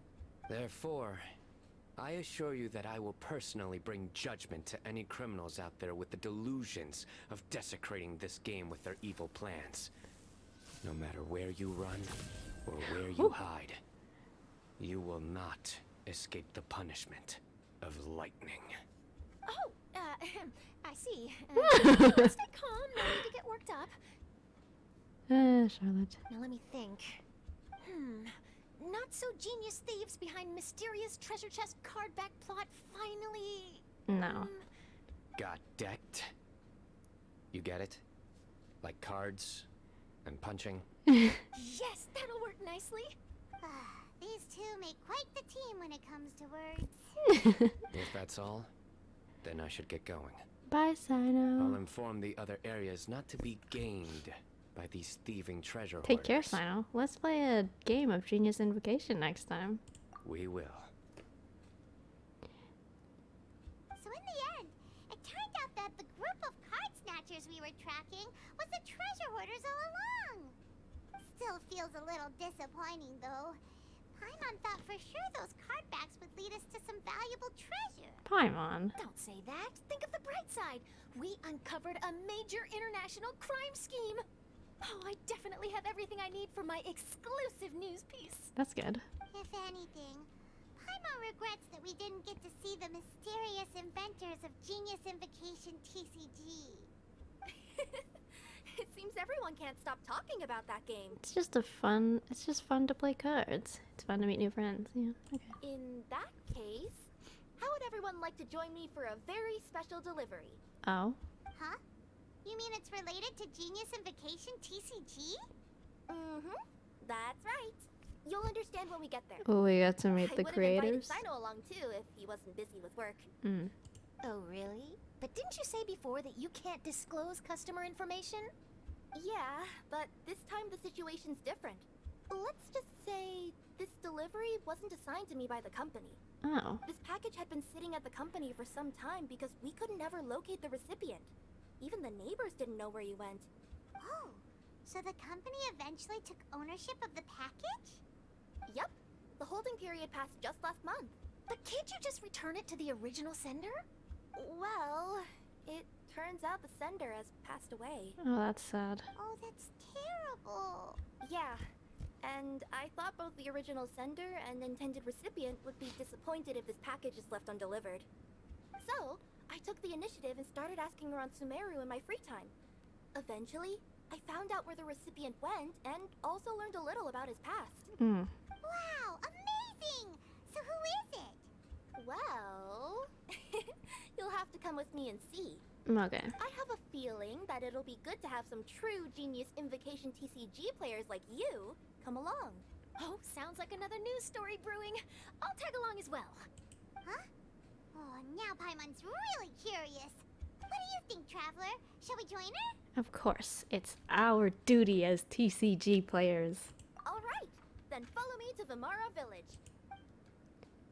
Therefore, I assure you that I will personally bring judgment to any criminals out there with the delusions of desecrating this game with their evil plans. No matter where you run or where you hide, you will not escape the punishment of lightning. Oh, I see. Stay calm, no need to get worked up. Charlotte. Now let me think. Not so genius thieves behind mysterious treasure chest card back plot finally... No. Got decked? You get it? Like cards and punching? Yes, that'll work nicely. These two make quite the team when it comes to words. If that's all, then I should get going. Bye, Sino. I'll inform the other areas not to be gamed by these thieving treasure Take care, hoarders. Sino. Let's play a game of Genius Invocation next time. We will. So in the end, it turned out that the group of card snatchers we were tracking was the treasure hoarders all along. Still feels a little disappointing, though. Paimon thought for sure those card backs would lead us to some valuable treasure. Paimon. Don't say that. Think of the bright side. We uncovered a major international crime scheme. Oh, I definitely have everything I need for my exclusive news piece. That's good. If anything, Paimon regrets that we didn't get to see the mysterious inventors of Genius Invocation TCG. It seems everyone can't stop talking about that game. It's just fun to play cards. It's fun to meet new friends. Yeah, okay. In that case, how would everyone like to join me for a very special delivery? Oh. Huh? You mean it's related to Genius Invocation TCG? Mm-hmm. That's right. You'll understand when we get there. Oh, we got to meet the creators. I would have invited Sino along too if he wasn't busy with work. Mm. Oh, really? But didn't you say before that you can't disclose customer information? Yeah, but this time the situation's different. Let's just say this delivery wasn't assigned to me by the company. Oh. This package had been sitting at the company for some time because we could never locate the recipient. Even the neighbors didn't know where he went. Oh, so the company eventually took ownership of the package? Yep. The holding period passed just last month. But can't you just return it to the original sender? Well, it turns out the sender has passed away. Oh, that's sad. Oh, that's terrible. Yeah. And I thought both the original sender and intended recipient would be disappointed if this package is left undelivered. So, I took the initiative and started asking around Sumeru in my free time. Eventually, I found out where the recipient went and also learned a little about his past. Mm. Wow, amazing! So who is it? Well, you'll have to come with me and see. Okay. I have a feeling that it'll be good to have some true Genius Invocation TCG players like you come along. Oh, sounds like another news story brewing. I'll tag along as well. Huh? Oh, now Paimon's really curious. What do you think, Traveler? Shall we join her? Of course. It's our duty as TCG players. All right. Then follow me to Vimara Village.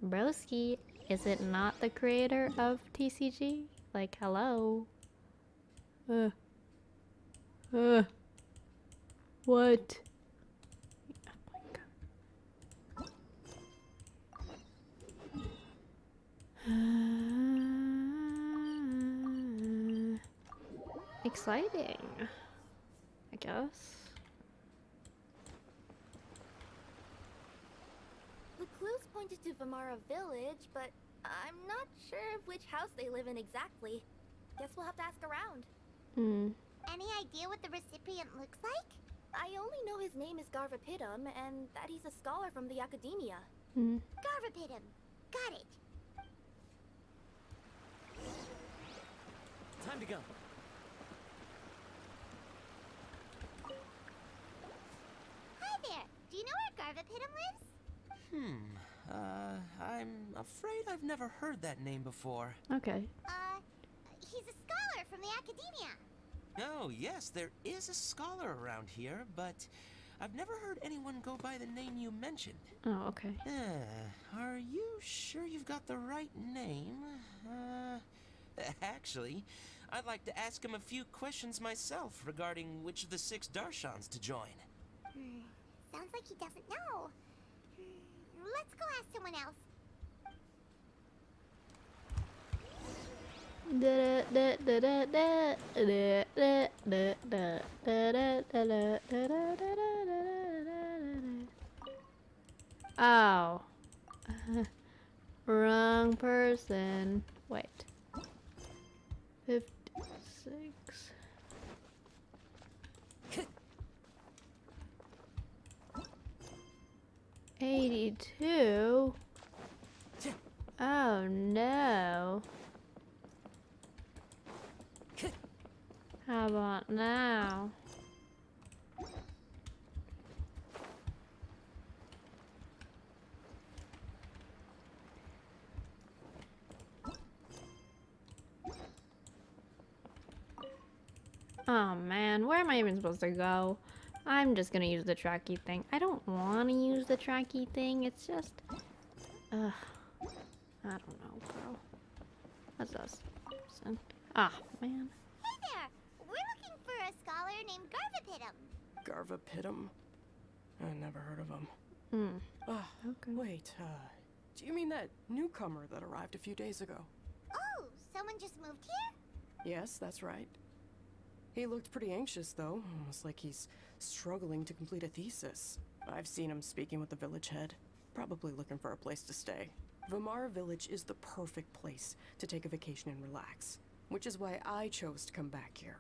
Broski, is it not the creator of TCG? Like, hello? What? Exciting, I guess. The clues pointed to Vimara Village, but I'm not sure of which house they live in exactly. Guess we'll have to ask around. Hmm. Any idea what the recipient looks like? I only know his name is Garvapitum and that he's a scholar from the Academia. Hmm. Garvapitum. Got it. Time to go. Hi there. Do you know where Garvapitum lives? I'm afraid I've never heard that name before. Okay. He's a scholar from the Academia. Oh, yes, there is a scholar around here, but I've never heard anyone go by the name you mentioned. Oh, okay. Are you sure you've got the right name? Actually, I'd like to ask him a few questions myself regarding which of the 6 Darshans to join. Sounds like he doesn't know. Let's go ask someone else. Oh. Wrong person. Wait. 56. $82. Oh no. How about now? Oh man, where am I even supposed to go? I'm just gonna use the tracky thing. I don't want to use the tracky thing. It's just, I don't know, bro. What's this? Ah, man. Hey there. Garvapitum? I never heard of him. Okay. Wait, do you mean that newcomer that arrived a few days ago? Oh, someone just moved here? Yes, that's right. He looked pretty anxious, though, almost like he's struggling to complete a thesis. I've seen him speaking with the village head, probably looking for a place to stay. Vamara Village is the perfect place to take a vacation and relax, which is why I chose to come back here.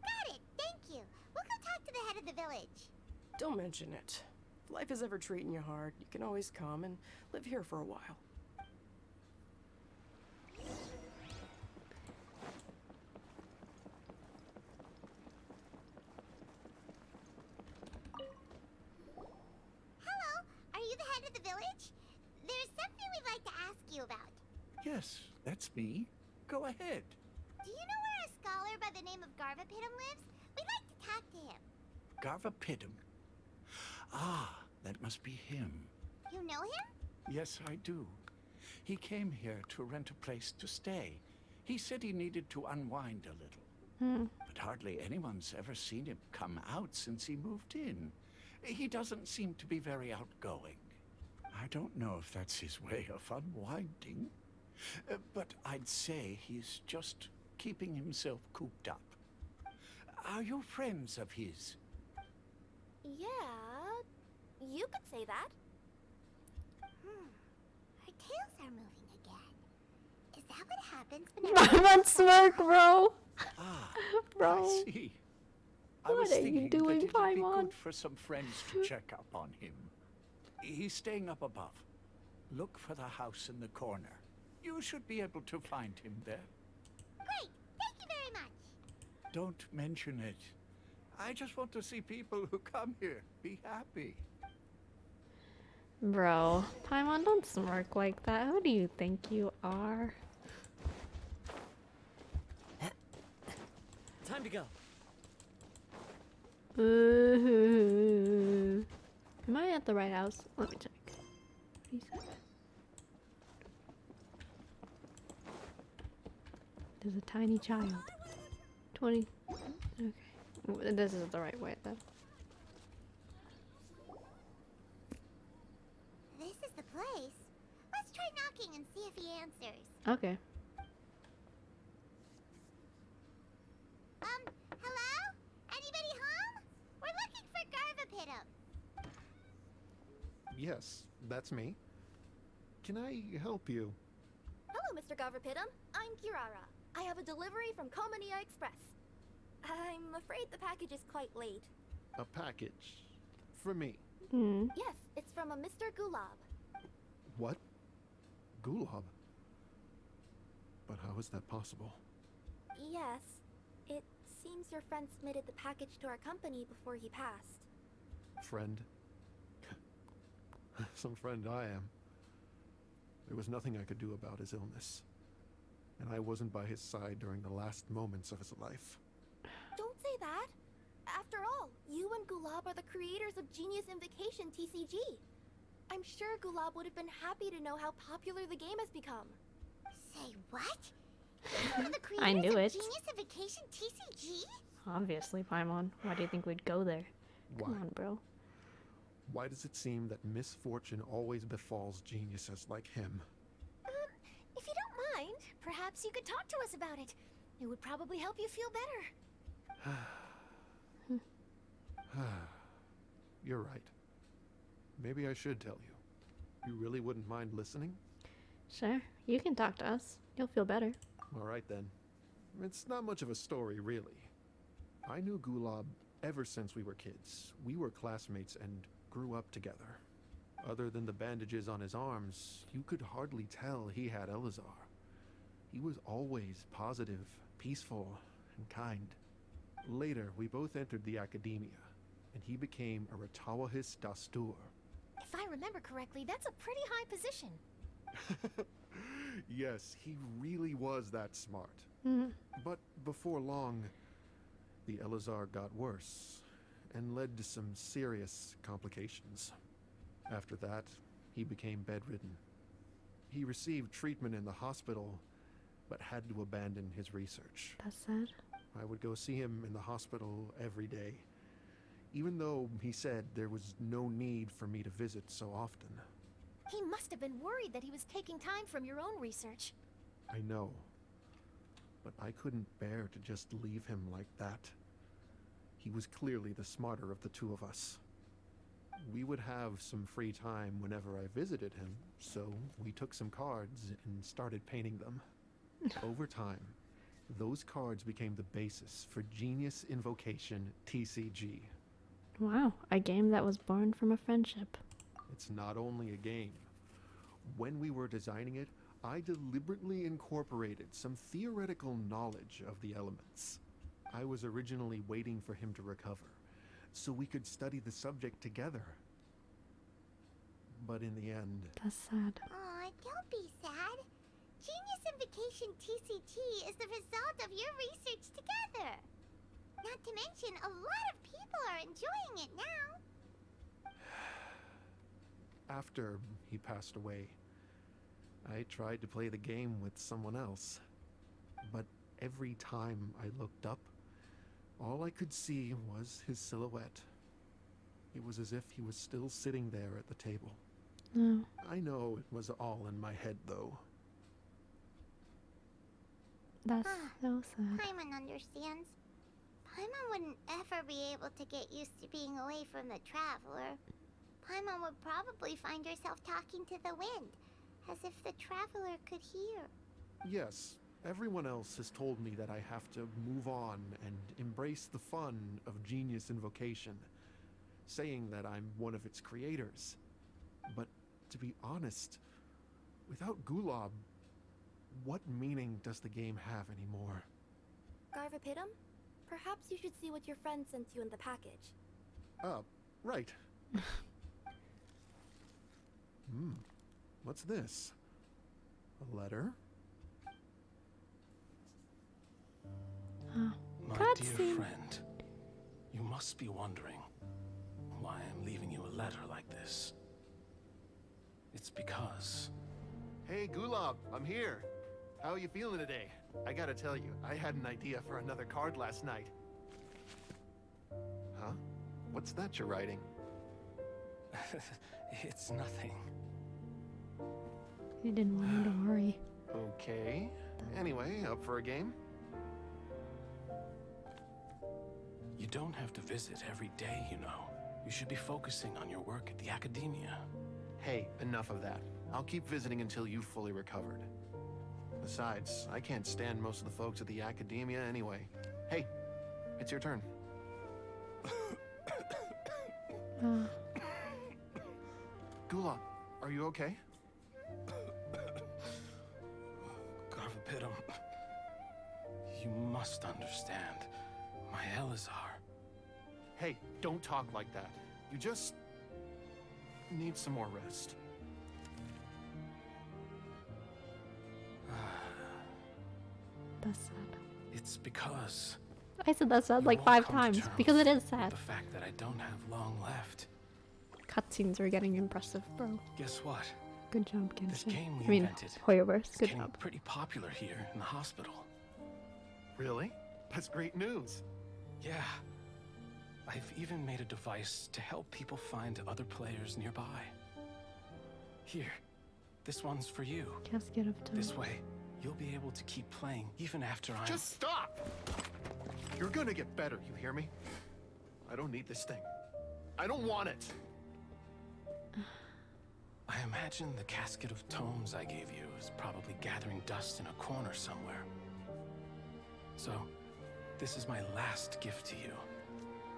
Got it, thank you. We'll go talk to the head of the village. Don't mention it. If life is ever treating you hard, you can always come and live here for a while. Hello, are you the head of the village? There's something we'd like to ask you about. Yes, that's me. Go ahead. Do you know where a scholar by the name of Garvapitum lives? We'd like to talk to him. Garvapitum. Ah, that must be him. You know him? Yes, I do. He came here to rent a place to stay. He said he needed to unwind a little. But hardly anyone's ever seen him come out since he moved in. He doesn't seem to be very outgoing. I don't know if that's his way of unwinding, but I'd say he's just keeping himself cooped up. Are you friends of his? Yeah, you could say that. Our tails are moving again. Is that what happens when That smirk, bro. Bro. I see. I What was are you thinking doing, that it'd be Paimon? good for some friends to check up on him. He's staying up above. Look for the house in the corner. You should be able to find him there. Great, thank you very much. Don't mention it. I just want to see people who come here be happy. Bro, Paimon, don't smirk like that. Who do you think you are? Time to go. Am I at the right house? Let me check. What do you say? There's a tiny child. 20. Okay. This is the right way then. This is the place. Let's try knocking and see if he answers. Okay. Hello? Anybody home? We're looking for Garvapitum. Yes, that's me. Can I help you? Hello, Mr. Garvapitum. I'm Kirara. I have a delivery from Komania Express. I'm afraid the package is quite late. A package? For me? Yes, it's from a Mr. Gulab. What? Gulab? But how is that possible? Yes. It seems your friend submitted the package to our company before he passed. Friend? Some friend I am. There was nothing I could do about his illness. And I wasn't by his side during the last moments of his life. Don't say that. After all, you and Gulab are the creators of Genius Invocation TCG. I'm sure Gulab would have been happy to know how popular the game has become. Say what? You're one of the creators I knew of it. Genius Invocation TCG? Obviously, Paimon. Why do you think we'd go there? Why? Come on, bro. Why does it seem that misfortune always befalls geniuses like him? If you don't mind, perhaps you could talk to us about it. It would probably help you feel better. You're right. Maybe I should tell you. You really wouldn't mind listening? Sure, you can talk to us. You'll feel better. All right then. It's not much of a story, really. I knew Gulab ever since we were kids. We were classmates and grew up together. Other than the bandages on his arms, you could hardly tell he had Elazar. He was always positive, peaceful, and kind. Later, we both entered the academia, and he became a Ratawahis Dastur. If I remember correctly, that's a pretty high position. Yes, he really was that smart. But before long, the Elazar got worse and led to some serious complications. After that, he became bedridden. He received treatment in the hospital, but had to abandon his research. That's sad. I would go see him in the hospital every day, even though he said there was no need for me to visit so often. He must have been worried that he was taking time from your own research. I know, but I couldn't bear to just leave him like that. He was clearly the smarter of the two of us. We would have some free time whenever I visited him, so we took some cards and started painting them. Over time, those cards became the basis for Genius Invocation TCG. Wow, a game that was born from a friendship. It's not only a game. When we were designing it, I deliberately incorporated some theoretical knowledge of the elements. I was originally waiting for him to recover, so we could study the subject together. But in the end... That's sad. Aw, don't be sad. Genius Invocation TCG is the result of your research together. Not to mention, a lot of people are enjoying it now. After he passed away, I tried to play the game with someone else. But every time I looked up, all I could see was his silhouette. It was as if he was still sitting there at the table. No. I know it was all in my head, though. That's so sad. Paimon understands. Paimon wouldn't ever be able to get used to being away from the Traveler. Paimon would probably find herself talking to the wind, as if the Traveler could hear. Yes, everyone else has told me that I have to move on and embrace the fun of Genius Invocation, saying that I'm one of its creators. But to be honest, without Gulob, what meaning does the game have anymore? Garvapidum? Perhaps you should see what your friend sent you in the package. Right. What's this? A letter? My dear friend, you must be wondering why I'm leaving you a letter like this. It's because... Hey, Gulob, I'm here. How are you feeling today? I gotta tell you, I had an idea for another card last night. Huh? What's that you're writing? It's nothing. He didn't want him to worry. Okay. Anyway, up for a game? You don't have to visit every day, you know. You should be focusing on your work at the academia. Hey, enough of that. I'll keep visiting until you've fully recovered. Besides, I can't stand most of the folks at the academia anyway. Hey, it's your turn. Gulob, are you okay? Garvapidum, you must understand. My Elazar. Hey, don't talk like that. You just need some more rest. That's sad. It's because... I said that's sad like 5 times, because it is sad. The fact that I don't have long left. Cutscenes are getting impressive, bro. Guess what? Good job, Genshin. This game we I mean, invented. Hoyoverse, It's good getting job. pretty popular here in the hospital. Really? That's great news. Yeah. I've even made a device to help people find other players nearby. Here, this one's for you. Casket of Time. This way, you'll be able to keep playing even after I'm... Just stop! You're gonna get better, you hear me? I don't need this thing. I don't want it! I imagine the casket of tomes I gave you is probably gathering dust in a corner somewhere. So, this is my last gift to you.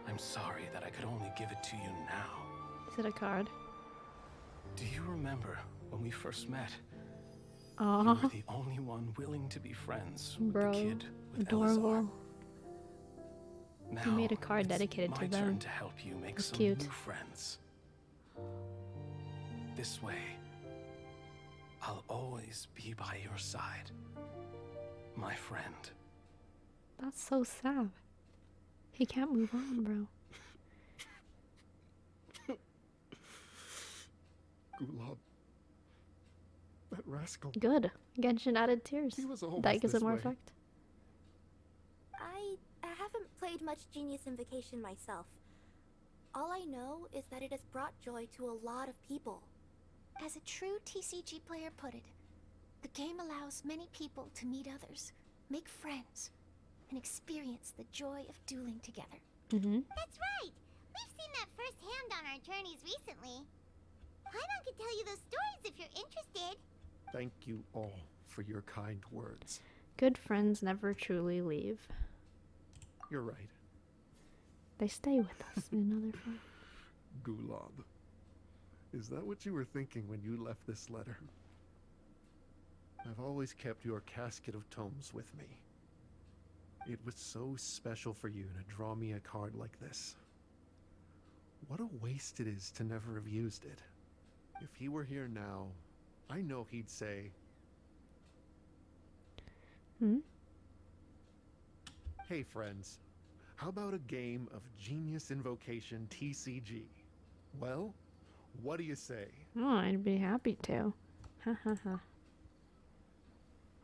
I'm sorry that I could only give it to you now. Is it a card? Do you remember when we first met? Aww. You were the only one willing to be friends with Bro, the kid with adorable. Elazar. Now, You made a card dedicated my to turn them. to help you make That's some cute. new friends. This way, I'll always be by your side, my friend. That's so sad. He can't move on, bro. Gulob. That rascal. Good. Genshin added tears. He was always That gives it this more way. effect. I haven't played much Genius Invocation myself, All I know is that it has brought joy to a lot of people. As a true TCG player put it, the game allows many people to meet others, make friends, and experience the joy of dueling together. That's right! We've seen that firsthand on our journeys recently. Paimon could tell you those stories if you're interested. Thank you all for your kind words. Good friends never truly leave. You're right. They stay with us in another form. Gulab. Is that what you were thinking when you left this letter? I've always kept your casket of tomes with me. It was so special for you to draw me a card like this. What a waste it is to never have used it. If he were here now, I know he'd say, "Hey friends, how about a game of Genius Invocation TCG? Well, what do you say?" Oh, I'd be happy to. Ha ha ha.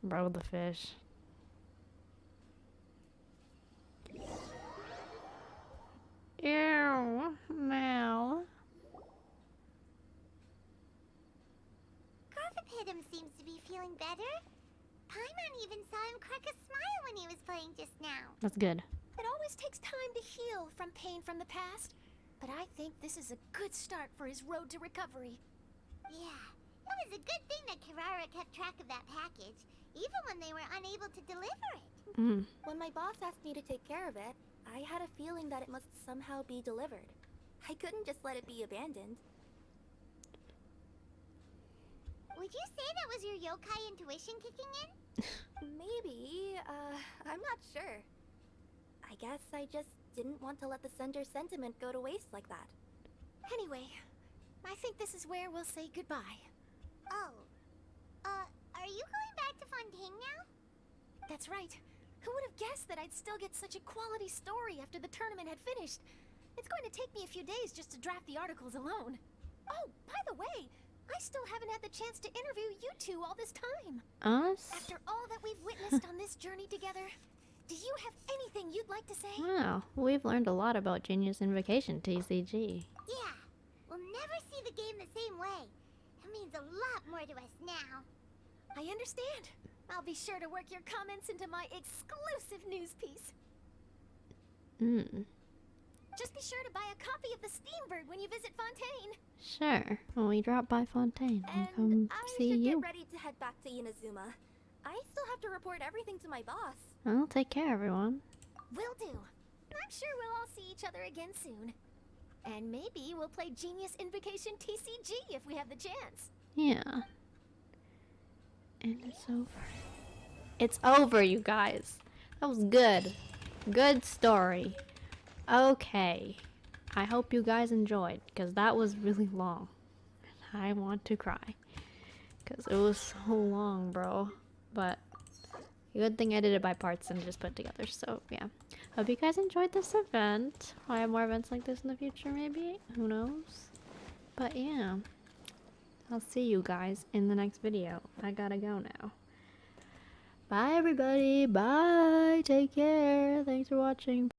Bro, the fish. Ew, Mal. Garfapidum seems to be feeling better. Paimon even saw him crack a smile when he was playing just now. That's good. It always takes time to heal from pain from the past, but I think this is a good start for his road to recovery. Yeah, it was a good thing that Kirara kept track of that package, even when they were unable to deliver it. When my boss asked me to take care of it, I had a feeling that it must somehow be delivered. I couldn't just let it be abandoned. Would you say that was your yokai intuition kicking in? Maybe, I'm not sure. I guess I just didn't want to let the sender's sentiment go to waste like that. Anyway, I think this is where we'll say goodbye. Oh. Are you going back to Fontaine now? That's right. Who would have guessed that I'd still get such a quality story after the tournament had finished? It's going to take me a few days just to draft the articles alone. Oh, by the way, I still haven't had the chance to interview you two all this time. Us? After all that we've witnessed on this journey together, do you have anything you'd like to say? Wow, we've learned a lot about Genius Invocation TCG. Yeah, we'll never see the game the same way. It means a lot more to us now. I understand. I'll be sure to work your comments into my exclusive news piece. Just be sure to buy a copy of the Steambird when you visit Fontaine. Sure. When we drop by Fontaine, we'll come I see should you. get ready to head back to Inazuma. I still have to report everything to my boss. Well, take care, everyone. Will do. I'm sure we'll all see each other again soon. And maybe we'll play Genius Invocation TCG if we have the chance. Yeah. And it's over. It's over, you guys. That was good. Good story. Okay. I hope you guys enjoyed, because that was really long. I want to cry. Because it was so long, bro. But good thing I did it by parts and just put together. So, yeah. Hope you guys enjoyed this event. I'll have more events like this in the future, maybe. Who knows? But, yeah. I'll see you guys in the next video. I gotta go now. Bye, everybody. Bye. Take care. Thanks for watching.